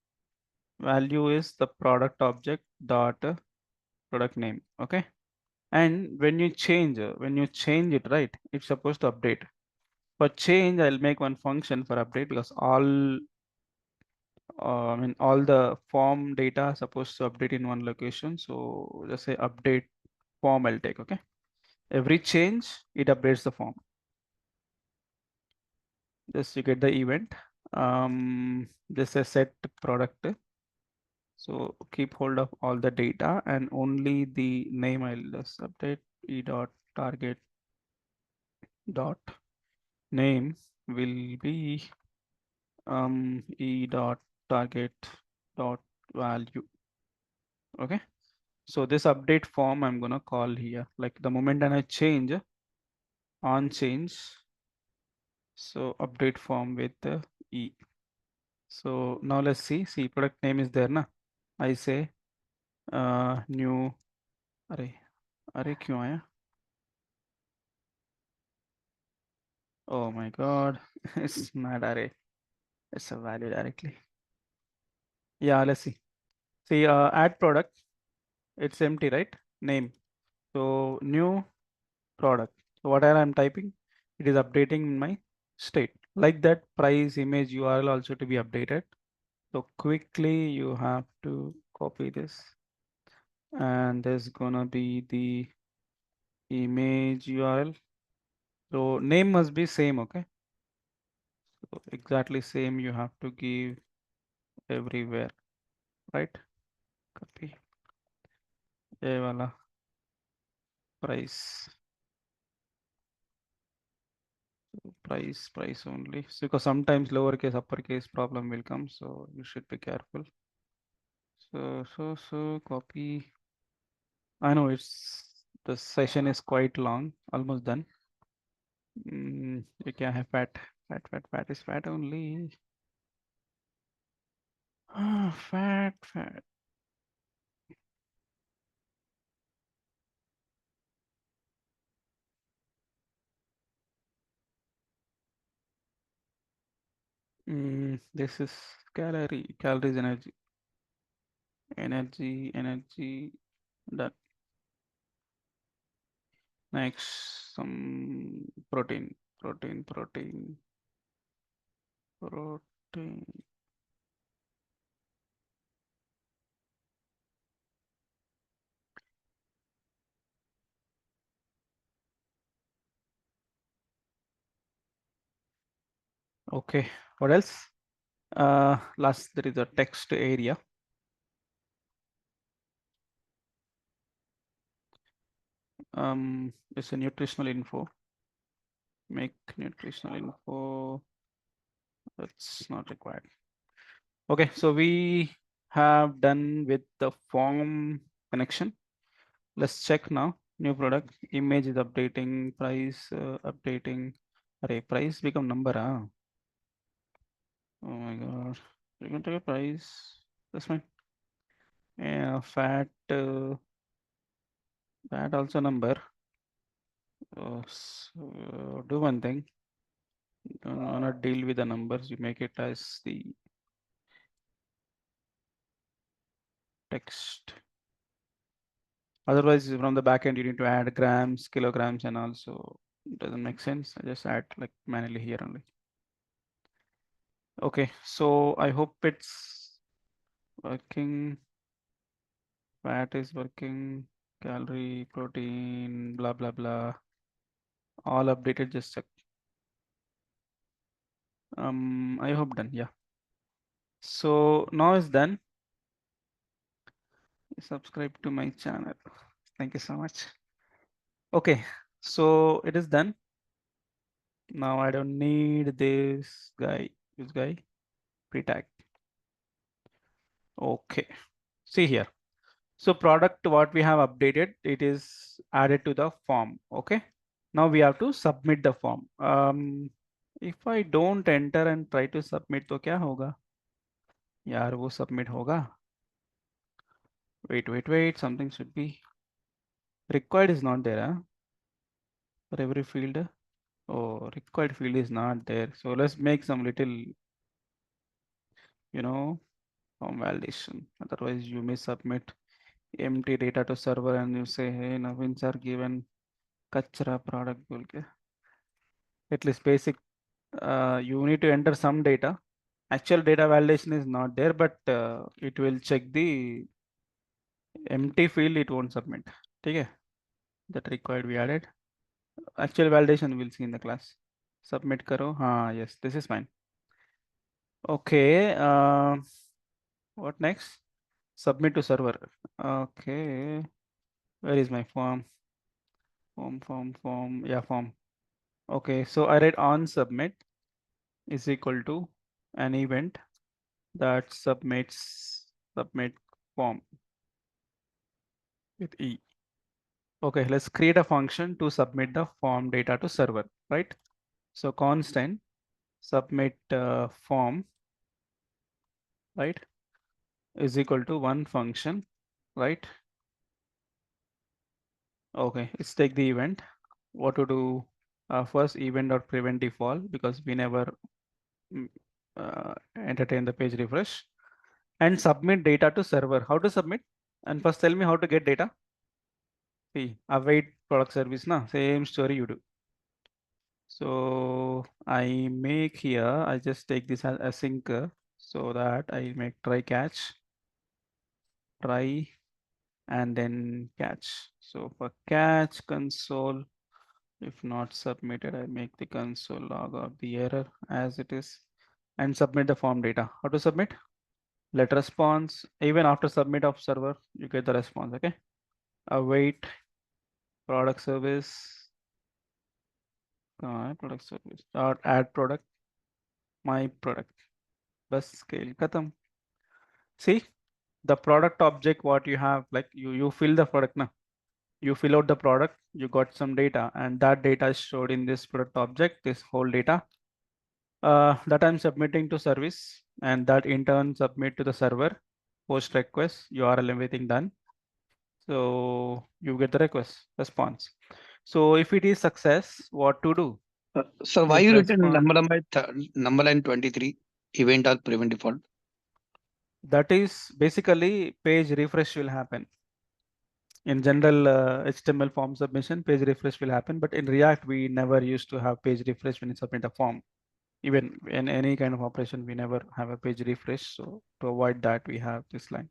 Value is the product object dot product name. Okay. And when you change it, right, it's supposed to update. For change, I'll make one function for update because all I mean all the form data are supposed to update in one location. So just say update form I'll take. Okay. Every change it updates the form. Just you get the event. Just a set product. So keep hold of all the data and only the name I'll just update e dot target dot name will be e dot target dot value. Okay. So this update form I'm gonna call here. Like the moment and I change on change. So update form with the e. So now let's see product name is there na. I say new अरे क्यों आया? Oh my god, it's not array. It's a value directly. Yeah, let's see. See, add product. It's empty, right? Name. So new product. So whatever I'm typing, it is updating in my state. Like that, price, image, URL also to be updated. So quickly you have to copy this, and there's gonna be the image URL. So name must be same, okay? So exactly same you have to give everywhere, right? Copy. ये वाला price. So price only. So because sometimes lowercase, uppercase problem will come, so you should be careful. So copy. I know the session is quite long, almost done. You can have fat is fat only. Fat. This is calories, energy. That next some protein. Okay, what else? Last there is a text area. It's a nutritional info. Make nutritional info. That's not required. Okay, so we have done with the form connection. Let's check now. New product image is updating, price updating. Array price become number. Oh my god. You can take a price. That's fine. Yeah, fat also number. So do one thing. Don't wanna deal with the numbers. You make it as the text. Otherwise, from the backend, you need to add grams, kilograms, and also it doesn't make sense. I just add like manually here only. Okay, so I hope it's working. Fat is working. Calorie, protein, blah blah blah. All updated. Just check. I hope done. Yeah. So now it's done. Subscribe to my channel. Thank you so much. Okay, so it is done. Now I don't need this guy, pre-tag. Okay, see here. So product, what we have updated, it is added to the form. Okay, now we have to submit the form. If I don't enter and try to submit, तो क्या होगा? यार वो submit होगा. Wait, something should be required is not there, huh? For every field. Oh, required field is not there. So let's make some little, form validation. Otherwise, you may submit empty data to server and you say, hey, Navins are given kachra product. At least basic, you need to enter some data. Actual data validation is not there, but it will check the empty field, it won't submit. Okay, that required we added. Actual validation we'll see in the class. Submit karo. Yes, this is fine. Okay, what next? Submit to server. Okay, where is my form? Form. Yeah, form. Okay, so I write on submit is equal to an event that submit form with E. Okay, let's create a function to submit the form data to server, right? So constant submit form, right, is equal to one function, right? Okay, let's take the event. What to do? First event.prevent default, because we never entertain the page refresh, and submit data to server. How to submit? And first tell me how to get data. See, await product service, na same story you do. So I make here, I just take this as async so that I make try catch, try, and then catch. So for catch console, if not submitted, I make the console log of the error as it is and submit the form data. How to submit? Let response, even after submit of server, you get the response. Okay. Await product service, product service, dot add product, my product, bus scale, katam. See the product object, what you have, like you fill the product now. You fill out the product, you got some data, and that data is stored in this product object, this whole data. That I'm submitting to service, and that in turn submit to the server, post request, URL, everything done. So you get the request response. So if it is success, what to do? So why you written number line 23 event or prevent default? That is basically page refresh will happen. In general HTML form submission, page refresh will happen, but in React we never used to have page refresh when you submit a form. Even in any kind of operation, we never have a page refresh. So to avoid that, we have this line.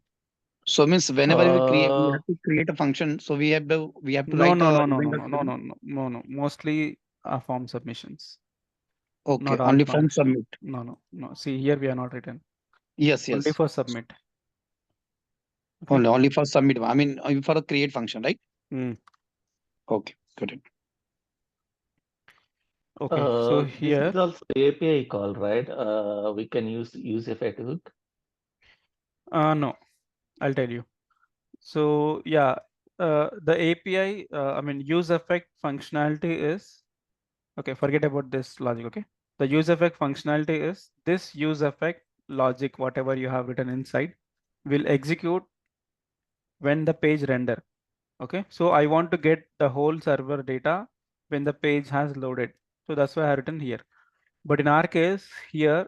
So means whenever we have to create a function, so we have to write no. Mostly form submissions. Okay, not only form submit. No. See here we are not written. Yes. Only for submit. Okay. Only for submit. I mean for a create function, right? Okay, got it. Okay, so here this is also API call, right? We can use effect hook. No, I'll tell you. So yeah, the API, I mean use effect functionality is, okay, forget about this logic. Okay, the use effect functionality is this use effect logic, whatever you have written inside, will execute when the page render. Okay, so I want to get the whole server data when the page has loaded. So that's why I have written here. But in our case here,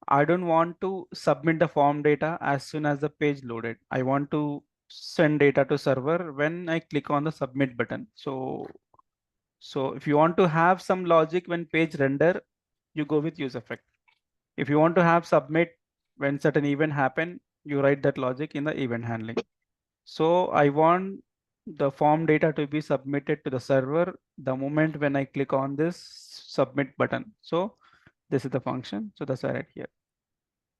I don't want to submit the form data as soon as the page loaded. I want to send data to server when I click on the submit button. So if you want to have some logic when page render, you go with use effect. If you want to have submit when certain event happen, you write that logic in the event handling. So I want the form data to be submitted to the server the moment when I click on this submit button. So this is the function. So that's why I write here.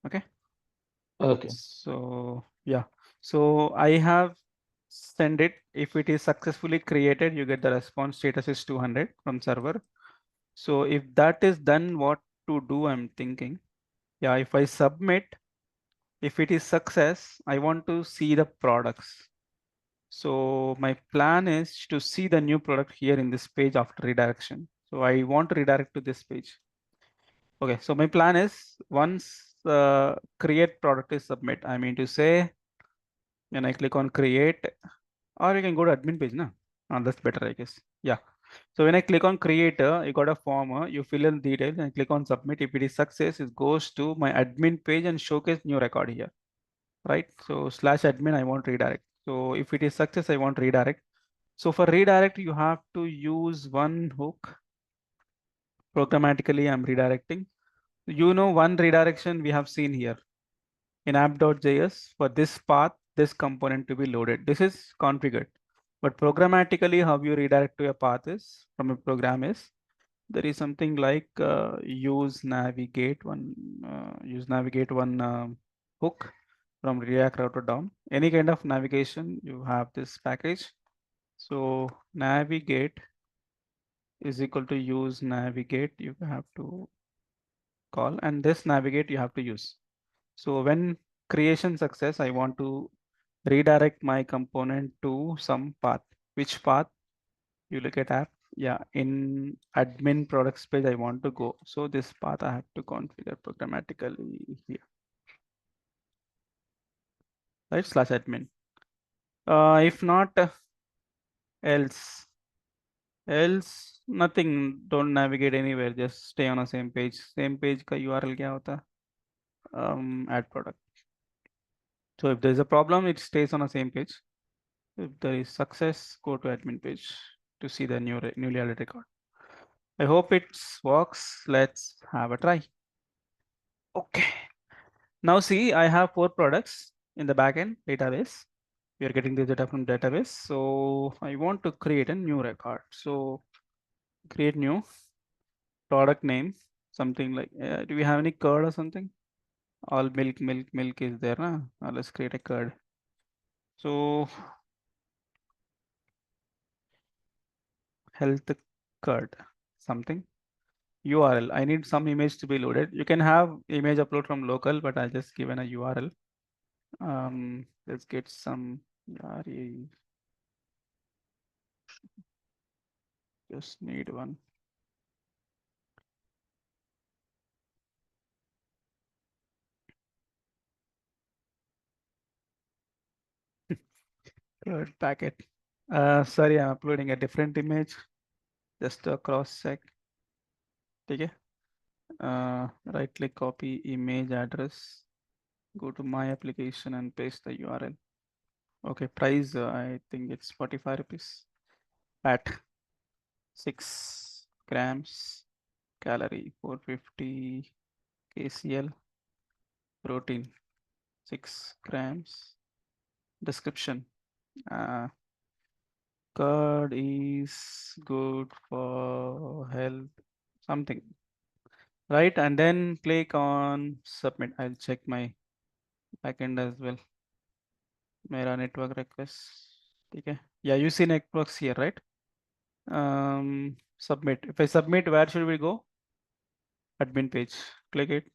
Okay. Okay. So yeah. So I have send it. If it is successfully created, you get the response status is 200 from server. So if that is done, what to do? I'm thinking. Yeah, if I submit, if it is success, I want to see the products. So my plan is to see the new product here in this page after redirection. So I want to redirect to this page. Okay, so my plan is once create product is submit, I mean to say when I click on create, or you can go to admin page, na? That's better, I guess. Yeah. So when I click on creator, you got a form, you fill in details and click on submit. If it is success, it goes to my admin page and showcase new record here, right? So /admin, I want redirect. So if it is success, I want redirect. So for redirect, you have to use one hook. Programmatically, I'm redirecting. You know, one redirection we have seen here in app.js for this path, this component to be loaded. This is configured. But programmatically, how you redirect to a path is from a program is there is something like use navigate one hook from React router down. Any kind of navigation, you have this package. So navigate is equal to use navigate. You have to call, and this navigate you have to use. So when creation success, I want to redirect my component to some path. Which path? You look at app. Yeah, in admin products page, I want to go. So this path I have to configure programmatically here. Right, /admin. If not, else nothing. Don't navigate anywhere. Just stay on the same page. Same page का URL क्या होता? Add product. So if there is a problem, it stays on the same page. If there is success, go to admin page to see the newly added record. I hope it works. Let's have a try. Okay. Now see, I have 4 products in the backend database. We are getting the data from database. So I want to create a new record. So create new product name, something like, do we have any curd or something? All milk is there. Now let's create a curd. So health curd, something. URL. I need some image to be loaded. You can have image upload from local, but I just given a URL. Let's get some. Just need one. Good packet. Sorry, I'm uploading a different image. Just a cross check. Okay. Right click, copy image address. Go to my application and paste the URL. Okay, price, I think it's 45 rupees. Fat 6 grams, calorie 450 kcal, protein 6 grams. Description, curd is good for health, something, right? And then click on submit. I'll check my backend as well. Mera network request. Okay. Yeah, you see networks here, right? Submit. If I submit, where should we go? Admin page. Click it.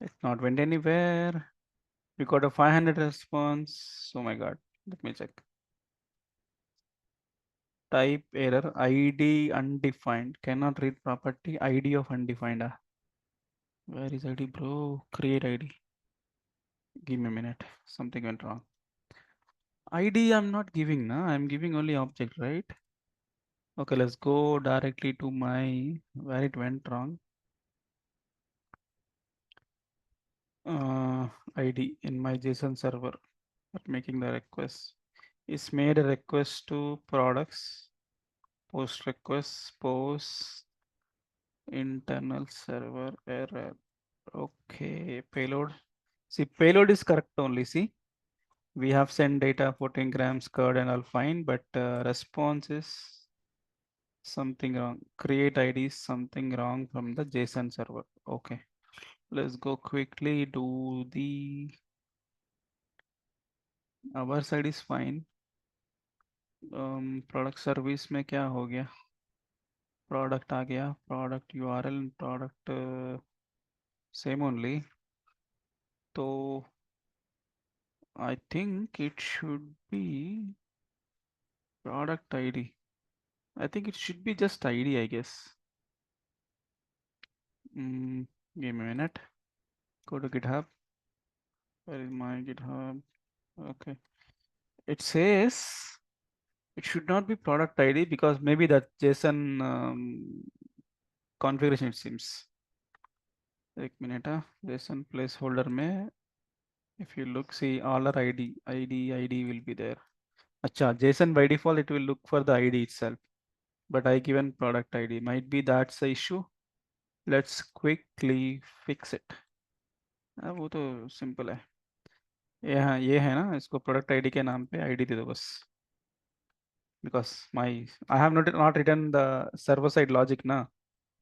It's not went anywhere. We got a 500 response. Oh my God. Let me check. Type error. ID undefined. Cannot read property. ID of undefined. Where is ID, bro? Create ID. Give me a minute. Something went wrong. ID I'm not giving now. I'm giving only object, right? Okay, let's go directly to my where it went wrong. ID in my JSON server for making the request. It's made a request to products, post request, post internal server error. Okay, payload. See, payload is correct only. See, we have sent data 14 grams CRUD and all fine, but response is something wrong. Create ID is something wrong from the JSON server. Okay, let's go quickly do the our side is fine. Product service में क्या हो गया? Product आ गया, product URL, product same only. So I think it should be product ID. I think it should be just ID, I guess. Give me a minute. Go to GitHub. Where is my GitHub? Okay. It says it should not be product ID because maybe that JSON configuration it seems. एक minute JSON placeholder में if you look, see all our ID will be there. Acha, JSON by default it will look for the ID itself, but I given product ID. Might be that's the issue. Let's quickly fix it. वो तो simple है. ये है ना, इसको product ID के नाम पे ID दे दो बस. Because I have not written the server side logic na.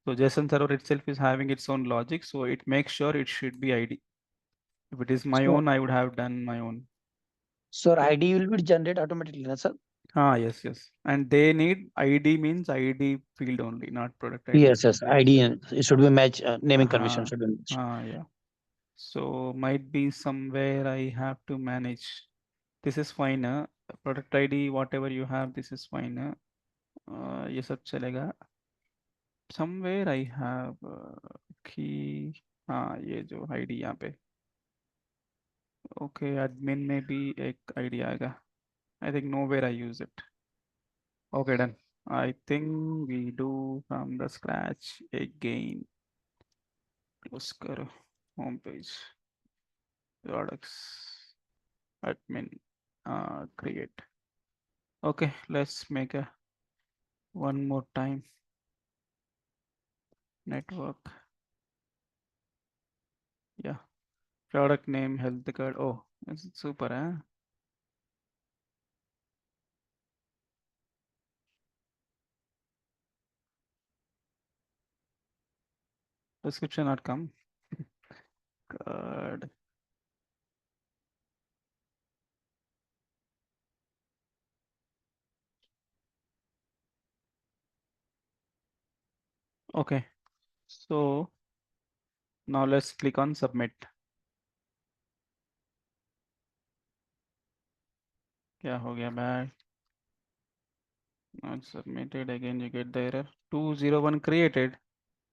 So JSON server itself is having its own logic, so it makes sure it should be ID. If it is my own, I would have done my own. So ID will be generated automatically, na, sir? Yes. And they need ID means ID field only, not product ID. Yes, ID and it should be match naming convention should be match. Yeah. So might be somewhere I have to manage. This is fine. Product ID, whatever you have, this is fine. ये सब चलेगा. Somewhere I have key. ये जो ID यहाँ पे. Okay, admin में भी एक ID आएगा. I think nowhere I use it. Okay, done. I think we do from the scratch again. Close करो. Home page. Products. Admin. Create. Okay, let's make a one more time. Network. Yeah. Product name, health card. Oh, it's super, huh? Description not come. Card. Okay. So now let's click on submit. क्या हो गया bad? Not submitted. Again you get the error. 201 created.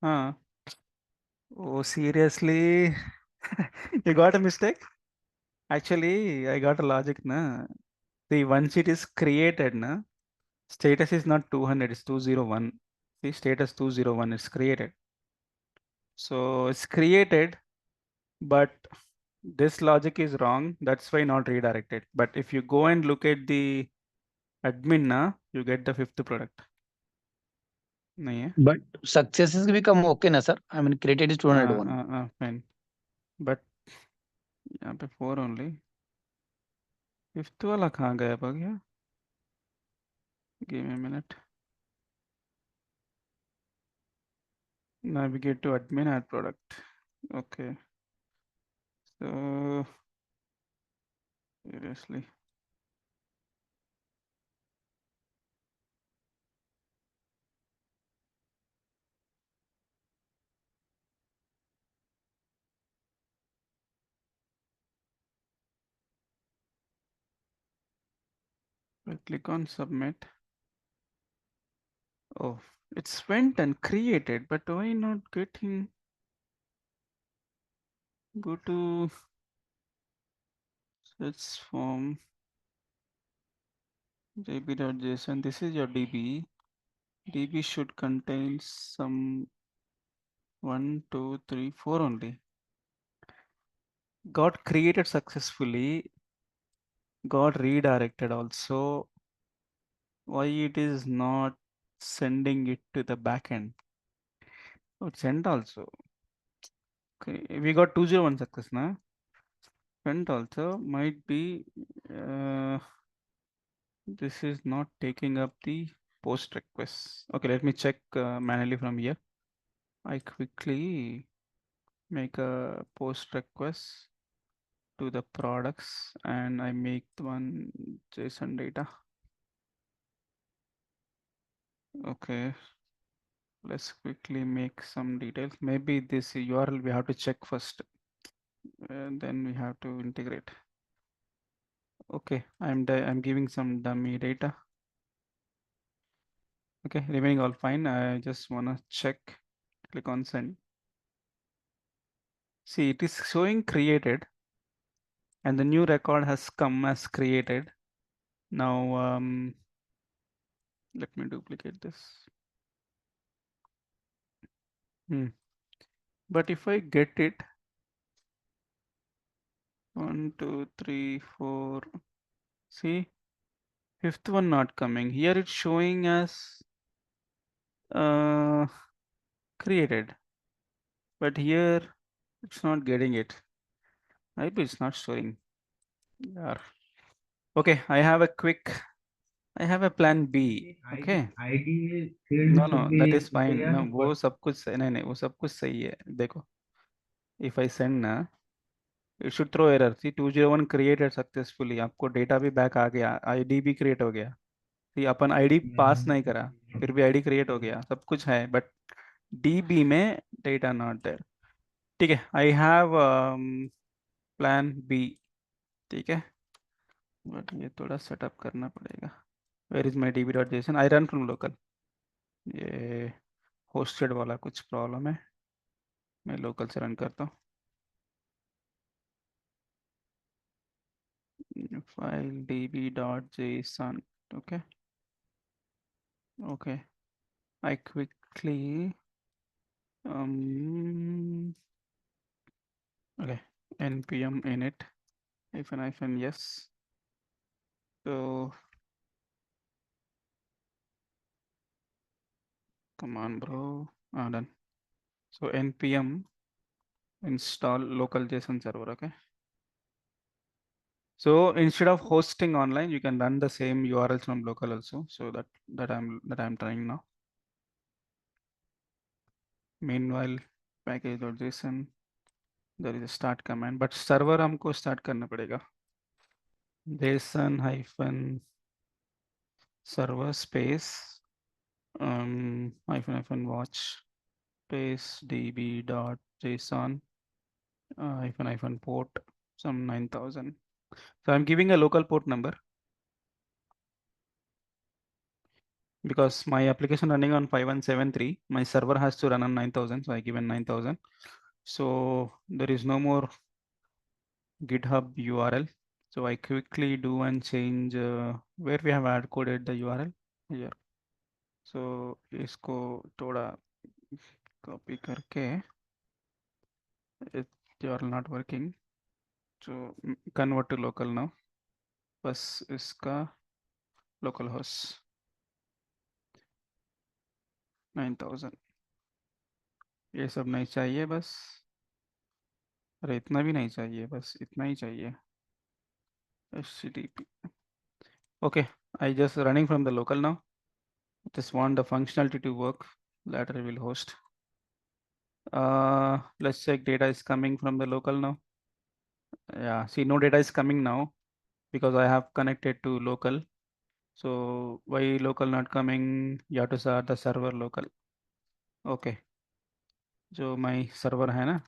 Oh, seriously? You got a mistake? Actually, I got a logic, na. See, once it is created, na, status is not 200, it's 201. See, status 201 is created. So it's created, but this logic is wrong. That's why not redirected. But if you go and look at the admin, na, you get the fifth product. नहीं है? But successes become okay, na, sir? I mean, created is 201. Fine. But यहाँ पे 4 only. Fifth वाला कहाँ गया गया? Give me a minute. Navigate to admin add product. Okay. So seriously. I click on submit. Oh, it's went and created, but why not getting? Go to search form db.json. This is your DB. DB should contain some 1, 2, 3, 4 only. Got created successfully. Got redirected also. Why it is not sending it to the backend? Oh, it sent also. Okay, we got 201 success now. Sent also might be this is not taking up the post requests. Okay, let me check manually from here. I quickly make a post request to the products and I make one JSON data. Okay, let's quickly make some details. Maybe this URL we have to check first and then we have to integrate. Okay, I'm giving some dummy data. Okay, remaining all fine. I just wanna check. Click on send. See, it is showing created and the new record has come as created. Now let me duplicate this. But if I get it 1, 2, 3, 4, see, fifth one not coming. Here it's showing as created, but here it's not getting it. Maybe it's not showing. Yeah. Okay, I have a plan B. Okay. ID No, field no, should be that is fine. there. No, वो सब कुछ नहीं वो सब कुछ सही है. देखो, if I send ना, it should throw error. See, 201 created successfully. आपको data भी back आ गया, ID भी create हो गया. See, अपन ID pass नहीं करा, फिर भी ID create हो गया. सब कुछ है, but DB में data not there. ठीक है, I have plan B. ठीक है, but ये थोड़ा setup करना पड़ेगा. Where is my db.json? I run from local. ये hosted वाला कुछ प्रॉब्लम है, मैं लोकल से रन करता हूँ. File db.json. Okay, okay, I quickly okay, npm init --- yes. So come on bro, done. So npm install local JSON server. Okay, so instead of hosting online, you can run the same URLs from local also. So that I'm trying now. Meanwhile, package.json, there is a start command, but server हमको start करना पड़ेगा. JSON -server space -watch space db.json -port some 9000. So I'm giving a local port number because my application running on 5173, my server has to run on 9000, so I given 9000. So there is no more GitHub URL. So I quickly do and change where we have hard coded the URL here. So इसको थोड़ा copy करके, URL not working. So convert to local now. बस इसका localhost 9000. ये सब नहीं चाहिए बस. अरे इतना भी नहीं चाहिए, बस इतना ही चाहिए. HTTP. Okay, I just running from the local now. Just want the functionality to work. Later I will host. Let's check data is coming from the local now. Yeah, see no data is coming now because I have connected to local. So why local not coming? You have to start the server local. Okay, जो my server है ना,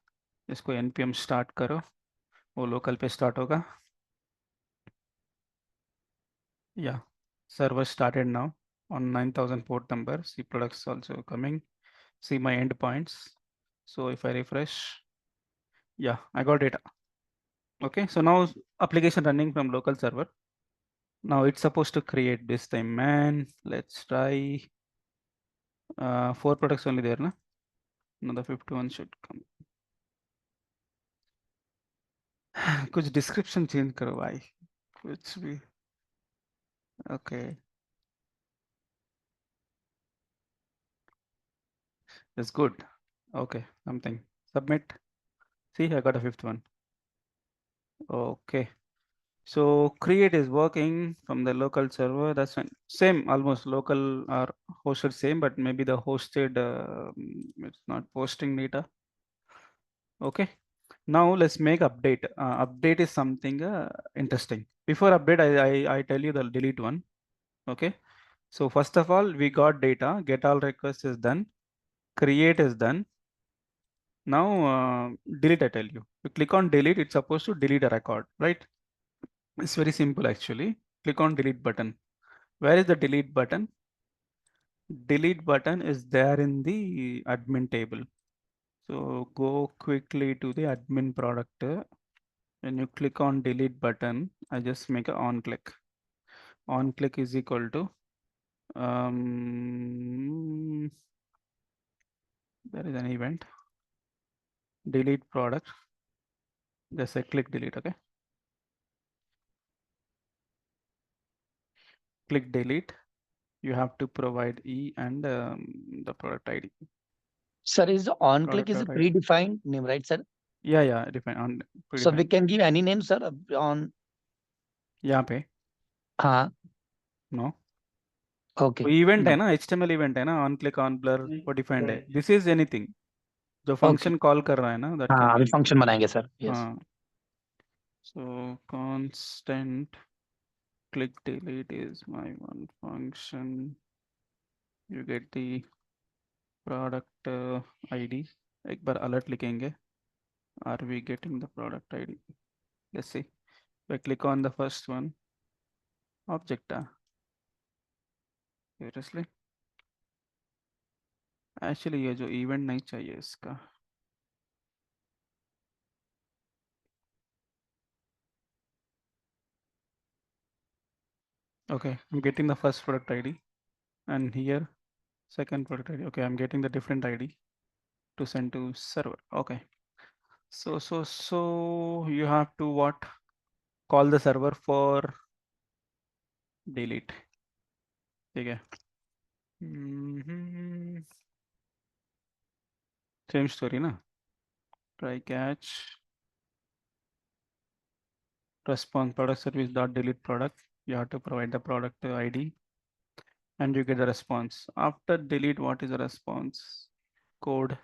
इसको npm start करो, वो local पे start होगा. Yeah, server started now on 9000 port number. See products also coming. See my endpoints. So if I refresh, Yeah, I got data. Okay, so now application running from local server. Now it's supposed to create this time, man. Let's try 4 products only there, na? Now the 5th one should come. कुछ description change करो भाई, कुछ भी. Okay, that's good. Okay, something. Submit. See, I got a 5th one. Okay. So create is working from the local server. That's fine. Same, almost local or hosted same, but maybe the hosted it's not posting data. Okay. Now let's make update. Update is something interesting. Before update, I tell you the delete one. Okay. So first of all, we got data. Get all request is done. Create is done. Now delete. I tell you. You click on delete. It's supposed to delete a record, right? It's very simple actually. Click on delete button. Where is the delete button? Delete button is there in the admin table. So go quickly to the admin product. When you click on delete button, I just make a on click. On click is equal to there is an event. Delete product. Just say click delete. Okay. Click delete. You have to provide E and the product ID. Sir, is on click Product is a ID. predefined name, right, sir? Yeah, define on. So we can give any name, sir, on. यहाँ पे. No. Okay. वो event है ना, HTML event है ना, on click on blur वो defined है. This is anything जो function call कर रहा है ना, that can अभी be. function बनाएंगे sir. Yes. So constant click delete is my one function. You get the product ID. एक बार alert लिखेंगे. Are we getting the product ID? Let's see. If I click on the first one, object. Seriously? Actually ये जो event नहीं चाहिए इसका. Okay, I'm getting the first product ID, and here second product ID. Okay, I'm getting the different ID to send to server. Okay, so you have to what? Call the server for delete. Okay. Same story, na? Try catch response product service dot delete product. You have to provide the product ID, and you get the response. After delete, what is the response? Code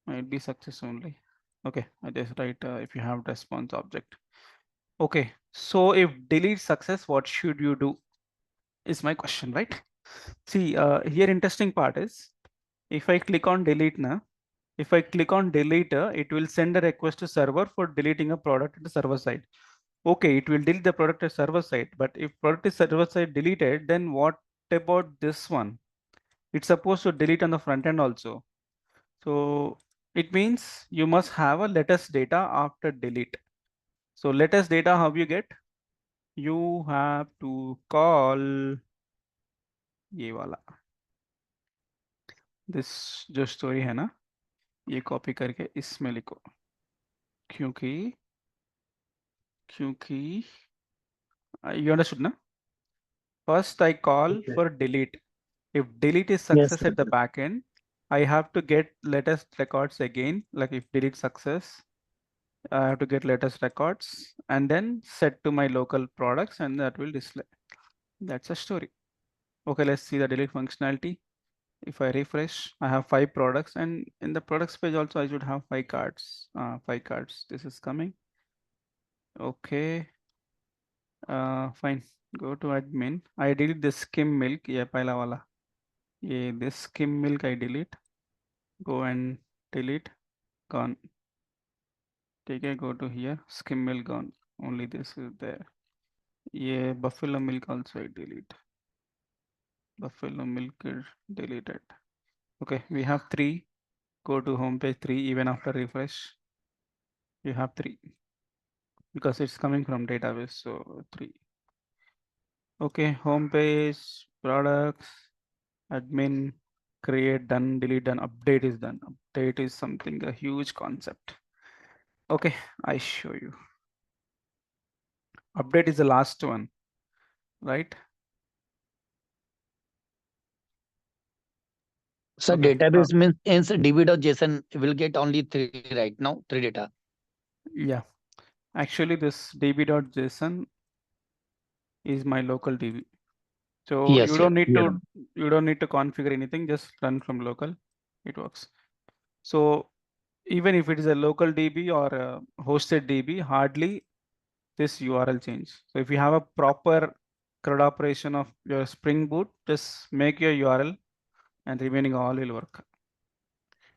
might be success only. Okay, I just write if you have response object. Okay, so if delete success, what should you do? Is my question, right? See, here interesting part is, if I click on delete now, if I click on delete, it will send a request to server for deleting a product at the server side. Okay, it will delete the product at server side, but if product is server side deleted, then what about this one? It's supposed to delete on the front end also. So it means you must have a latest data after delete. So latest data, how you get? You have to call ये वाला. This जो story है ना, ये copy करके इसमें लिखो. क्योंकि you understood ना? First I call for delete. If delete is success at the backend, I have to get latest records again. Like if delete success, I have to get latest records and then set to my local products, and that will display. That's a story. Okay, let's see the delete functionality. If I refresh, I have 5 products, and in the products page also I should have 5 cards. 5 cards. This is coming. Okay. Fine. Go to admin. I delete this skim milk. Yeah, pehla wala. Yeah, this skim milk I delete. Go and delete. Gone. Take a go to here. Skim milk gone. Only this is there. Yeah, buffalo milk also I delete. Buffalo milk is deleted. Okay, we have 3. Go to home page 3 even after refresh. You have 3 because it's coming from database. So 3. Okay, home page, products, admin, create, done, delete, done, update is done. Update is something, a huge concept. Okay, I show you. Update is the last one, right? So Okay. database means db.json will get only 3 right now, 3 data. Yeah, actually this db.json is my local DB. So Yes, you yes. don't need Yeah. to configure anything, just run from local. It works. So even if it is a local DB or a hosted DB, hardly this URL change. So if you have a proper CRUD operation of your Spring Boot, just make your URL and remaining all will work.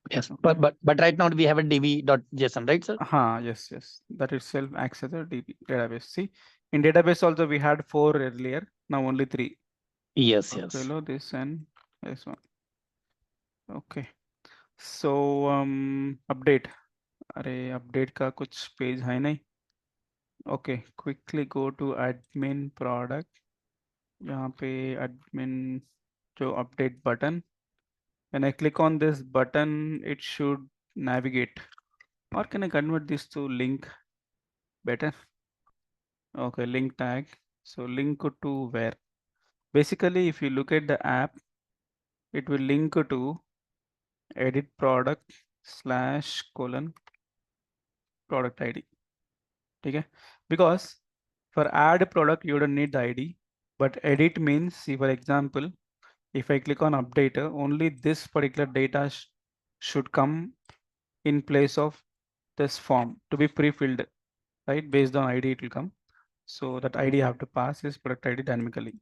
Yes, but right now we have a db.json, right, sir? Yes. That itself acts as a DB database. See, in database also we had 4 earlier, now only 3. Yes, Okay, yes. below this and this one. Okay. So update. अरे update का कुछ page है नहीं. Okay, quickly go to admin product. यहाँ पे admin जो update button. When I click on this button, it should navigate. Or can I convert this to link better? Okay, link tag. So link to where? Basically, if you look at the app, it will link to edit product / product ID. Okay, because for add product you don't need the ID, but edit means, see, for example, if I click on updater, only this particular data should come in place of this form to be pre-filled, right? Based on ID it will come. So that ID I have to pass is product ID dynamically.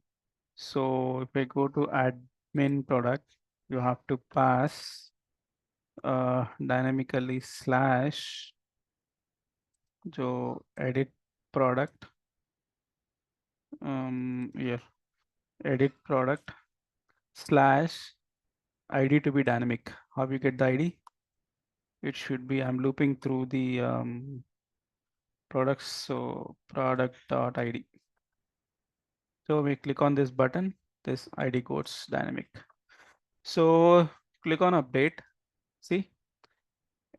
So if I go to admin product, you have to pass dynamically / जो edit product here edit product / ID to be dynamic. How you get the ID? It should be, I'm looping through the products, so product.id. So we click on this button, this ID goes dynamic. So click on update, see,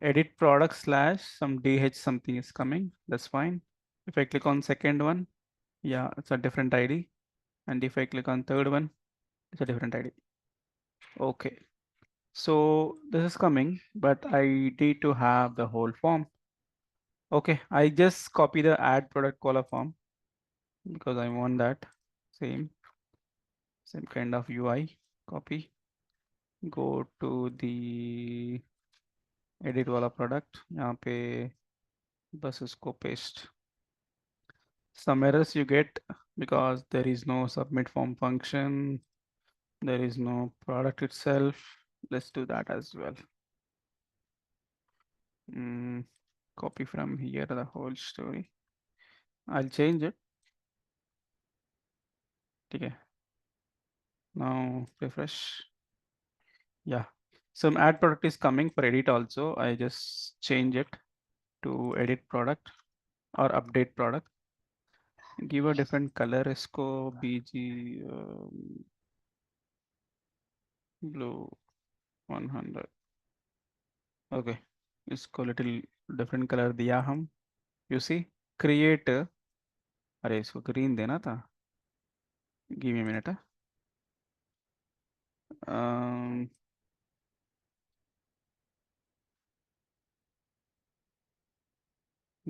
edit product / some DH something is coming, that's fine. If I click on second one, yeah, it's a different ID. And if I click on third one, it's a different ID. Okay, so this is coming, but I need to have the whole form. Okay, I just copy the add product color form because I want that same kind of UI. Copy, go to the edit wala product, यहाँ पे बस इसको paste. Some errors you get because there is no submit form function, there is no product itself. Let's do that as well. Copy from here the whole story. I'll change it. Okay. Now refresh. Yeah. Some add product is coming for edit also. I just change it to edit product or update product. Give a different color. Isco BG blue 100. Okay. इसको little different color दिया हम. You see, create. अरे इसको green देना था. Give me a minute.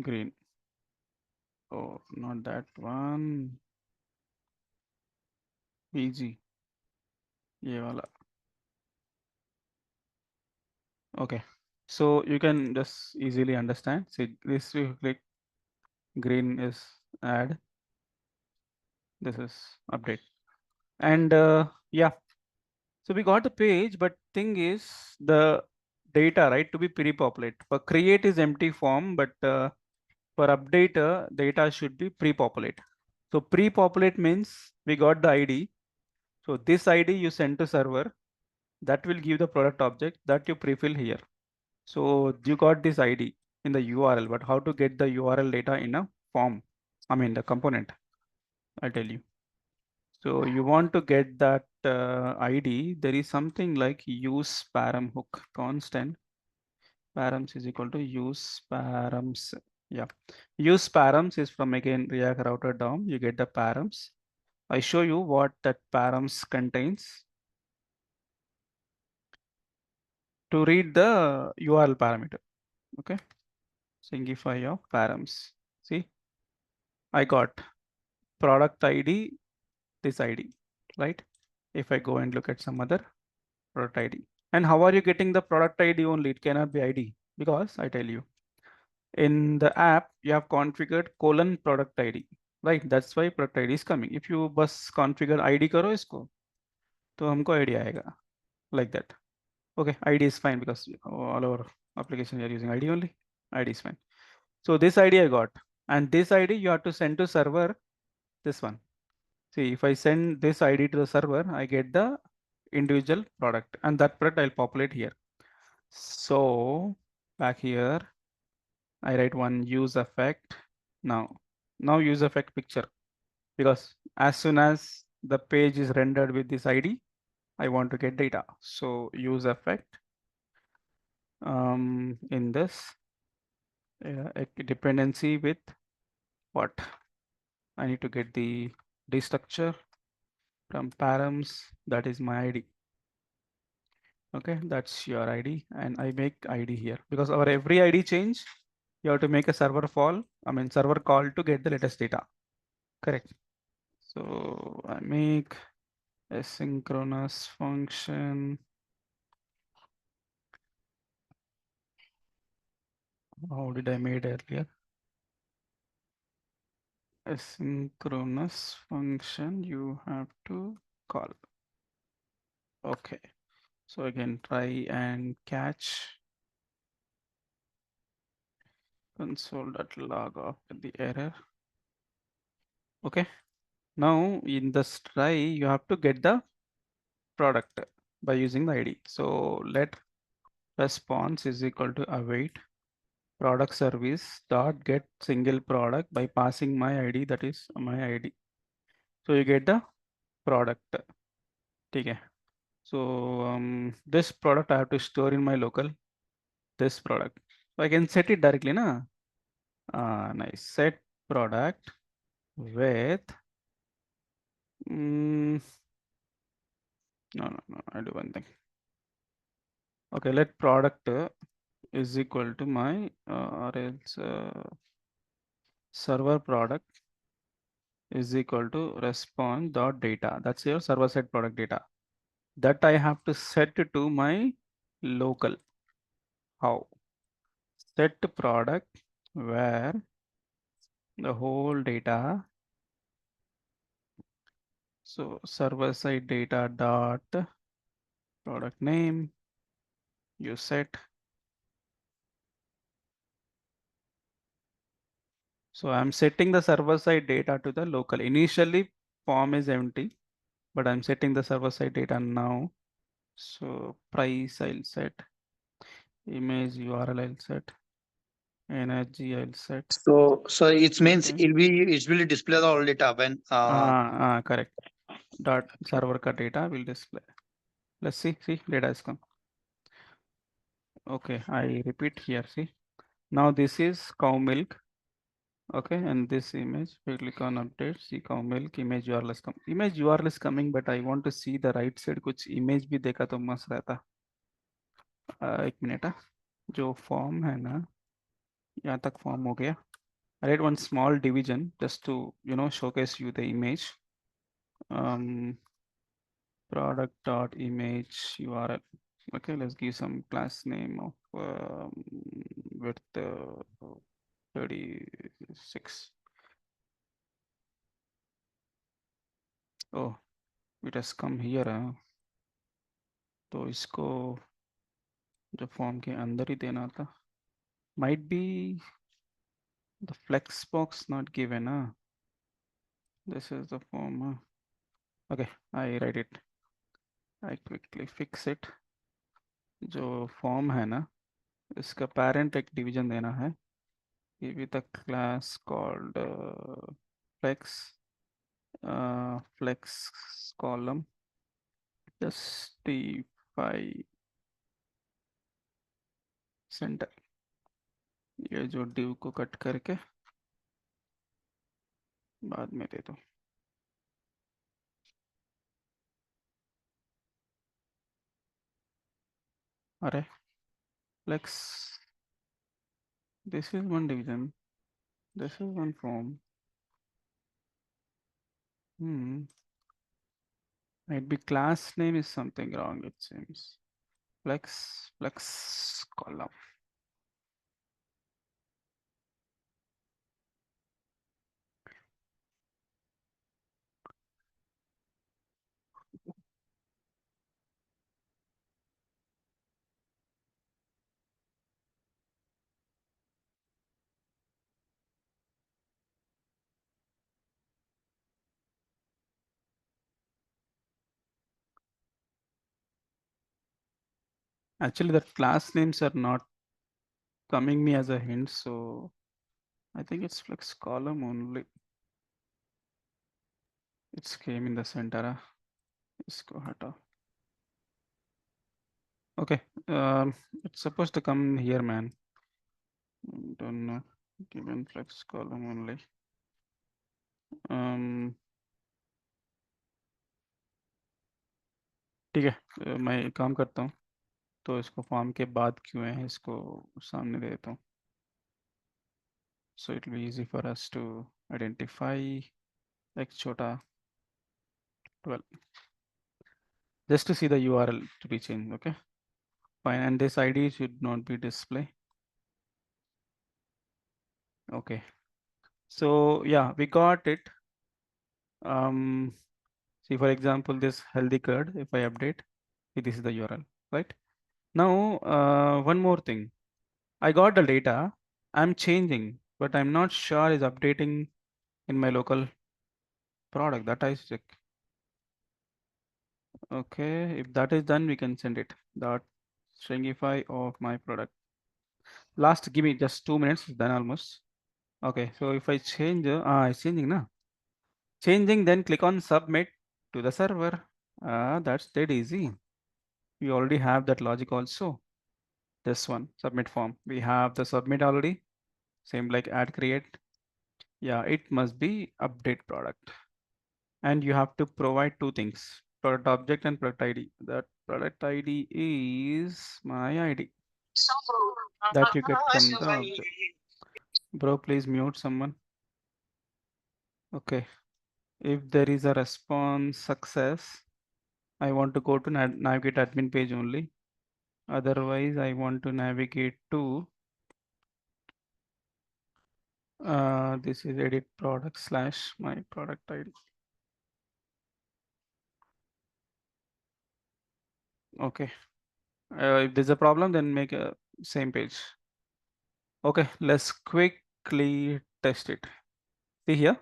Green. Oh, not that one. BG. ये वाला. Okay. So you can just easily understand. See, this you click green is add. This is update. And yeah. So we got the page, but thing is the data, right, to be pre-populate. For create is empty form, but for update, data should be pre-populate. So pre-populate means we got the ID. So this ID you send to server, that will give the product object that you pre-fill here. So you got this ID. in the URL, but how to get the URL data in a form, I mean the component, I'll tell you. So you want to get that ID, there is something like use param hook constant params is equal to use params. Yeah, use params is from again React router DOM, you get the params. I show you what that params contains. To read the URL parameter, okay, singify of params. See, I got product ID, this ID, right? If I go and look at some other product ID, and how are you getting the product ID only? It cannot be ID, because I tell you, in the app you have configured colon product ID, right? That's why product ID is coming. If you bus configure ID करो इसको, तो हमको ID आएगा, like that. Okay, ID is fine because all our applications are using ID only. ID is fine. So this ID I got, and this ID you have to send to server. This one. See, if I send this ID to the server, I get the individual product, and that product I'll populate here. So back here, I write one use effect. Now use effect picture, because as soon as the page is rendered with this ID, I want to get data. So use effect in this a dependency with what? I need to get the destructure from params, that is my ID. Okay, that's your ID, and I make ID here because our every ID change, you have to make a server server call to get the latest data. Correct. So I make asynchronous function. How did I made earlier? Asynchronous function you have to call. Okay, so again try and catch console.log after the error. Okay, now in the try you have to get the product by using the ID. So let response is equal to await product service dot get single product by passing my ID, that is my ID. So you get the product. Okay. So this product I have to store in my local, this product. So I can set it directly, na? Nice. Set product with no, I'll do one thing. Okay, let product is equal to my or else server product is equal to response dot data. That's your server side product data. That I have to set to my local. How? Set product where the whole data. So server side data dot product name you set. So I'm setting the server side data to the local. Initially form is empty, but I'm setting the server side data now. So price I'll set, image URL I'll set, energy I'll set. So it means Okay. it will display the all data when correct. Dot server ka data will display. Let's see data has come. Okay, I repeat here. See, now this is cow milk. Okay, and this image, we click on update, see cow milk, image URL is coming. Image URL is coming, but I want to see the right side कुछ image भी देखा तो मस्त रहता. एक minute जो form है ना, यहाँ तक form हो गया. I did one small division just to showcase you the image. Product dot image URL. Okay, let's give some class name of width 36. Oh, it has come here. तो इसको जो फॉर्म के अंदर ही देना था. Might be the flex box not given. This is the form. Okay, I write it. I quickly fix it. जो form है ना, इसका parent एक division देना है with a class called flex column justify center. ये जो div को कट करके बाद में दे दो. अरे flex, this is one division, this is one form. Might be class name is something wrong, it seems. Flex column. Actually, the class names are not coming me as a hint, so I think it's flex column only. It's came in the center. Isko hata. Okay, it's supposed to come here, man. Don't know. Given flex column only. ठीक है, मैं एक काम करता हूँ, तो इसको form के बाद क्यों है इसको सामने दे देता हूँ. So it will be easy for us to identify like chota 12. Just to see the URL to be changed, okay? Fine, and this ID should not be display. Okay, so yeah, we got it. See, for example, this healthy CRUD, if I update, this is the URL, right? Now, one more thing. I got the data, I'm changing, but I'm not sure is updating in my local product. That I check. Okay, if that is done, we can send it. Dot stringify of my product. Last, give me just 2 minutes, done almost. Okay, so if I change, it's changing now. Changing, then click on submit to the server. That's dead easy. We already have that logic also. This one, submit form. We have the submit already. Same like add create. Yeah, it must be update product. And you have to provide two things, product object and product ID. That product ID is my ID that you get from the object. Bro, please mute someone. Okay. If there is a response success, I want to go to navigate admin page only. Otherwise, I want to navigate to this is edit product / my product ID. Okay. If there's a problem, then make a same page. Okay, let's quickly test it. See here,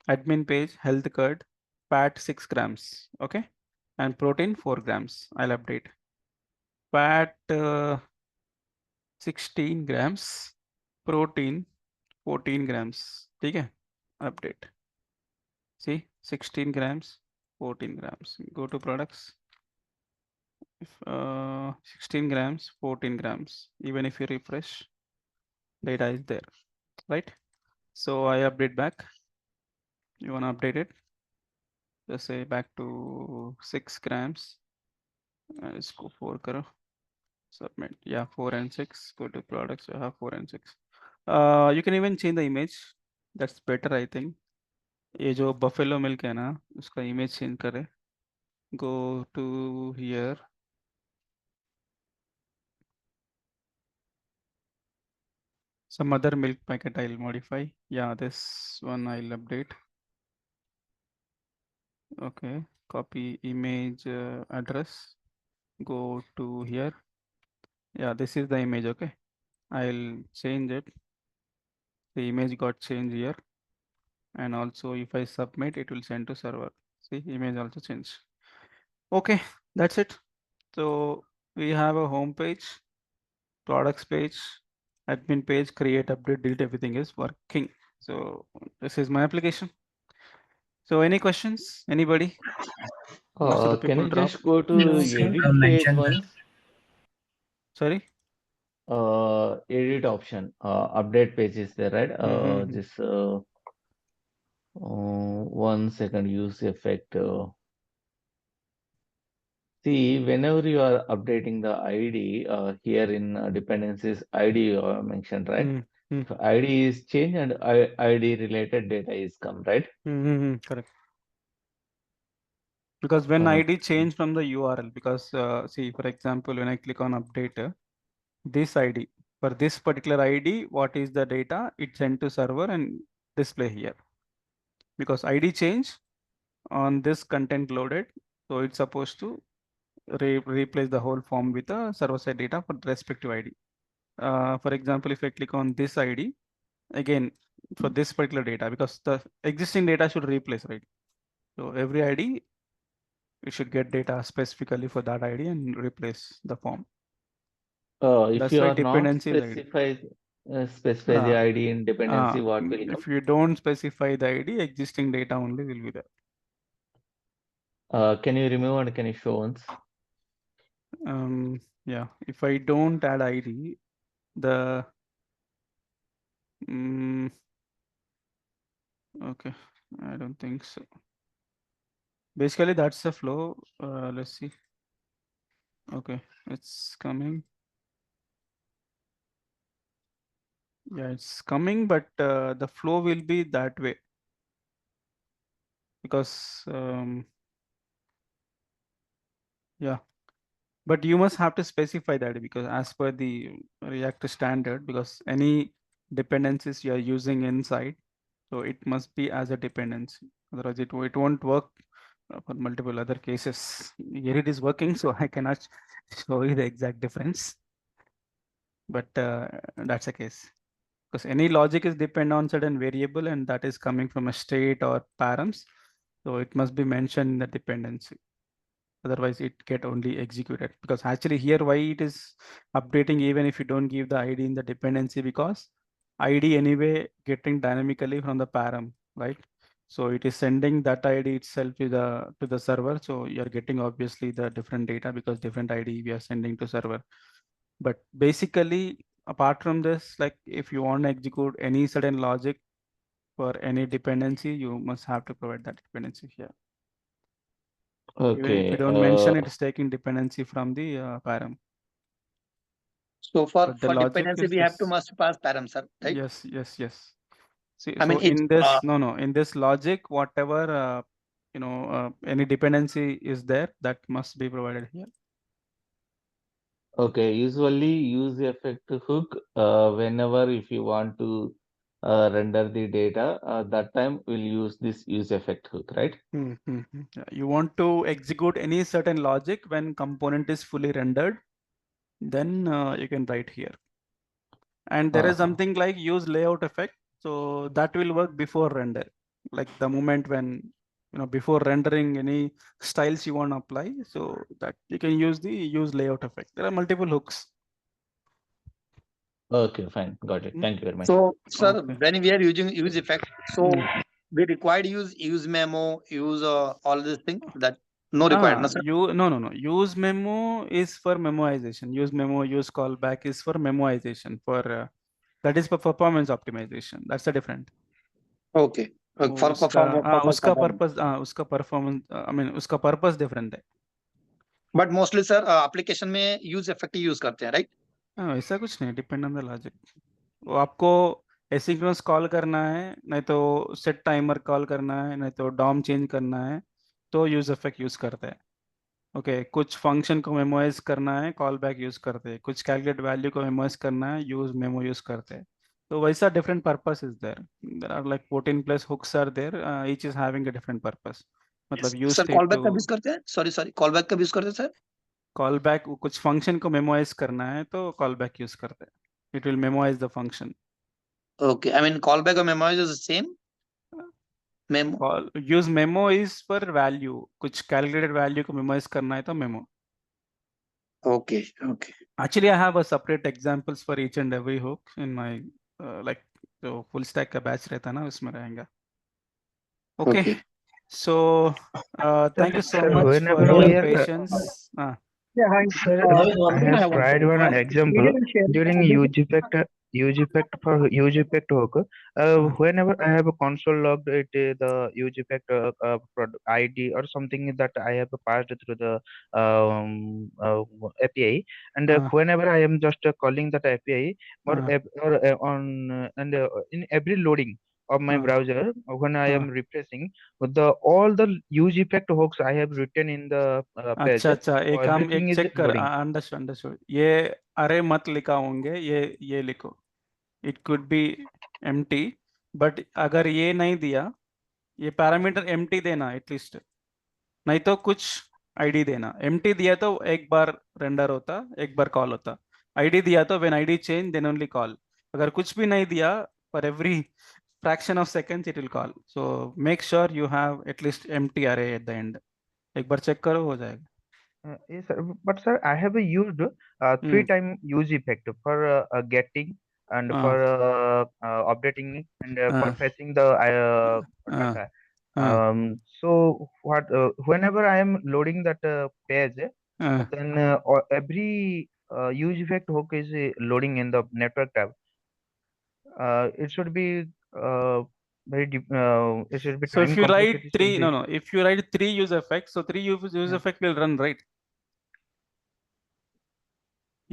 admin page, health card, fat 6 grams. Okay, and protein 4 grams. I'll update. Fat 16 grams, protein 14 grams. Okay, update. See, 16 grams, 14 grams. Go to products. 16 grams, 14 grams. Even if you refresh, data is there, right? So I update back. You want to update it? Just say back to 6 grams. Let's go 4 karo. Submit. Yeah, 4 and 6. Go to products. You have 4 and 6. You can even change the image. That's better, I think. ये जो buffalo milk है ना, उसका image change करे. Go to here. Some other milk packet I'll modify. Yeah, this one I'll update. Okay, copy image address. Go to here. Yeah, this is the image. Okay, I'll change it. The image got changed here. And also if I submit, it will send to server. See, image also changed. Okay, that's it. So we have a home page. products page, admin page, create, update, delete, everything is working. So this is my application. So any questions? Anybody? Most of the Can people you drop. just go to Yes, sir. edit page once? Sorry. Edit option. Update page is there, right? Mm-hmm. Just 1 second. Use effect. See, whenever you are updating the ID, here in dependencies, ID you are mentioned, right? Mm-hmm. If ID is changed and ID related data is come, right? Mm-hmm. Correct. Because when ID change from the URL, because see, for example, when I click on update, this ID, for this particular ID, what is the data? It's sent to server and display here. Because ID change on this content loaded, so it's supposed to replace the whole form with a server-side data for the respective ID. For example, if I click on this ID, again, for this particular data, because the existing data should replace, right? So every ID, we should get data specifically for that ID and replace the form. If That's you why are not dependency is ID. specify the ID in dependency, what will come? If you don't specify the ID, existing data only will be there. Can you remove and can you show once? Yeah, if I don't add ID, the okay, I don't think so. Basically, that's the flow. Let's see. Okay, it's coming. Yeah, it's coming, but the flow will be that way because yeah, but you must have to specify that because as per the React standard, because any dependencies you are using inside, so it must be as a dependency. Otherwise, it won't work for multiple other cases. Here it is working, so I cannot show you the exact difference. But that's a case. Because any logic is depend on certain variable and that is coming from a state or params. So it must be mentioned in the dependency. Otherwise it get only executed because actually here why it is updating even if you don't give the ID in the dependency because ID anyway getting dynamically from the param, right? So it is sending that ID itself to the server. So you're getting obviously the different data because different ID we are sending to server. But basically, apart from this, like if you want to execute any certain logic for any dependency, you must have to provide that dependency here. Even if you Okay. don't mention it, it's taking dependency from the param. So for But the logic dependency, is we have to this. must pass param, sir, right? Yes. See, I so mean, it's in this, in this logic, whatever, any dependency is there, that must be provided here. Okay, usually use effect hook whenever if you want to render the data, that time we'll use this use effect hook, right? Yeah, you want to execute any certain logic when component is fully rendered, then you can write here. And there is something like use layout effect. So that will work before render, like the moment when, before rendering any styles you want to apply. So that you can use the use layout effect. There are multiple hooks. Okay, fine. Got it. Thank you very much. So, sir, Okay. when we are using use effect, so we required use memo, use all these things that no required, no, sir? No. Use memo is for memoization. Use memo, use callback is for memoization. For that is for performance optimization. That's a different. Okay. For उसका performance I mean उसका purpose different है. But mostly, sir, application में use effect use करते हैं, right? ऐसा कुछ नहीं, depend on the logic. वो आपको asynchronous कॉल करना है, नहीं तो set timer कॉल करना है, नहीं तो DOM चेंज करना है, तो use effect यूज करते हैं. ओके कुछ फंक्शन को मेमोराइज करना है, कॉल बैक यूज करते हैं. कुछ कैलकुलेट वैल्यू को मेमोराइज करना है, यूज मेमो यूज करते हैं. तो वैसा different purpose is there are like 14 plus hooks are there, each is having a different purpose. मतलब यूज सर स्टेट कॉलबैक का टू यूज करते हैं, सॉरी कॉलबैक का यूज करते हैं सर. कॉल बैक कुछ फंक्शन को मेमोराइज करना है तो कॉल बैक यूज करते हैं. It will memorise the function. Okay, I mean callback और memorise is the same. Memo use memo is for value, कुछ कैलकुलेटेड वैल्यू को मेमोराइज करना है तो memo. Okay. Actually, I have a separate examples for each and every hook in my like the full stack का batch रहता ना उसमें रहेगा. Okay. So thank you so much for whenever your we are, patience. Yeah, hi. Naveen, one I thing have I want to tried one ask. example Video will share it. during use effect for use effect hook. Whenever I have a console logged it the use effect product ID or something that I have passed through the API, and whenever I am just calling that API or on and in every loading of my browser when I am refreshing with the all the use effect hooks I have written in the page, अच्छा एक काम everything एक is check कर loading. Understood ये अरे मत लिखा होंगे ये लिखो it could be empty but अगर ये नहीं दिया ये पैरामीटर एम्प्टी देना एटलीस्ट नहीं तो कुछ आईडी देना एम्प्टी दिया तो एक बार रेंडर होता एक बार कॉल होता आईडी दिया तो when ID change then only call अगर कुछ भी नहीं दिया for every fraction of seconds it will call so make sure you have at least empty array at the end एक बार चेक करो हो जाएगा Yes, sir. But sir, I have used three time use effect for getting and for updating and for fetching the data. So what whenever I am loading that page, then every use effect hook is loading in the network tab. It should be it should be so if time you write complexity three should be. if you write three use effects so three use effect will run right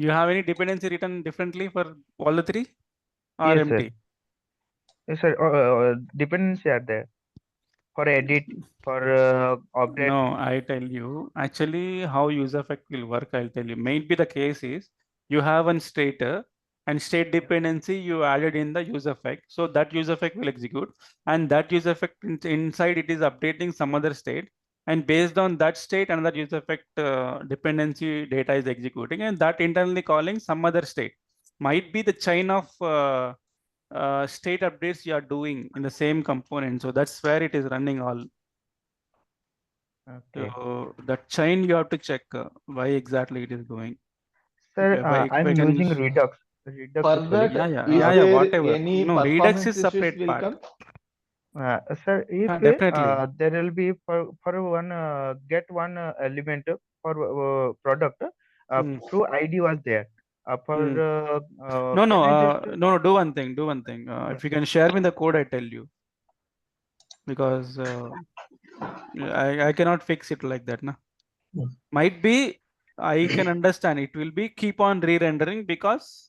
you have any dependency written differently for all the three or Yes, empty sir. Yes, sir. Dependency are there for edit, for update. no I tell you actually how use effect will work I'll tell you maybe the case is you have one state and state dependency you added in the use effect so that use effect will execute and that use effect inside it is updating some other state and based on that state another use effect dependency data is executing and that internally calling some other state might be the chain of state updates you are doing in the same component so that's where it is running all. Okay. So that chain you have to check why exactly it is going. Sir, If I'm I can using Redux. Redux For solution. that, is yeah, there whatever. any No, Redux is performance issues separate will part. come? Sir, if Definitely. there will be for one get one element for product through ID was there. Can I just No, do one thing. If you can share me the code, I tell you. Because I cannot fix it like that. Na? Might be, I can understand it will be keep on re-rendering because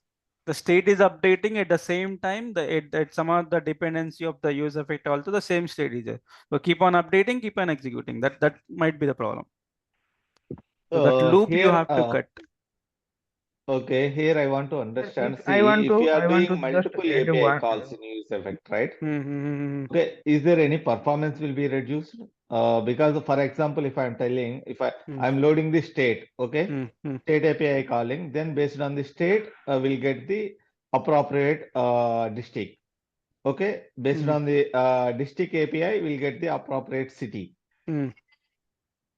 the state is updating at the same time at some of the dependency of the use effect also the same state is there. So keep on updating, keep on executing. That might be the problem. So that loop you Here, have to cut. okay, here I want to understand. if I See, want if you are to doing just multiple add API one. calls in use effect, right? Okay, is there any performance will be reduced? Because for example, if I'm telling, if I'm loading the state, okay, state API calling, then based on the state, we'll get the appropriate district. Okay, based on the district API, we'll get the appropriate city.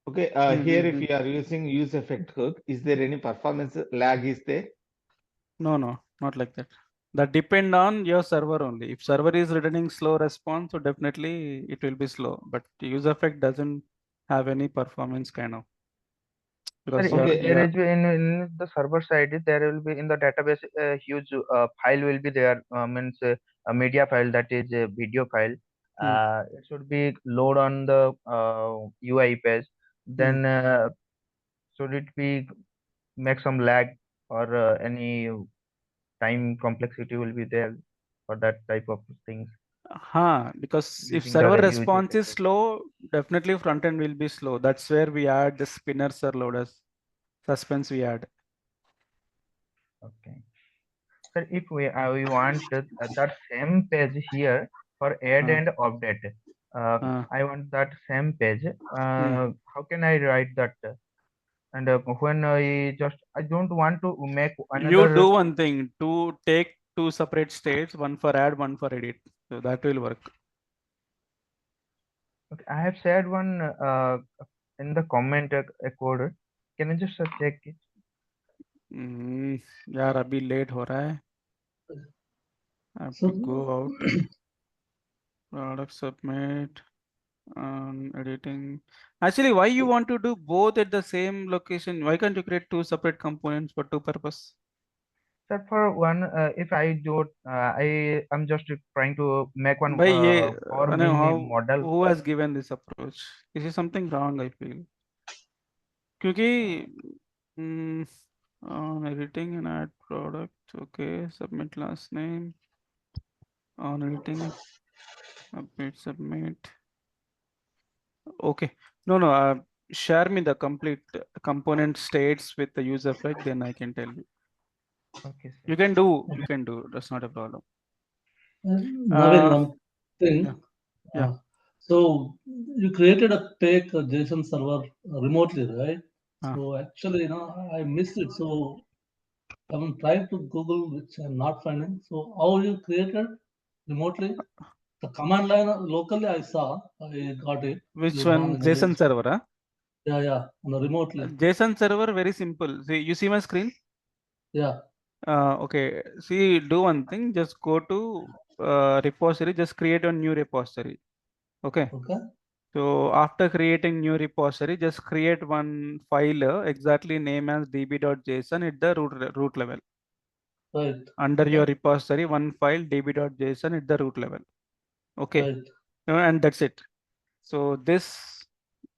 Okay, here if you are using use effect hook, is there any performance lag is there? No, not like that. That depend on your server only. If server is returning slow response, so definitely it will be slow. But use effect doesn't have any performance kind of. Sir, Because if there is in the server side, there will be in the database a huge file will be there. Means a media file that is a video file. It should be load on the UI page. Then should it be make some lag or any time complexity will be there for that type of things. Because if Using server the huge response is effect. slow, definitely front end will be slow. That's where we add the spinners or loaders. Suspense we add. Okay. Sir, if we want that same page here for add and update, I want that same page. How can I write that? And when I don't want to make You another. do one thing to take two separate states, one for add, one for edit. So that will work. Okay, I have shared one in the comment a code. Can you just check it? यार अभी late हो रहा है. I have to go out. Product submit. Editing. Actually, why you want to do both at the same location? Why can't you create two separate components for two purpose? Sir, for one, if I do, I'm just trying to make one By ye, Power no, BI how model. who has given this approach? This is something wrong, I feel. क्योंकि on editing and add product, okay, submit last name. On editing, update, submit. Okay, no, share me the complete component states with the user flag, then I can tell you. Okay, sir. You can do. That's not a problem. Navin, one thing. Yeah. So you created a fake JSON server remotely, right? So actually, I missed it. So I'm trying to Google, which I'm not finding. So how you created remotely? The command line locally I saw, I got it. Which one? JSON server, huh? Yeah, remotely. JSON server, very simple. See, you see my screen? Yeah. Okay. See, do one thing. Just go to repository. Just create a new repository. Okay. Okay. So after creating new repository, just create one file exactly name as db.json at the root level. Right. Under your repository, one file db.json at the root level. Okay. Right. And that's it. So this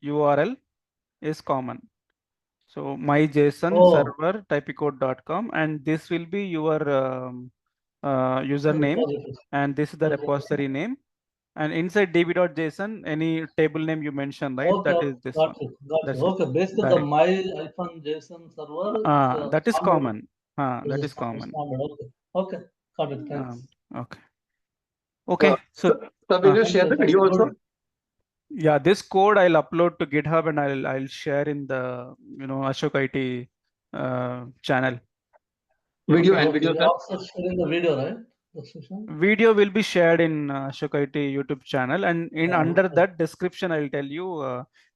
URL is common. So my JSON server typicode.com, and this will be your username, and this is the repository name. And inside db.json, any table name you mention, right? Okay, that is this got one. you. Got you. Okay, basically the Direct. my JSON server. That is standard. common. That This is common. standard. Okay, got it. Thanks. Okay. So will you share the video also? Yeah, this code I'll upload to GitHub and I'll share in the Ashok IT channel. Video and video, You're also sharing the video, right? Video will be shared in Ashok IT YouTube channel, and in under that description I'll tell you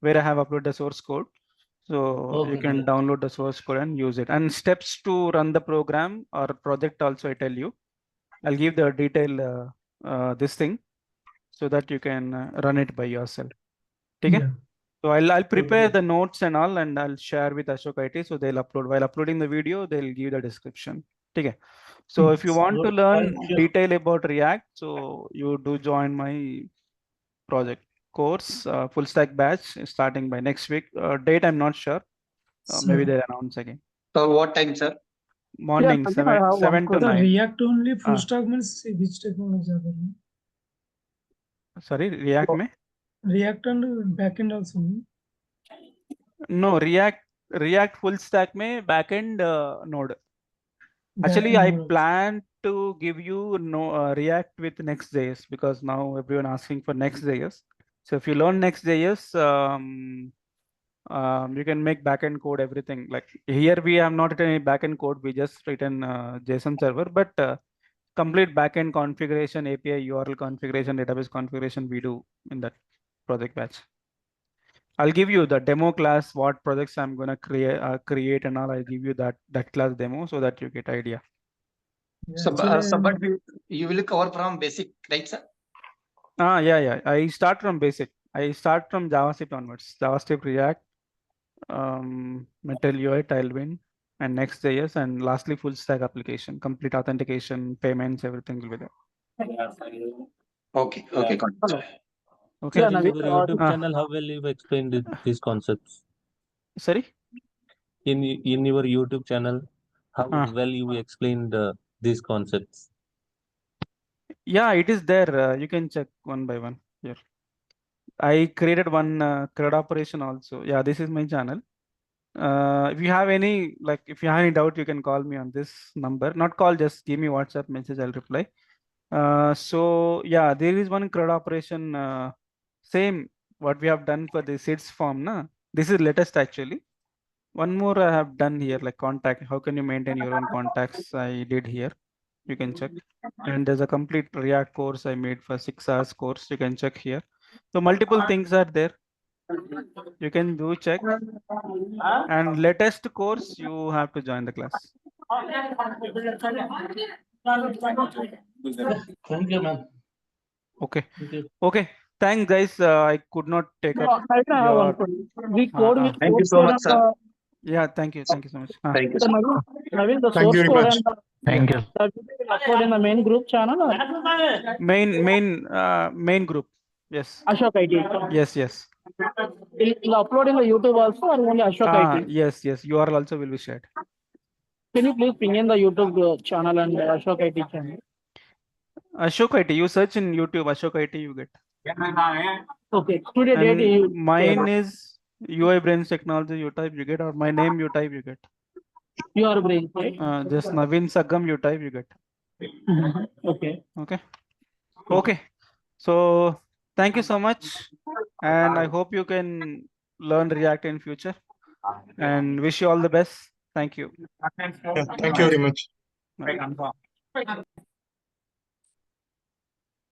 where I have uploaded the source code. So you can download the source code and use it. And steps to run the program or project also I tell you. I'll give the detail this thing so that you can run it by yourself. Okay? Yeah. So I'll prepare the notes and all, and I'll share with Ashok IT. So they'll upload. While uploading the video, they'll give the description. Okay. So if you want to learn detail about React, so you do join my project course, full stack batch starting by next week. Date I'm not sure. Maybe they'll announce again. So what time, sir? Morning, 7 to 9. React only full stack means which technology are there? Sorry, React mein? React and backend also. No, React full stack mein backend node. Actually, I plan to give you React with Next.js because now everyone asking for Next.js. So if you learn Next.js, you can make backend code, everything. Like here, we have not written any backend code. We just written JSON server, but complete backend configuration, API, URL configuration, database configuration, we do in that project batch. I'll give you the demo class, what projects I'm gonna create and all. I'll give you that class demo so that you get idea. So, but you will cover from basic, right, sir? Yeah. I start from basic. I start from JavaScript onwards. JavaScript, React, Metal UI, Tailwind, and Next.js, and lastly full stack application, complete authentication, payments, everything will be there. Okay. Okay. Okay. Sir, in your YouTube channel, how will you explain these concepts? Sorry? In your YouTube channel, how well you explained these concepts? Yeah, it is there. You can check one by one here. I created one CRUD operation also. Yeah, this is my channel. If you have any doubt, you can call me on this number. Not call, just give me WhatsApp message. I'll reply. So yeah, there is one CRUD operation. Same what we have done for the seeds form. Na? This is latest actually. One more I have done here, like contact. How can you maintain your own contacts? I did here. You can check. And there's a complete React course I made for 6 hours course. You can check here. So multiple things are there. You can do check. And latest course, you have to join the class. Thank you, man. Okay. Thank you. Okay. Thanks, guys. I could not take up. I have one question. We code with Thank you source so code much, and sir. Yeah, thank you. Thank you so much. Thank you, the sir. Naveen, the Thank you source very code much. and Thank you. that will upload in the main group channel or Main group. Yes. Ashok IT. Yes, yes. Will upload in the YouTube also or only Ashok IT? Yes, yes. URL also will be shared. Can you please ping in the YouTube channel and Ashok IT channel? Ashok IT. You search in YouTube Ashok IT, you get. Okay. Today And date mine is UI Brains Technology. You type, you get, or my name you type, you get. Your brain, right? Just Naveen Sagam you type, you get. Okay. Okay. Okay. So thank you so much, and I hope you can learn React in future. And wish you all the best. Thank you. Thank you very much. Bye.